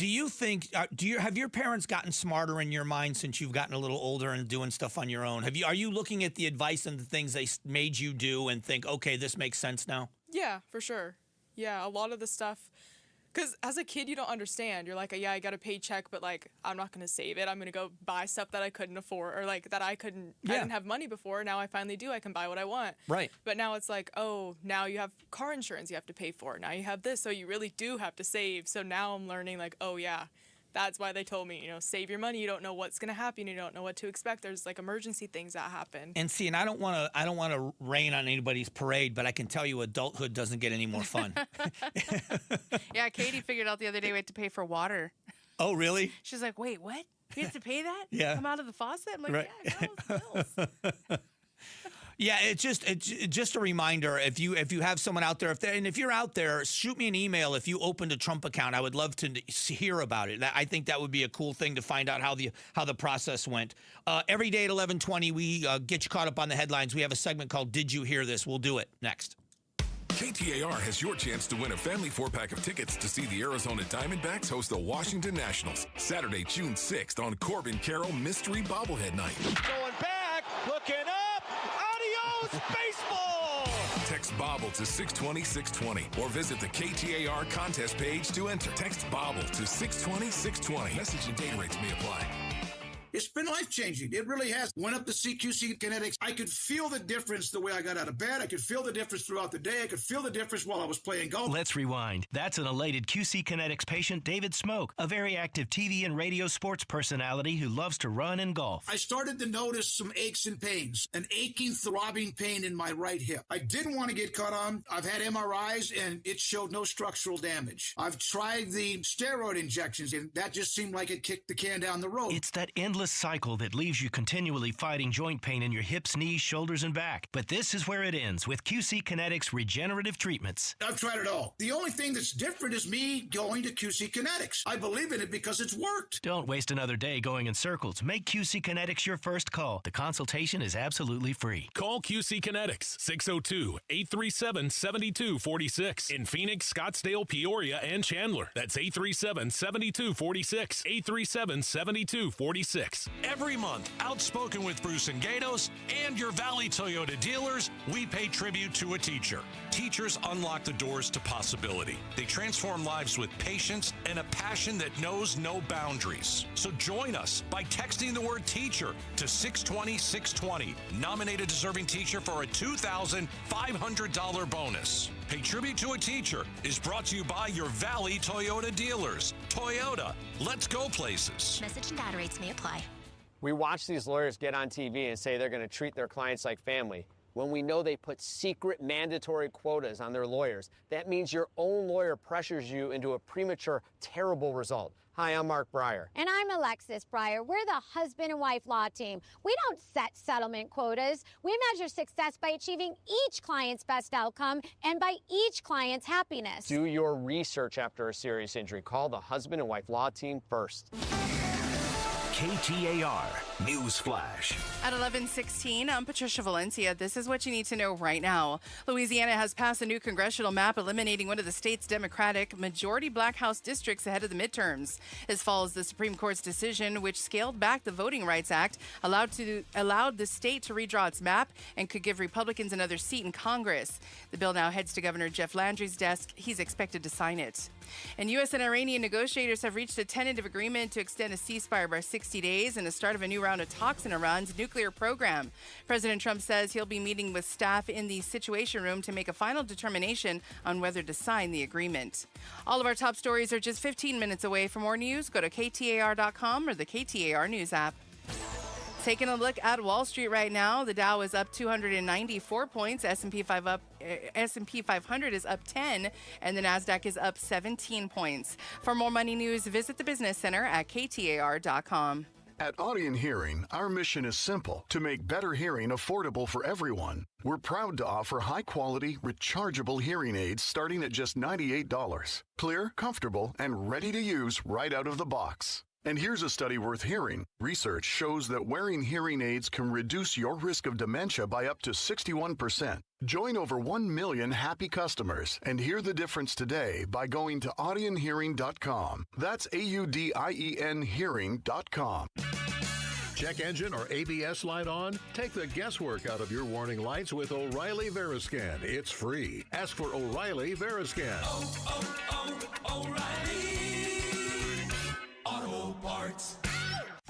you think have your parents gotten smarter in your mind since you've gotten a little older and doing stuff on your own? Are you looking at the advice and the things they made you do and think, okay, this makes sense now? Yeah, for sure. Yeah, a lot of the stuff, because as a kid, you don't understand. You're like, yeah, I got a paycheck, but like, I'm not going to save it. I'm going to go buy stuff that I couldn't afford, or like that I didn't have money before. Now I finally do. I can buy what I want. Right. But now it's like, oh, now you have car insurance you have to pay for. Now you have this, so you really do have to save. So now I'm learning like, oh yeah, that's why they told me, save your money. You don't know what's going to happen. You don't know what to expect. There's like emergency things that happen. And see, and I don't want to rain on anybody's parade, but I can tell you adulthood doesn't get any more fun. Yeah, Katie figured out the other day we had to pay for water. Oh, really? She's like, wait, what? We have to pay that? Yeah. Come out of the faucet? I'm like, yeah, those bills. Yeah, it's just a reminder. If you have someone out there, if you're out there, shoot me an email. If you opened a Trump account, I would love to hear about it. I think that would be a cool thing to find out how the process went. Every day at 11:20, we get you caught up on the headlines. We have a segment called "Did You Hear This?" We'll do it next. KTAR has your chance to win a family 4-pack of tickets to see the Arizona Diamondbacks host the Washington Nationals Saturday, June 6th on Corbin Carroll Mystery Bobblehead Night. Going back, looking up, adios, baseball! Text Bobble to 620-620 or visit the KTAR contest page to enter. Text Bobble to 620-620. Message and data rates may apply. It's been life-changing. It really has. Went up to CQC Kinetics. I could feel the difference the way I got out of bed. I could feel the difference throughout the day. I could feel the difference while I was playing golf. Let's rewind. That's an elated QC Kinetics patient, David Smoke, a very active TV and radio sports personality who loves to run and golf. I started to notice some aches and pains, an aching, throbbing pain in my right hip. I didn't want to get cut on. I've had MRIs, and it showed no structural damage. I've tried the steroid injections, and that just seemed like it kicked the can down the road. It's that endless cycle that leaves you continually fighting joint pain in your hips, knees, shoulders, and back. But this is where it ends with QC Kinetics regenerative treatments. I've tried it all. The only thing that's different is me going to QC Kinetics. I believe in it because it's worked. Don't waste another day going in circles. Make QC Kinetics your first call. The consultation is absolutely free. Call QC Kinetics, 602-837-7246. In Phoenix, Scottsdale, Peoria, and Chandler. That's 837-7246. 837-7246. Every month, Outspoken with Bruce and Gatos and your Valley Toyota dealers, we pay tribute to a teacher. Teachers unlock the doors to possibility. They transform lives with patience and a passion that knows no boundaries. So join us by texting the word teacher to 620-620. Nominate a deserving teacher for a $2,500 bonus. Pay tribute to a teacher is brought to you by your Valley Toyota dealers. Toyota, let's go places. Message and data rates may apply. We watch these lawyers get on TV and say they're going to treat their clients like family, when we know they put secret mandatory quotas on their lawyers. That means your own lawyer pressures you into a premature, terrible result. Hi, I'm Mark Breyer. And I'm Alexis Breyer. We're the husband and wife law team. We don't set settlement quotas. We measure success by achieving each client's best outcome and by each client's happiness. Do your research after a serious injury. Call the husband and wife law team first. KTAR News Flash. At 11:16, I'm Patricia Valencia. This is what you need to know right now. Louisiana has passed a new congressional map eliminating one of the state's Democratic majority black House districts ahead of the midterms. This follows the Supreme Court's decision, which scaled back the Voting Rights Act, allowed the state to redraw its map, and could give Republicans another seat in Congress. The bill now heads to Governor Jeff Landry's desk. He's expected to sign it. And U.S. and Iranian negotiators have reached a tentative agreement to extend a ceasefire by 60 days and the start of a new round of talks in Iran's nuclear program. President Trump says he'll be meeting with staff in the Situation Room to make a final determination on whether to sign the agreement. All of our top stories are just 15 minutes away. For more news, go to KTAR.com or the KTAR News app. Taking a look at Wall Street right now, the Dow is up 294 points, S&P 500 is up 10, and the Nasdaq is up 17 points. For more money news, visit the Business Center at KTAR.com. At Audion Hearing, our mission is simple: to make better hearing affordable for everyone. We're proud to offer high-quality, rechargeable hearing aids starting at just $98. Clear, comfortable, and ready to use right out of the box. And here's a study worth hearing. Research shows that wearing hearing aids can reduce your risk of dementia by up to 61%. Join over 1 million happy customers and hear the difference today by going to audionhearing.com. That's AUDIEN hearing.com. Check engine or ABS light on? Take the guesswork out of your warning lights with O'Reilly Veriscan. It's free. Ask for O'Reilly Veriscan. Auto Parts.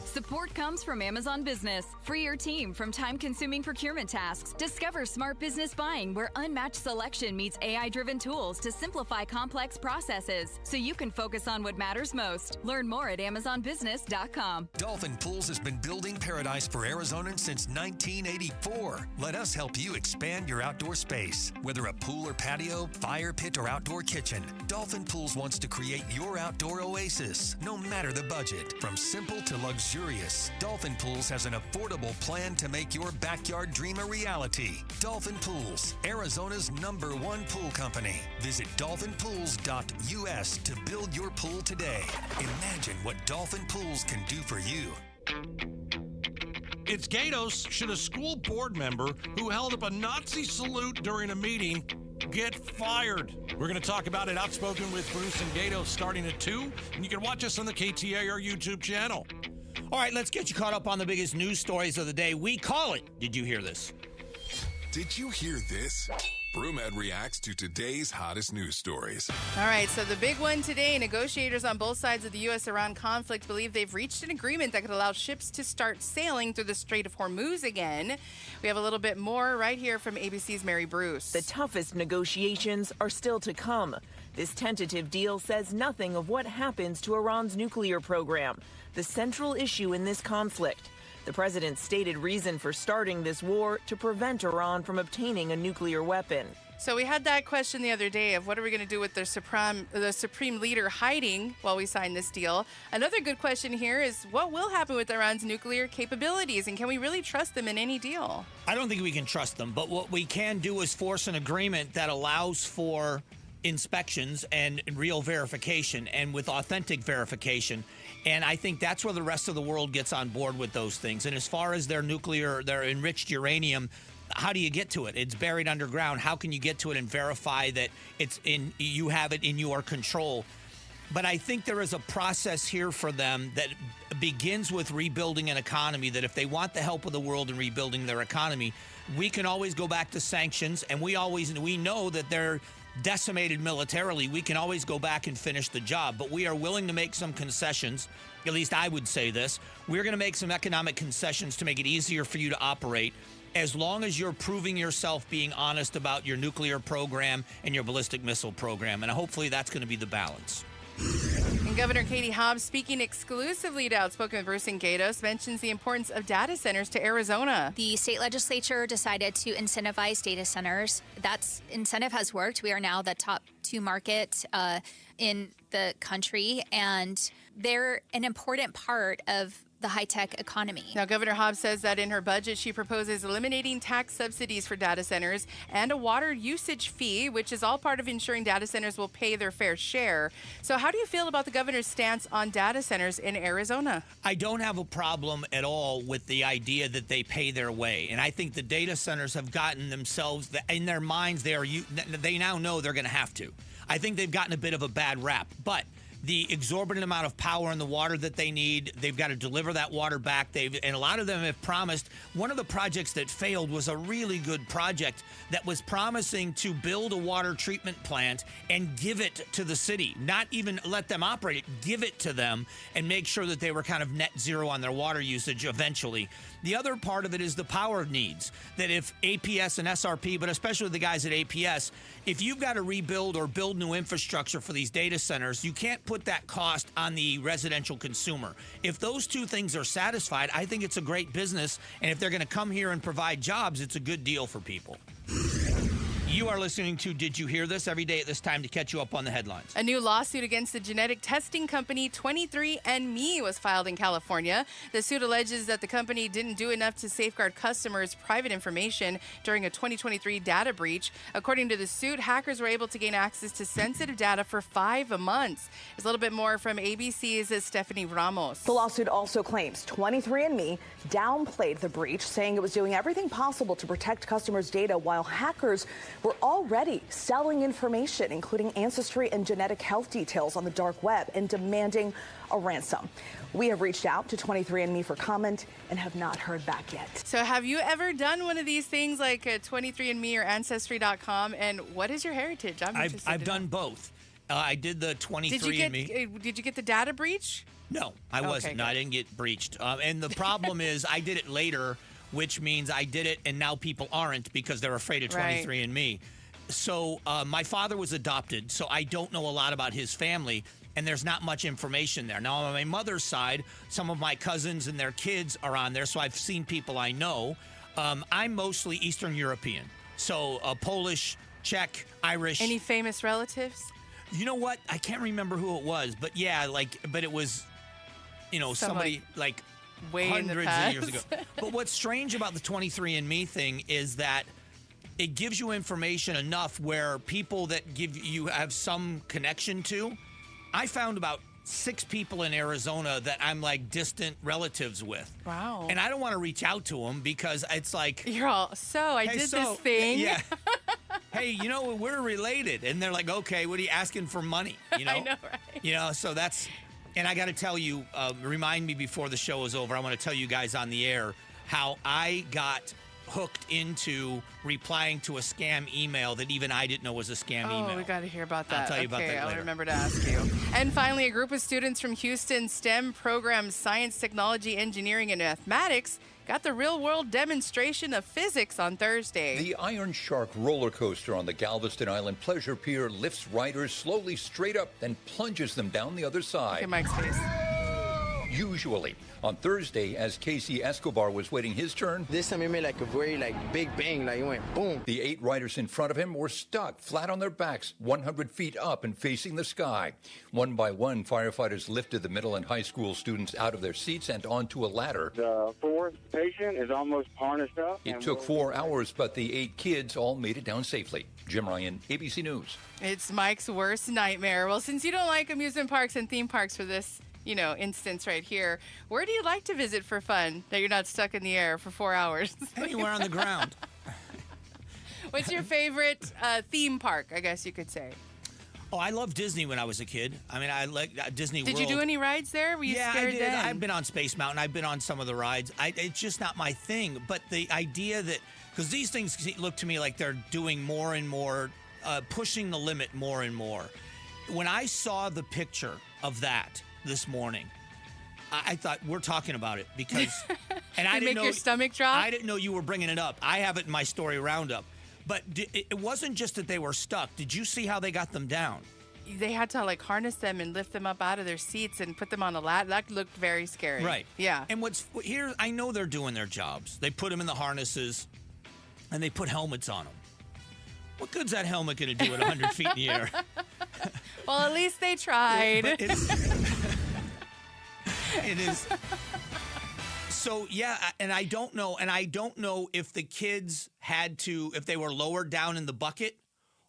Support comes from Amazon Business. Free your team from time-consuming procurement tasks. Discover smart business buying where unmatched selection meets AI-driven tools to simplify complex processes so you can focus on what matters most. Learn more at AmazonBusiness.com. Dolphin Pools has been building paradise for Arizonans since 1984. Let us help you expand your outdoor space. Whether a pool or patio, fire pit, or outdoor kitchen, Dolphin Pools wants to create your outdoor oasis, no matter the budget. From simple to luxurious, Dolphin Pools has an affordable plan to make your backyard dream a reality. Dolphin Pools, Arizona's #1 pool company. Visit dolphinpools.us to build your pool today. Imagine what Dolphin Pools can do for you. It's Gatos. Should a school board member who held up a Nazi salute during a meeting get fired? We're going to talk about it outspoken with Bruce and Gatos starting at 2, and you can watch us on the KTAR YouTube channel. All right, let's get you caught up on the biggest news stories of the day. We call it, did you hear this? Did you hear this? BrewMed reacts to today's hottest news stories. All right, so the big one today, negotiators on both sides of the U.S.-Iran conflict believe they've reached an agreement that could allow ships to start sailing through the Strait of Hormuz again. We have a little bit more right here from ABC's Mary Bruce. The toughest negotiations are still to come. This tentative deal says nothing of what happens to Iran's nuclear program, the central issue in this conflict. The president's stated reason for starting this war to prevent Iran from obtaining a nuclear weapon. So we had that question the other day of what are we going to do with the supreme leader hiding while we sign this deal. Another good question here is what will happen with Iran's nuclear capabilities, and can we really trust them in any deal? I don't think we can trust them, but what we can do is force an agreement that allows for inspections and real verification and with authentic verification. And I think that's where the rest of the world gets on board with those things. And as far as their enriched uranium, how do you get to it? It's buried underground. How can you get to it and verify that you have it in your control? But I think there is a process here for them that begins with rebuilding an economy, that if they want the help of the world in rebuilding their economy, we can always go back to sanctions, and we know that they're decimated militarily. We can always go back and finish the job, but we are willing to make some concessions. At least I would say this. We're going to make some economic concessions to make it easier for you to operate. as long as you're proving yourself being honest about your nuclear program and your ballistic missile program. And hopefully that's going to be the balance. And Governor Katie Hobbs, speaking exclusively to Outspoken with Bruce and Gatos, mentions the importance of data centers to Arizona. The state legislature decided to incentivize data centers. That incentive has worked. We are now the top 2 market in the country, and they're an important part of the high-tech economy. Now, Governor Hobbs says that in her budget, she proposes eliminating tax subsidies for data centers and a water usage fee, which is all part of ensuring data centers will pay their fair share. So how do you feel about the governor's stance on data centers in Arizona? I don't have a problem at all with the idea that they pay their way. And I think the data centers have gotten themselves, in their minds, they now know they're going to have to. I think they've gotten a bit of a bad rap. But the exorbitant amount of power in the water that they need, they've got to deliver that water back. And a lot of them have promised. One of the projects that failed was a really good project that was promising to build a water treatment plant and give it to the city, not even let them operate it, give it to them and make sure that they were kind of net zero on their water usage eventually. The other part of it is the power needs, that if APS and SRP, but especially the guys at APS, if you've got to rebuild or build new infrastructure for these data centers, you can't put that cost on the residential consumer. If those two things are satisfied, I think it's a great business. And if they're going to come here and provide jobs, it's a good deal for people. You are listening to Did You Hear This? Every day at this time to catch you up on the headlines. A new lawsuit against the genetic testing company 23andMe was filed in California. The suit alleges that the company didn't do enough to safeguard customers' private information during a 2023 data breach. According to the suit, hackers were able to gain access to sensitive data for 5 months. There's a little bit more from ABC's Stephanie Ramos. The lawsuit also claims 23andMe downplayed the breach, saying it was doing everything possible to protect customers' data while hackers were already selling information, including ancestry and genetic health details on the dark web, and demanding a ransom. We have reached out to 23andMe for comment and have not heard back yet. So have you ever done one of these things like 23andMe or Ancestry.com? And what is your heritage? I've done both. I did the 23andMe. Did you get the data breach? No, I wasn't. No, I didn't get breached. And the problem is I did it later, which means I did it and now people aren't because they're afraid of 23andMe. So my father was adopted, so I don't know a lot about his family, and there's not much information there. Now, on my mother's side, some of my cousins and their kids are on there, so I've seen people I know. I'm mostly Eastern European, so Polish, Czech, Irish. Any famous relatives? You know what? I can't remember who it was, but yeah, but it was, somebody like way hundreds of years ago. But what's strange about the 23andMe thing is that it gives you information enough where people that you have some connection to. I found about 6 people in Arizona that I'm like distant relatives with. Wow. And I don't want to reach out to them because it's like, you're all, I did this thing. Yeah. Hey, we're related. And they're like, okay, what are you asking for money? I know, right? So that's, and I got to tell you, remind me before the show is over. I want to tell you guys on the air how I got hooked into replying to a scam email that even I didn't know was a scam email. Oh, we got to hear about that. I'll tell you about that later. I'll remember to ask you. And finally, a group of students from Houston's STEM programs, Science, Technology, Engineering, and Mathematics, got the real-world demonstration of physics on Thursday. The Iron Shark roller coaster on the Galveston Island Pleasure Pier lifts riders slowly straight up, then plunges them down the other side. Look at Mike's face. Usually. On Thursday, as Casey Escobar was waiting his turn, this time it made like a very big bang, like it went boom. The 8 riders in front of him were stuck flat on their backs, 100 feet up and facing the sky. One by one, firefighters lifted the middle and high school students out of their seats and onto a ladder. The 4th patient is almost harnessed up. It took 4 hours, but the 8 kids all made it down safely. Jim Ryan, ABC News. It's Mike's worst nightmare. Well, since you don't like amusement parks and theme parks for this instance right here, where do you like to visit for fun that you're not stuck in the air for 4 hours? Anywhere on the ground. What's your favorite theme park, I guess you could say? Oh, I loved Disney when I was a kid. I mean, I liked Disney World. Did you do any rides there? Were you scared did. then? I've been on Space Mountain. I've been on some of the rides. It's just not my thing. But the idea that, because these things look to me like they're doing more and more, pushing the limit more and more. When I saw the picture of that this morning, I thought we're talking about it because, and I Did it didn't make know your stomach drop? I didn't know you were bringing it up. I have it in my story roundup, but it wasn't just that they were stuck. Did you see how they got them down? They had to like harness them and lift them up out of their seats and put them on a ladder. That looked very scary. Right. Yeah. And what's here? I know they're doing their jobs. They put them in the harnesses, and they put helmets on them. What good's that helmet going to do at 100 feet in the air? Well, at least they tried. But it is. So, yeah, and I don't know. And I don't know if the kids had to, if they were lowered down in the bucket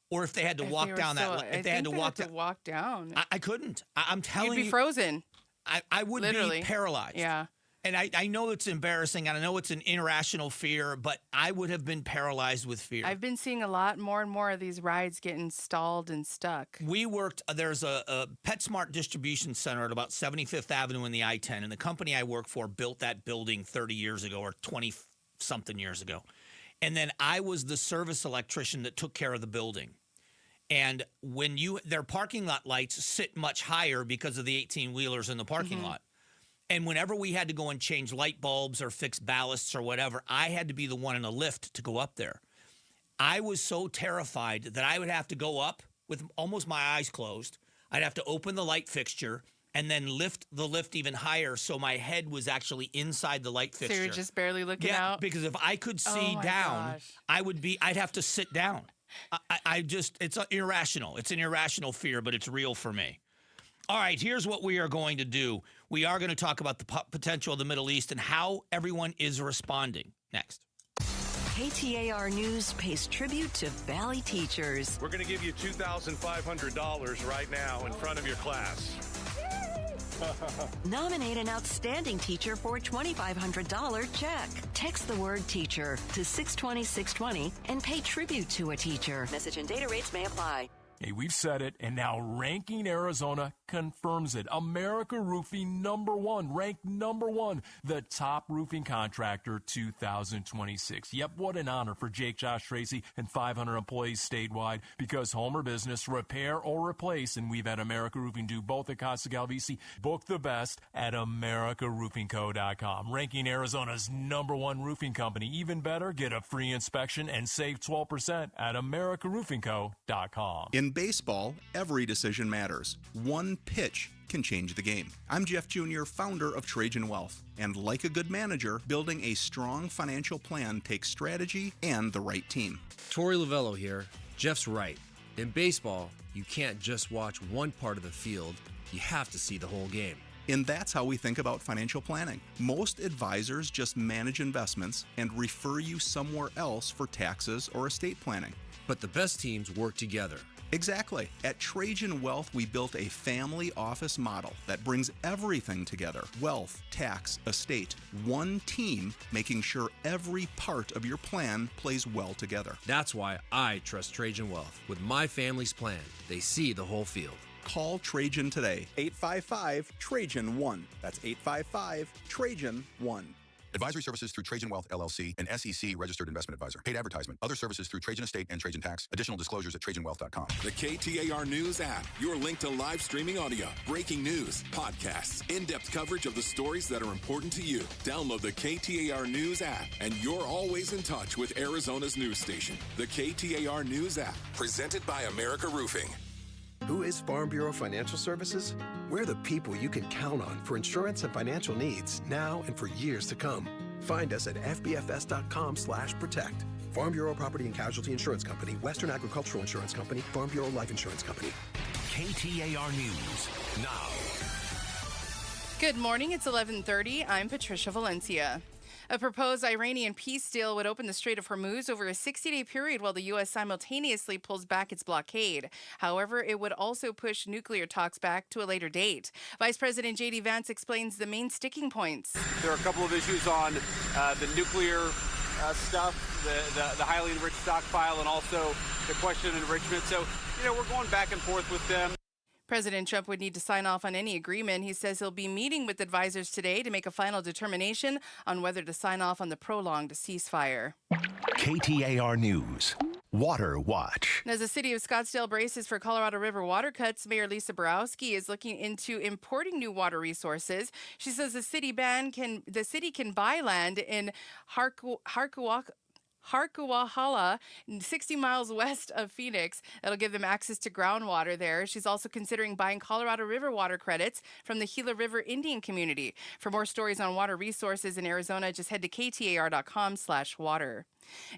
or if they had to walk down that. If they had to walk down. I couldn't. I'm telling you. You'd be frozen. I would Literally. be paralyzed. Yeah. And I know it's embarrassing, and I know it's an irrational fear, but I would have been paralyzed with fear. I've been seeing a lot more and more of these rides getting stalled and stuck. We worked, there's a PetSmart distribution center at about 75th Avenue in the I-10, and the company I work for built that building 30 years ago or 20-something years ago. And then I was the service electrician that took care of the building. And when their parking lot lights sit much higher because of the 18-wheelers in the parking lot. And whenever we had to go and change light bulbs or fix ballasts or whatever, I had to be the one in a lift to go up there. I was so terrified that I would have to go up with almost my eyes closed. I'd have to open the light fixture and then lift the lift even higher so my head was actually inside the light fixture. So you're just barely looking out? Because if I could see down, I'd have to sit down. It's irrational. It's an irrational fear, but it's real for me. All right, here's what we are going to do. We are going to talk about the potential of the Middle East and how everyone is responding. Next. KTAR News pays tribute to Valley teachers. We're going to give you $2,500 right now in front of your class. Nominate an outstanding teacher for a $2,500 check. Text the word teacher to 620-620 and pay tribute to a teacher. Message and data rates may apply. Hey, we've said it, and now Ranking Arizona confirms it. America Roofing #1, ranked #1, the top roofing contractor 2026. Yep, what an honor for Jake, Josh, Tracy, and 500 employees statewide, because home or business, repair or replace, and we've had America Roofing do both at Costa Galvisi. Book the best at AmericaRoofingCo.com. Ranking Arizona's #1 roofing company. Even better, get a free inspection and save 12% at AmericaRoofingCo.com. In baseball, every decision matters. One pitch can change the game. I'm Jeff Jr., founder of Trajan Wealth. And like a good manager, building a strong financial plan takes strategy and the right team. Torey Lavello here. Jeff's right. In baseball, you can't just watch one part of the field. You have to see the whole game. And that's how we think about financial planning. Most advisors just manage investments and refer you somewhere else for taxes or estate planning. But the best teams work together. Exactly. At Trajan Wealth, we built a family office model that brings everything together. Wealth, tax, estate. One team making sure every part of your plan plays well together. That's why I trust Trajan Wealth. With my family's plan, they see the whole field. Call Trajan today. 855-TRAJAN-1. That's 855-TRAJAN-1. Advisory services through Trajan Wealth, LLC, an SEC registered investment advisor. Paid advertisement. Other services through Trajan Estate and Trajan Tax. Additional disclosures at TrajanWealth.com. The KTAR News app, your link to live streaming audio, breaking news, podcasts, in-depth coverage of the stories that are important to you. Download the KTAR News app, and you're always in touch with Arizona's news station. The KTAR News app, presented by America Roofing. Who is Farm Bureau Financial Services? We're the people you can count on for insurance and financial needs now and for years to come. Find us at fbfs.com/protect. Farm Bureau Property and Casualty Insurance Company, Western Agricultural Insurance Company, Farm Bureau Life Insurance Company. KTAR News now. Good morning. It's 11:30. I'm Patricia Valencia. A proposed Iranian peace deal would open the Strait of Hormuz over a 60-day period while the U.S. simultaneously pulls back its blockade. However, it would also push nuclear talks back to a later date. Vice President J.D. Vance explains the main sticking points. There are a couple of issues on the nuclear stuff, the highly enriched stockpile, and also the question of enrichment. So, we're going back and forth with them. President Trump would need to sign off on any agreement. He says he'll be meeting with advisors today to make a final determination on whether to sign off on the prolonged ceasefire. KTAR News. Water Watch. And as the city of Scottsdale braces for Colorado River water cuts, Mayor Lisa Borowski is looking into importing new water resources. She says the city can buy land in Harkuahala, 60 miles west of Phoenix. That'll give them access to groundwater there. She's also considering buying Colorado River water credits from the Gila River Indian community. For more stories on water resources in Arizona, just head to KTAR.com/water.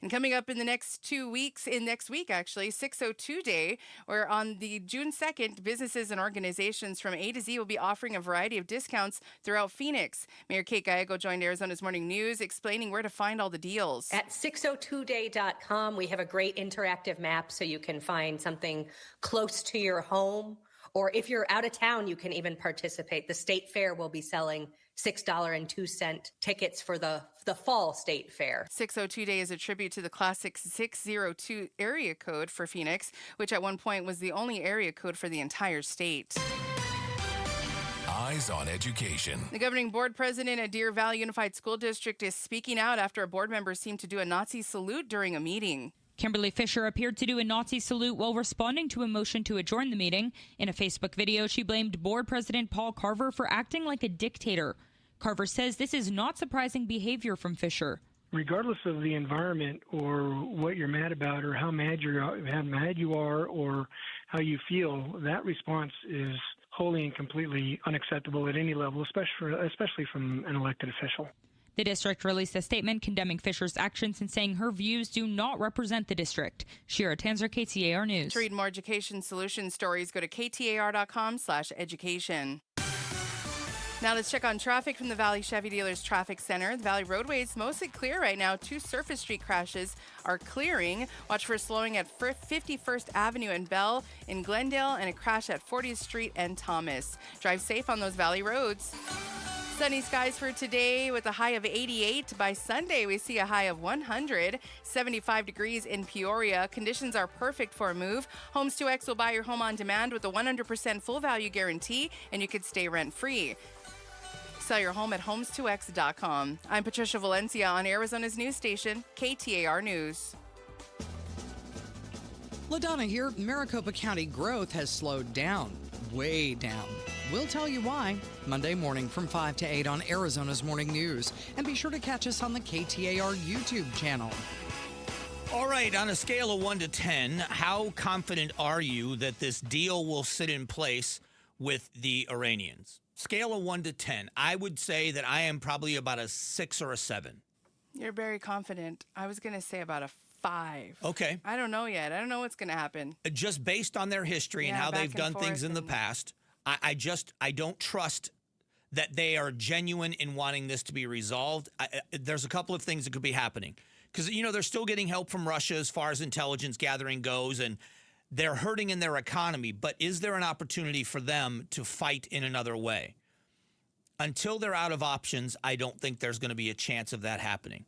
And coming up in the next 2 weeks, next week actually, 602 Day, where on the June 2nd, businesses and organizations from A to Z will be offering a variety of discounts throughout Phoenix. Mayor Kate Gallego joined Arizona's Morning News explaining where to find all the deals. At 602day.com, we have a great interactive map so you can find something close to your home. Or if you're out of town, you can even participate. The State Fair will be selling $6.02 tickets for the fall State Fair. 602 Day is a tribute to the classic 602 area code for Phoenix, which at one point was the only area code for the entire state. Eyes on Education. The governing board president at Deer Valley Unified School District is speaking out after a board member seemed to do a Nazi salute during a meeting. Kimberly Fisher appeared to do a Nazi salute while responding to a motion to adjourn the meeting. In a Facebook video, she blamed board president Paul Carver for acting like a dictator. Carver says this is not surprising behavior from Fisher. Regardless of the environment or what you're mad about or how mad you are or how you feel, that response is wholly and completely unacceptable at any level, especially from an elected official. The district released a statement condemning Fisher's actions and saying her views do not represent the district. Shira Tanzer, KTAR News. To read more education solution stories, go to KTAR.com/education. Now let's check on traffic from the Valley Chevy Dealers Traffic Center. The Valley roadway is mostly clear right now. 2 surface street crashes are clearing. Watch for slowing at 51st Avenue and Bell in Glendale and a crash at 40th Street and Thomas. Drive safe on those Valley roads. Sunny skies for today with a high of 88. By Sunday, we see a high of 100. 75 degrees in Peoria. Conditions are perfect for a move. Homes 2X will buy your home on demand with a 100% full value guarantee, and you could stay rent-free. Sell your home at homes2x.com. I'm Patricia Valencia on Arizona's news station, KTAR News. LaDonna here. Maricopa County growth has slowed down, way down. We'll tell you why Monday morning from 5 to 8 on Arizona's Morning News. And be sure to catch us on the KTAR YouTube channel. All right, on a scale of 1 to 10, how confident are you that this deal will sit in place with the Iranians? Scale of 1 to 10, I would say that I am probably about a 6 or a 7. You're very confident. I was going to say about a 5. Okay. I don't know yet. I don't know what's going to happen. Just based on their history and how they've done things in the past, I don't trust that they are genuine in wanting this to be resolved. There's a couple of things that could be happening. Because, they're still getting help from Russia as far as intelligence gathering goes, and they're hurting in their economy. But is there an opportunity for them to fight in another way? Until they're out of options, I don't think there's going to be a chance of that happening.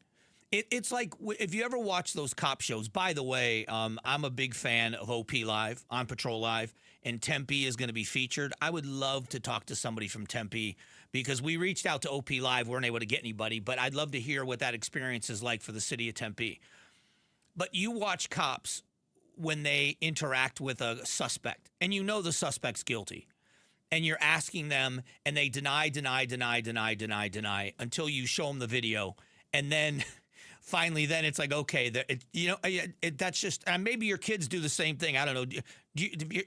It's like if you ever watch those cop shows. By the way, I'm a big fan of OP Live, On Patrol Live, and Tempe is going to be featured. I would love to talk to somebody from Tempe because we reached out to OP Live, weren't able to get anybody, but I'd love to hear what that experience is like for the city of Tempe. But you watch cops when they interact with a suspect, and the suspect's guilty, and you're asking them, and they deny until you show them the video, and then finally, then it's like, okay, that's just, and maybe your kids do the same thing. I don't know.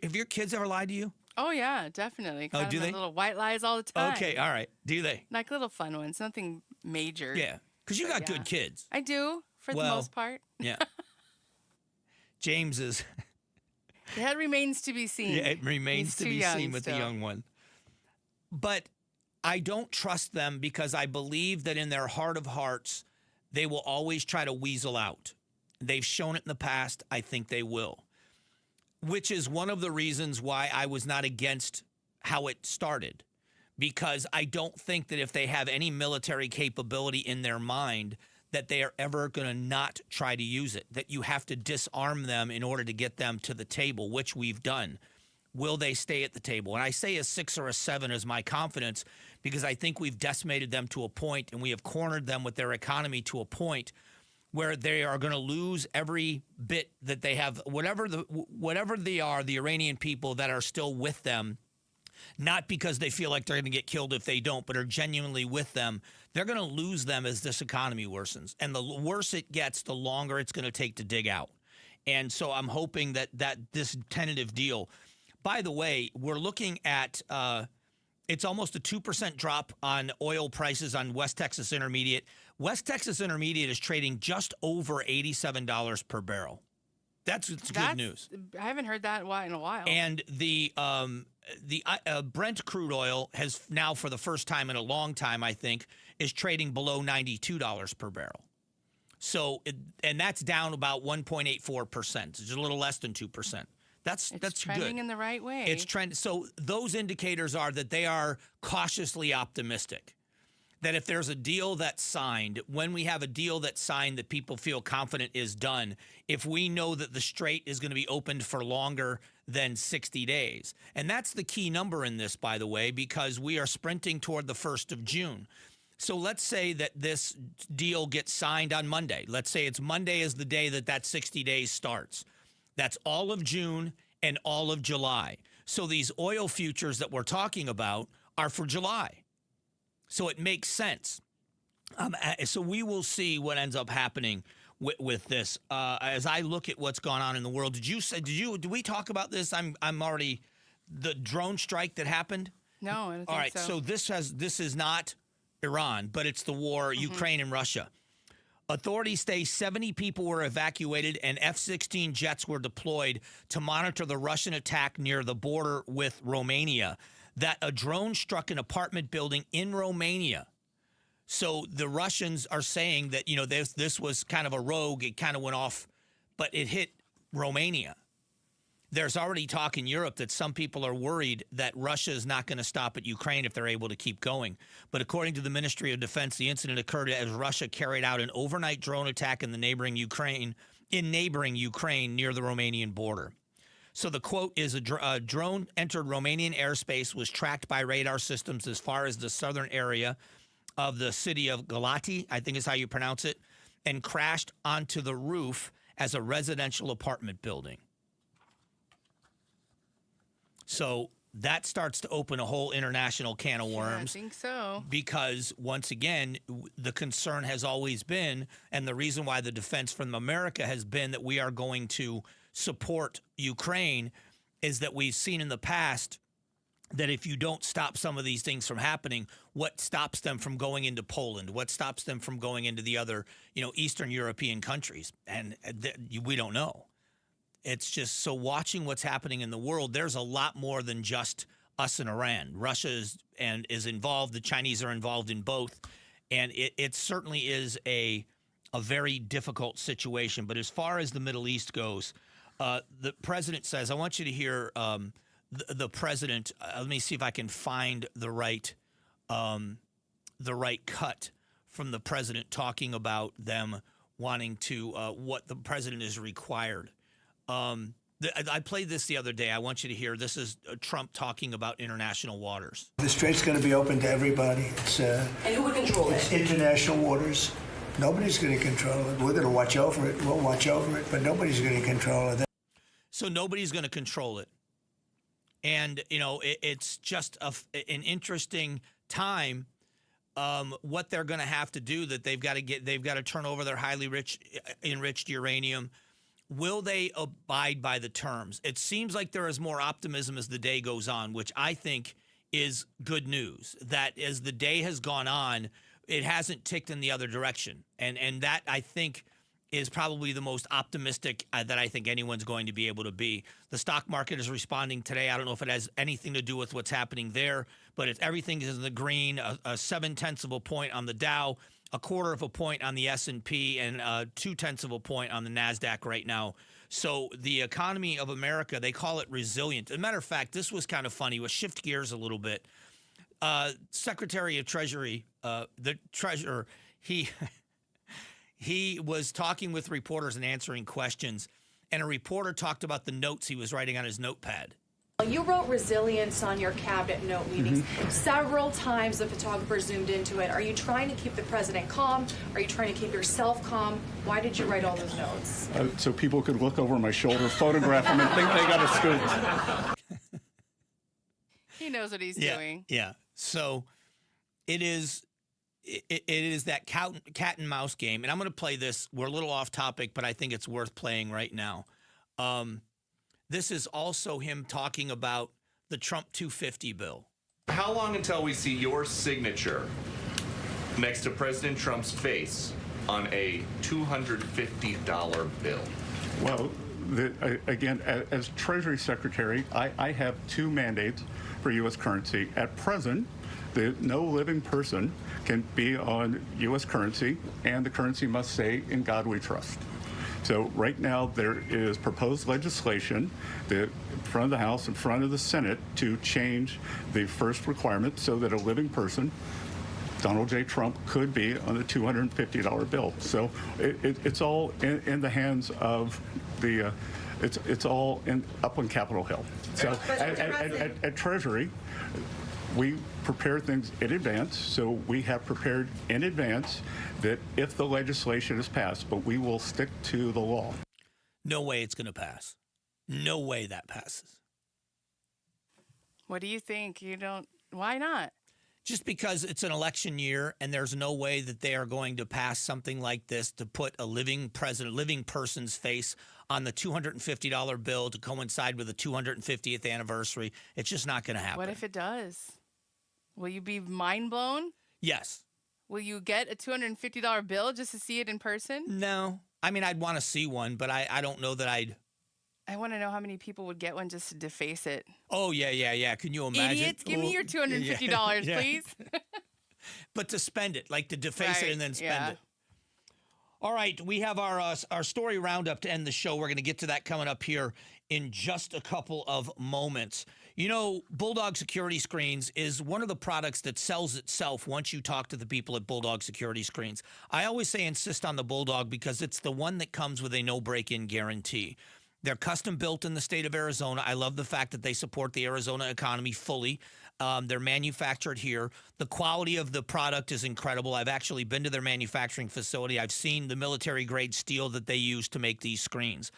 Have your kids ever lied to you? Oh, yeah, definitely. Oh, do they? Little white lies all the time. Okay, all right. Do they? Like little fun ones, nothing major. Yeah, because you got good kids. I do, for the most part. Yeah. James is. That remains to be seen. Yeah, it remains to be seen with the young one. But I don't trust them because I believe that in their heart of hearts, they will always try to weasel out. They've shown it in the past. I think they will. Which is one of the reasons why I was not against how it started. Because I don't think that if they have any military capability in their mind, that they are ever going to not try to use it. That you have to disarm them in order to get them to the table, which we've done. Will they stay at the table? And I say a 6 or a 7 is my confidence because I think we've decimated them to a point and we have cornered them with their economy to a point where they are going to lose every bit that they have, whatever they are, the Iranian people that are still with them, not because they feel like they're going to get killed if they don't, but are genuinely with them. They're going to lose them as this economy worsens. And the worse it gets, the longer it's going to take to dig out. And so I'm hoping that this tentative deal, by the way, we're looking at it's almost a 2% drop on oil prices on West Texas Intermediate. West Texas Intermediate is trading just over $87 per barrel. That's good news. I haven't heard that in a while. And the Brent crude oil has now, for the first time in a long time, I think, is trading below $92 per barrel. So, and that's down about 1.84%. It's a little less than 2%. That's trending good. in the right way. It's trending. So those indicators are that they are cautiously optimistic. That if there's a deal that's signed, when we have a deal that's signed that people feel confident is done, if we know that the strait is going to be opened for longer than 60 days. And that's the key number in this, by the way, because we are sprinting toward the 1st of June. So let's say that this deal gets signed on Monday. Let's say it's Monday is the day that 60 days starts. That's all of June and all of July. So these oil futures that we're talking about are for July. So it makes sense. So we will see what ends up happening with this. As I look at what's gone on in the world, did we talk about this? I'm already, the drone strike that happened? No, I don't think so. All right, so this is not Iran, but it's the war, Ukraine and Russia. Authorities say 70 people were evacuated and F-16 jets were deployed to monitor the Russian attack near the border with Romania. That a drone struck an apartment building in Romania. So the Russians are saying that, this was kind of a rogue. It kind of went off, but it hit Romania. There's already talk in Europe that some people are worried that Russia is not going to stop at Ukraine if they're able to keep going. But according to the Ministry of Defense, the incident occurred as Russia carried out an overnight drone attack in neighboring Ukraine near the Romanian border. So the quote is a drone entered Romanian airspace, was tracked by radar systems as far as the southern area of the city of Galati, I think is how you pronounce it, and crashed onto the roof as a residential apartment building. So that starts to open a whole international can of worms. I think so. Because, once again, the concern has always been, and the reason why the defense from America has been that we are going to support Ukraine, is that we've seen in the past that if you don't stop some of these things from happening, what stops them from going into Poland? What stops them from going into the other, Eastern European countries? And we don't know. It's just, so watching what's happening in the world, there's a lot more than just us and Iran. Russia is involved. The Chinese are involved in both. And it certainly is a very difficult situation. But as far as the Middle East goes, the president says, I want you to hear the president. Let me see if I can find the right cut from the president talking about them wanting to what the president is required. I played this the other day. I want you to hear. This is Trump talking about international waters. The strait's going to be open to everybody. And who would control it? It's international waters. Nobody's going to control it. We're going to watch over it. We'll watch over it, but nobody's going to control it. So nobody's going to control it. And, it's just an interesting time. What they're going to have to do, that they've got to turn over their highly enriched uranium. Will they abide by the terms? It seems like there is more optimism as the day goes on, which I think is good news. That as the day has gone on, it hasn't ticked in the other direction. And that, I think, is probably the most optimistic that I think anyone's going to be able to be. The stock market is responding today. I don't know if it has anything to do with what's happening there, but everything is in the green, a 0.7 of a point on the Dow, 1/4 of a point on the S&P, and 0.2 of a point on the NASDAQ right now. So the economy of America, they call it resilient. As a matter of fact, this was kind of funny. We'll shift gears a little bit. Secretary of Treasury, the treasurer, he was talking with reporters and answering questions, and a reporter talked about the notes he was writing on his notepad. You wrote resilience on your cabinet note meetings. Several times the photographer zoomed into it. Are you trying to keep the president calm? Are you trying to keep yourself calm? Why did you write all those notes? So people could look over my shoulder, photograph them, and think they got a scoop. He knows what he's doing. Yeah. So it is that cat and mouse game. And I'm going to play this. We're a little off topic, but I think it's worth playing right now. This is also him talking about the Trump 250 bill. How long until we see your signature next to President Trump's face on a $250 bill? Well, again, as Treasury Secretary, I have two mandates for U.S. currency. At present, no living person can be on U.S. currency, and the currency must say, "In God we trust." So right now there is proposed legislation in front of the House, in front of the Senate, to change the first requirement so that a living person, Donald J. Trump, could be on the $250 bill. So it's all in the hands of the, it's all up on Capitol Hill. So at Treasury, we prepare things in advance, so we have prepared in advance that if the legislation is passed, but we will stick to the law. No way it's going to pass. No way that passes. What do you think? Why not? Just because it's an election year and there's no way that they are going to pass something like this to put a living president, living person's face on the $250 bill to coincide with the 250th anniversary. It's just not going to happen. What if it does? Will you be mind blown? Yes. Will you get a $250 bill just to see it in person? No. I mean, I'd want to see one, but I don't know that I'd. I want to know how many people would get one just to deface it. Oh, yeah. Can you imagine? Idiots, give me your $250, please. But to spend it, like to deface it and then spend it. All right, we have our story roundup to end the show. We're going to get to that coming up here in just a couple of moments. You know, Bulldog Security Screens is one of the products that sells itself once you talk to the people at Bulldog Security Screens. I always say insist on the Bulldog because it's the one that comes with a no break-in guarantee. They're custom built in the state of Arizona. I love the fact that they support the Arizona economy fully. They're manufactured here. The quality of the product is incredible. I've actually been to their manufacturing facility. I've seen the military-grade steel that they use to make these screens.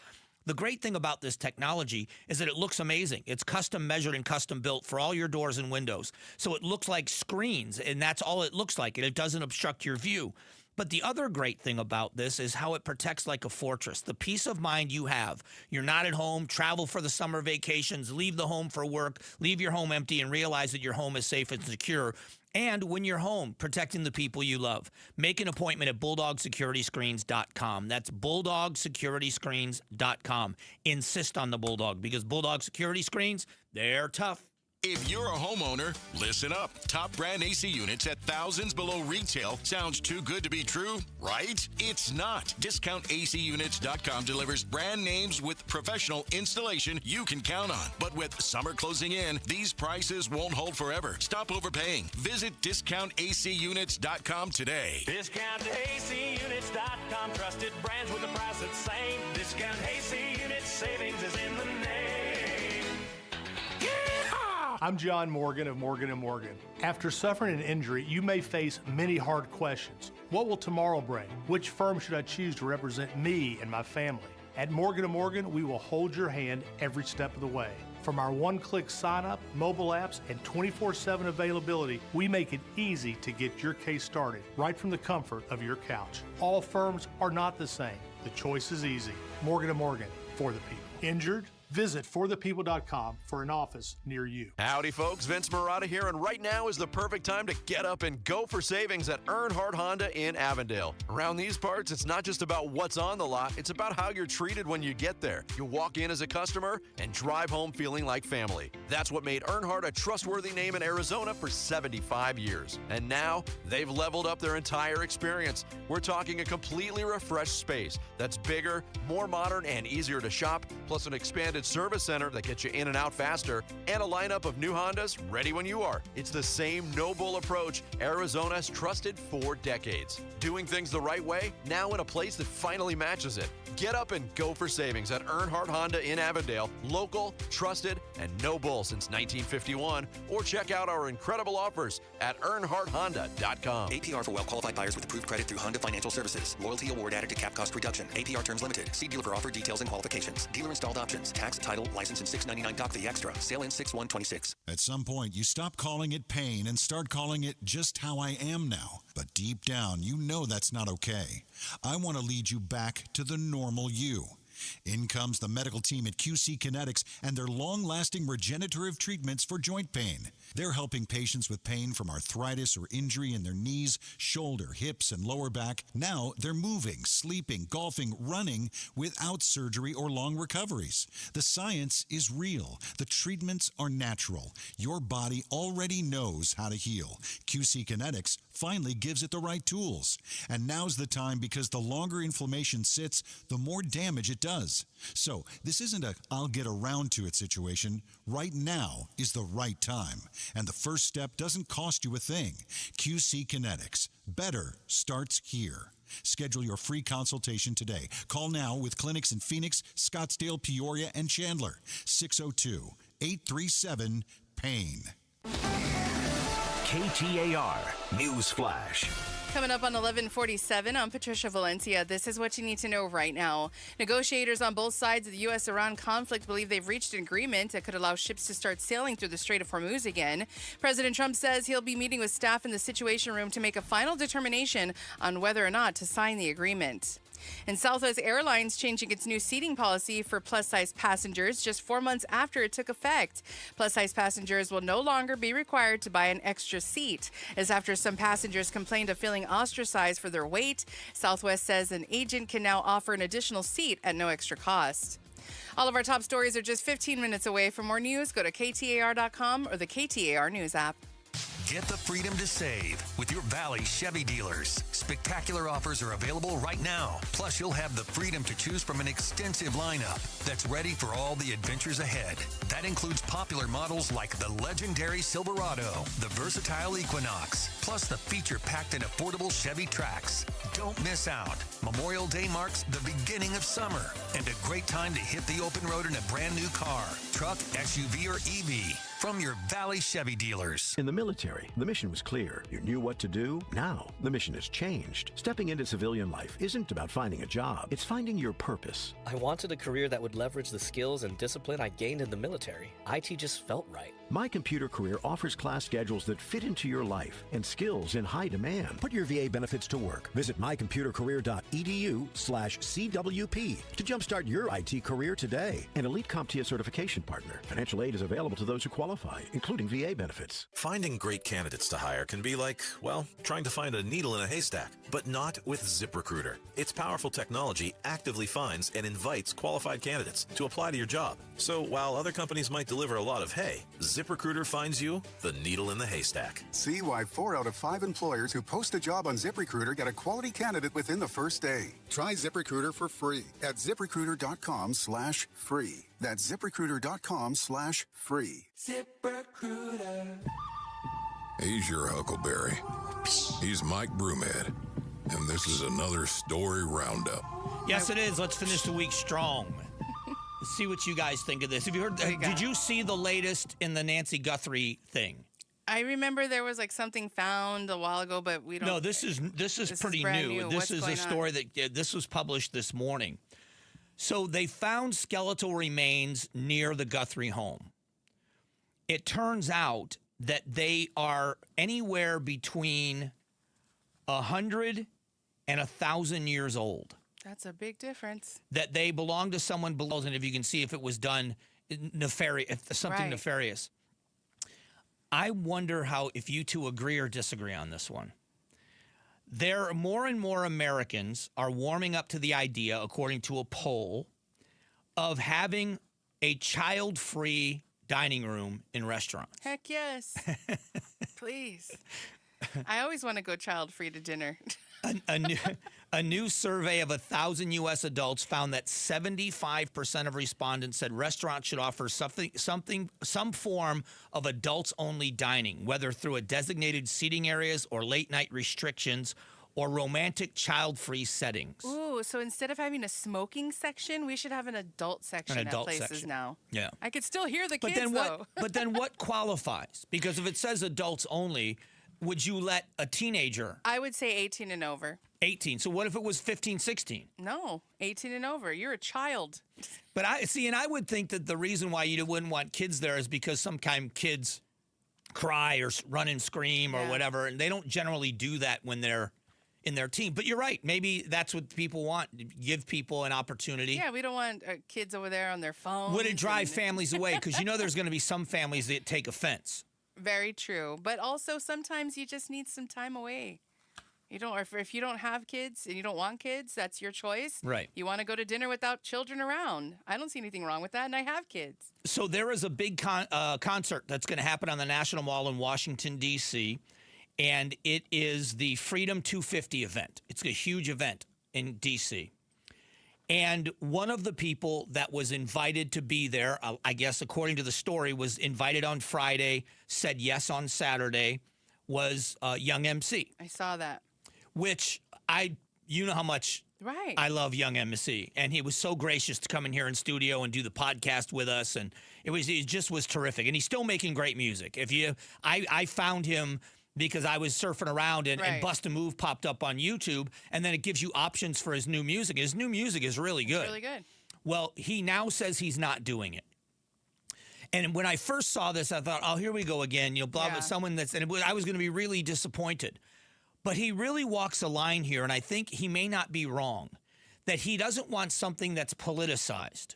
The great thing about this technology is that it looks amazing. It's custom measured and custom built for all your doors and windows. So it looks like screens, and that's all it looks like, and it doesn't obstruct your view. But the other great thing about this is how it protects like a fortress. The peace of mind you have. You're not at home, travel for the summer vacations, leave the home for work, leave your home empty, and realize that your home is safe and secure. And when you're home, protecting the people you love. Make an appointment at BulldogSecurityScreens.com. That's BulldogSecurityScreens.com. Insist on the Bulldog because Bulldog Security Screens, they're tough. If you're a homeowner, listen up. Top brand AC units at thousands below retail. Sounds too good to be true, right? It's not. DiscountACUnits.com delivers brand names with professional installation you can count on. But with summer closing in, these prices won't hold forever. Stop overpaying. Visit DiscountACUnits.com today. DiscountACUnits.com. Trusted brands with the price that's same. Discount AC Units. Savings is in the name. I'm John Morgan of Morgan & Morgan. After suffering an injury, you may face many hard questions. What will tomorrow bring? Which firm should I choose to represent me and my family? At Morgan & Morgan, we will hold your hand every step of the way. From our one-click sign-up, mobile apps, and 24/7 availability, we make it easy to get your case started right from the comfort of your couch. All firms are not the same. The choice is easy. Morgan & Morgan, for the people. Injured? Visit forthepeople.com for an office near you. Howdy, folks. Vince Marotta here, and right now is the perfect time to get up and go for savings at Earnhardt Honda in Avondale. Around these parts, it's not just about what's on the lot, it's about how you're treated when you get there. You walk in as a customer and drive home feeling like family. That's what made Earnhardt a trustworthy name in Arizona for 75 years. And now, they've leveled up their entire experience. We're talking a completely refreshed space that's bigger, more modern, and easier to shop, plus an expanded service center that gets you in and out faster, and a lineup of new Hondas ready when you are. It's the same no-bull approach Arizona's trusted for decades. Doing things the right way, now in a place that finally matches it. Get up and go for savings at Earnhardt Honda in Avondale. Local, trusted, and no bull since 1951. Or check out our incredible offers at EarnhardtHonda.com. APR for well-qualified buyers with approved credit through Honda Financial Services. Loyalty award added to cap cost reduction. APR terms limited. See dealer for offer details and qualifications. Dealer installed options. Tax, title, license, and $6.99 doc fee extra. Sale ends 6/1/26. At some point, you stop calling it pain and start calling it just how I am now. But deep down, you know that's not okay. I want to lead you back to the normal you. In comes the medical team at QC Kinetics and their long-lasting regenerative treatments for joint pain. They're helping patients with pain from arthritis or injury in their knees, shoulder, hips, and lower back. Now they're moving, sleeping, golfing, running without surgery or long recoveries. The science is real. The treatments are natural. Your body already knows how to heal. QC Kinetics finally gives it the right tools. And now's the time, because the longer inflammation sits, the more damage it does. So this isn't a I'll get around to it situation. Right now is the right time. And the first step doesn't cost you a thing. QC Kinetics. Better starts here. Schedule your free consultation today. Call now with clinics in Phoenix, Scottsdale, Peoria, and Chandler. 602-837-PAIN. KTAR News Flash. Coming up on 11:47, I'm Patricia Valencia. This is what you need to know right now. Negotiators on both sides of the U.S.-Iran conflict believe they've reached an agreement that could allow ships to start sailing through the Strait of Hormuz again. President Trump says he'll be meeting with staff in the Situation Room to make a final determination on whether or not to sign the agreement. And Southwest Airlines changing its new seating policy for plus-size passengers just 4 months after it took effect. Plus-size passengers will no longer be required to buy an extra seat, as after some passengers complained of feeling ostracized for their weight. Southwest says an agent can now offer an additional seat at no extra cost. All of our top stories are just 15 minutes away. For more news, go to KTAR.com or the KTAR News app. Get the freedom to save with your Valley Chevy dealers. Spectacular offers are available right now. Plus, you'll have the freedom to choose from an extensive lineup that's ready for all the adventures ahead. That includes popular models like the legendary Silverado, the versatile Equinox, plus the feature-packed and affordable Chevy Trax. Don't miss out. Memorial Day marks the beginning of summer and a great time to hit the open road in a brand new car, truck, SUV, or EV. From your Valley Chevy dealers. In the military, the mission was clear. You knew what to do. Now, the mission has changed. Stepping into civilian life isn't about finding a job. It's finding your purpose. I wanted a career that would leverage the skills and discipline I gained in the military. IT just felt right. My Computer Career offers class schedules that fit into your life and skills in high demand. Put your VA benefits to work. Visit mycomputercareer.edu/CWP to jumpstart your IT career today. An elite CompTIA certification partner. Financial aid is available to those who qualify, including VA benefits. Finding great candidates to hire can be like, well, trying to find a needle in a haystack, but not with ZipRecruiter. Its powerful technology actively finds and invites qualified candidates to apply to your job. So while other companies might deliver a lot of hay, ZipRecruiter finds you the needle in the haystack. See why 4 out of 5 employers who post a job on ZipRecruiter get a quality candidate within the first day. Try ZipRecruiter for free at ZipRecruiter.com/free. That's ZipRecruiter.com/free. ZipRecruiter. He's your Huckleberry. He's Mike Broomhead. And this is another story roundup. Yes, it is. Let's finish the week strong. Let's see what you guys think of this. Have you heard? Did you see the latest in the Nancy Guthrie thing? I remember there was like something found a while ago, but we don't. No, this is pretty new. This is a story that this was published this morning. So they found skeletal remains near the Guthrie home. It turns out that they are anywhere between 100 and 1,000 years old. That's a big difference. That they belong to someone below, and if you can see if it was done nefarious, something nefarious. I wonder if you two agree or disagree on this one. There are more and more Americans are warming up to the idea, according to a poll, of having a child-free dining room in restaurants. Heck yes. Please. I always want to go child-free to dinner. A new survey of 1,000 U.S. adults found that 75% of respondents said restaurants should offer some form of adults-only dining, whether through a designated seating areas or late-night restrictions or romantic child-free settings. Ooh, so instead of having a smoking section, we should have an adult section at places section. now. Yeah. I could still hear the But kids, then though. but then what qualifies? Because if it says adults only, would you let a teenager? I would say 18 and over. 18. So what if it was 15, 16? No, 18 and over. You're a child. But I would think that the reason why you wouldn't want kids there is because sometimes kids cry or run and scream or whatever, and they don't generally do that when they're in their teen. But you're right. Maybe that's what people want. Give people an opportunity. Yeah, we don't want kids over there on their phones. Would it drive families away? Because there's going to be some families that take offense. Very true. But also sometimes you just need some time away. You don't, or if you don't have kids and you don't want kids, that's your choice. Right. You want to go to dinner without children around. I don't see anything wrong with that, and I have kids. So there is a big concert that's going to happen on the National Mall in Washington, D.C., and it is the Freedom 250 event. It's a huge event in D.C., and one of the people that was invited to be there, I guess according to the story, was invited on Friday, said yes on Saturday, was Young MC. I saw that. Which you know how much I love Young MC, and he was so gracious to come in here in studio and do the podcast with us, and it just was terrific. And he's still making great music. I found him because I was surfing around and Bust a Move popped up on YouTube, and then it gives you options for his new music. His new music is really good. It's really good. Well, he now says he's not doing it. And when I first saw this, I thought, oh, here we go again. Someone that's, and I was going to be really disappointed. But he really walks a line here, and I think he may not be wrong, that he doesn't want something that's politicized.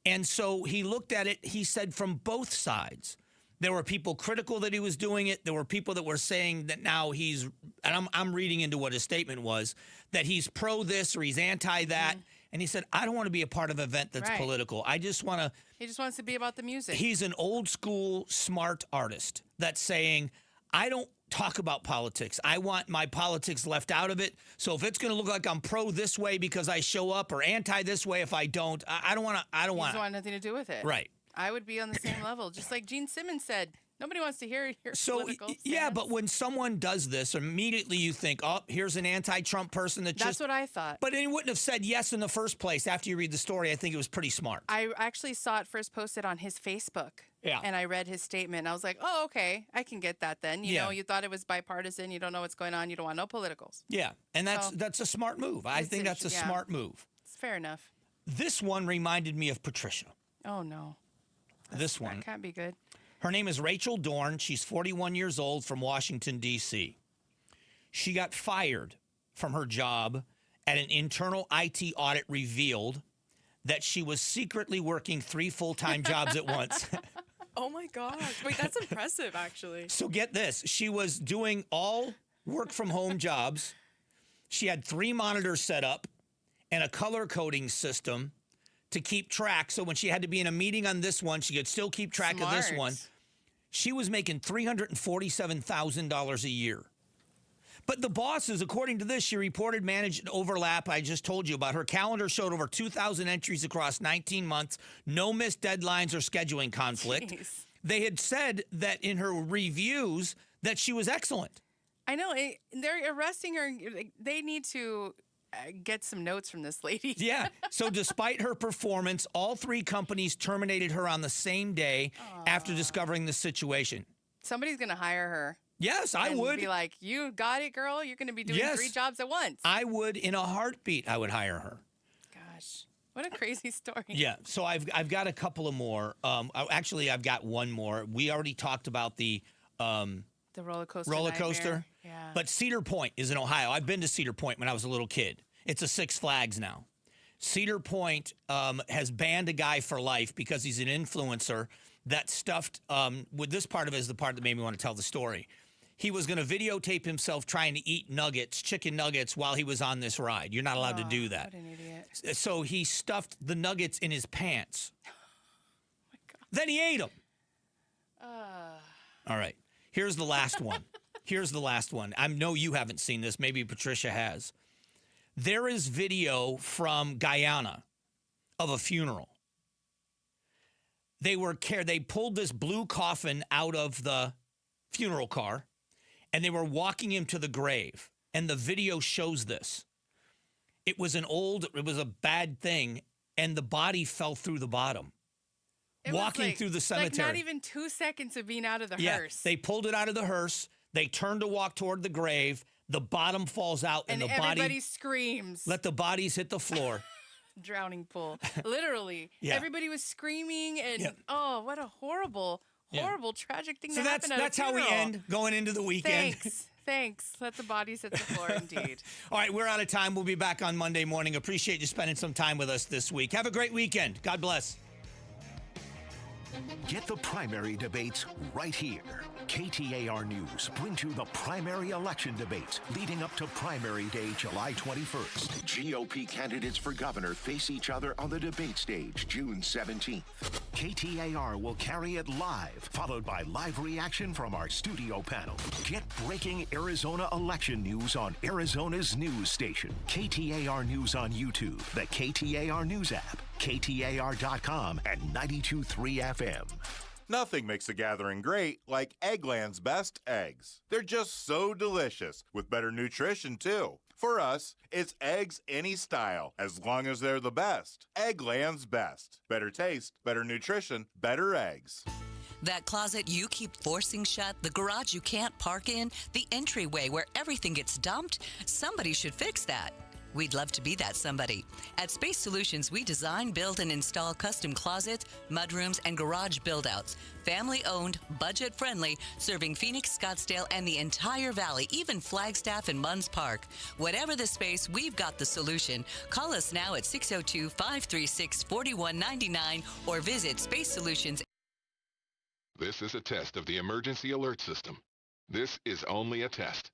And so he looked at it, he said, from both sides. There were people critical that he was doing it. There were people that were saying that now he's, and I'm reading into what his statement was, that he's pro this or he's anti that. Mm-hmm. And he said, I don't want to be a part of an event that's political. I just want to. He just wants to be about the music. He's an old school, smart artist that's saying, I don't talk about politics. I want my politics left out of it. So if it's going to look like I'm pro this way because I show up or anti this way if I don't, I don't want to. He doesn't want nothing to do with it. Right. I would be on the same level, just like Gene Simmons said. Nobody wants to hear your political stance. Yeah, but when someone does this, immediately you think, oh, here's an anti-Trump person That's what I thought. But he wouldn't have said yes in the first place. After you read the story, I think it was pretty smart. I actually saw it first posted on his Facebook. Yeah. And I read his statement. And I was like, oh, okay, I can get that then. You know, you thought it was bipartisan. You don't know what's going on. You don't want no politicals. Yeah, and that's a smart move. I think that's a smart move. It's fair enough. This one reminded me of Patricia. Oh, no. This one. That can't be good. Her name is Rachel Dorn. She's 41 years old from Washington, D.C. She got fired from her job at an internal IT audit revealed that she was secretly working 3 full-time jobs at once. Oh, my gosh. Wait, that's impressive, actually. So get this. She was doing all work-from-home jobs. She had 3 monitors set up and a color coding system to keep track. So when she had to be in a meeting on this one, she could still keep track of this one. She was making $347,000 a year. But the bosses, according to this, she reported managed overlap. I just told you about. Her calendar showed over 2,000 entries across 19 months, no missed deadlines or scheduling conflict. Jeez. They had said that in her reviews that she was excellent. I know. They're arresting her. They need to get some notes from this lady. Yeah. So despite her performance, all 3 companies terminated her on the same day after discovering the situation. Somebody's going to hire her. Yes, I would. Be like, you got it, girl. You're going to be doing 3 jobs at once. I would, in a heartbeat, I would hire her. Gosh, what a crazy story. Yeah. So I've got a couple of more. Actually, I've got one more. We already talked about the roller coaster. Nightmare. Yeah. But Cedar Point is in Ohio. I've been to Cedar Point when I was a little kid. It's a Six Flags now. Cedar Point has banned a guy for life because he's an influencer that stuffed, with this part of it is the part that made me want to tell the story. He was going to videotape himself trying to eat nuggets, chicken nuggets, while he was on this ride. You're not allowed to do that. What an idiot. So he stuffed the nuggets in his pants. Oh my God. Then he ate them. All right. Here's the last one. I know you haven't seen this. Maybe Patricia has. There is video from Guyana of a funeral. They pulled this blue coffin out of the funeral car, and they were walking him to the grave. and the video shows this. It was a bad thing, and the body fell through the bottom. Walking through the cemetery. Like not even 2 seconds of being out of the hearse. They pulled it out of the hearse. They turned to walk toward the grave. The bottom falls out, and the everybody body screams. Let the bodies hit the floor. Drowning pool. Literally. Yeah. Everybody was screaming, and oh, what a horrible, tragic thing So to happen at a that's how we funeral. end going into the weekend. Thanks. Let the bodies hit the floor, indeed. All right, we're out of time. We'll be back on Monday morning. Appreciate you spending some time with us this week. Have a great weekend. God bless. Get the primary debates right here. KTAR News brings you the primary election debates leading up to primary day, July 21st. GOP candidates for governor face each other on the debate stage June 17th. KTAR will carry it live, followed by live reaction from our studio panel. Get breaking Arizona election news on Arizona's news station. KTAR News on YouTube, the KTAR News app, KTAR.com, and 92.3 FM. Nothing makes a gathering great like Eggland's best eggs. They're just so delicious, with better nutrition, too. For us, it's eggs any style, as long as they're the best. Eggland's best. Better taste, better nutrition, better eggs. That closet you keep forcing shut, the garage you can't park in, the entryway where everything gets dumped, somebody should fix that. We'd love to be that somebody. At Space Solutions, we design, build, and install custom closets, mudrooms, and garage build-outs. Family-owned, budget-friendly, serving Phoenix, Scottsdale, and the entire valley, even Flagstaff and Munns Park. Whatever the space, we've got the solution. Call us now at 602-536-4199 or visit Space Solutions. This is a test of the emergency alert system. This is only a test.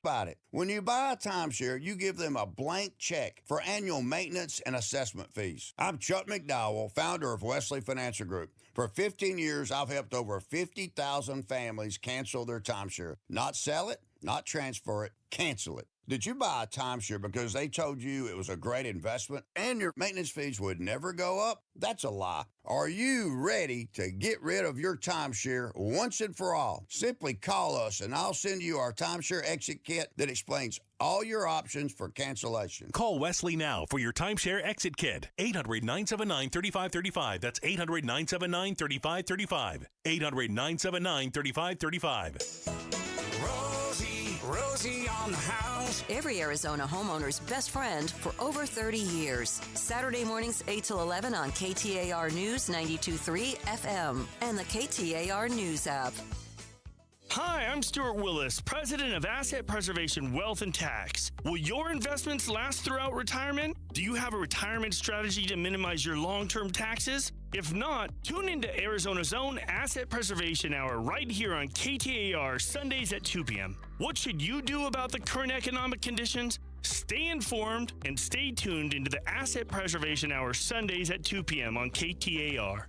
About it. When you buy a timeshare, you give them a blank check for annual maintenance and assessment fees. I'm Chuck McDowell, founder of Wesley Financial Group. For 15 years, I've helped over 50,000 families cancel their timeshare. Not sell it, not transfer it, cancel it. Did you buy a timeshare because they told you it was a great investment and your maintenance fees would never go up? That's a lie. Are you ready to get rid of your timeshare once and for all? Simply call us and I'll send you our timeshare exit kit that explains all your options for cancellation. Call Wesley now for your timeshare exit kit. 800-979-3535. That's 800-979-3535. 800-979-3535. Rosie on the house. Every Arizona homeowner's best friend for over 30 years. Saturday mornings 8 till 11 on KTAR News 92.3 FM and the KTAR News app. Hi, I'm Stuart Willis, president of Asset Preservation Wealth and Tax. Will your investments last throughout retirement? Do you have a retirement strategy to minimize your long-term taxes? If not, tune into Arizona's own Asset Preservation Hour right here on KTAR Sundays at 2 p.m. What should you do about the current economic conditions? Stay informed and stay tuned into the Asset Preservation Hour Sundays at 2 p.m. on KTAR.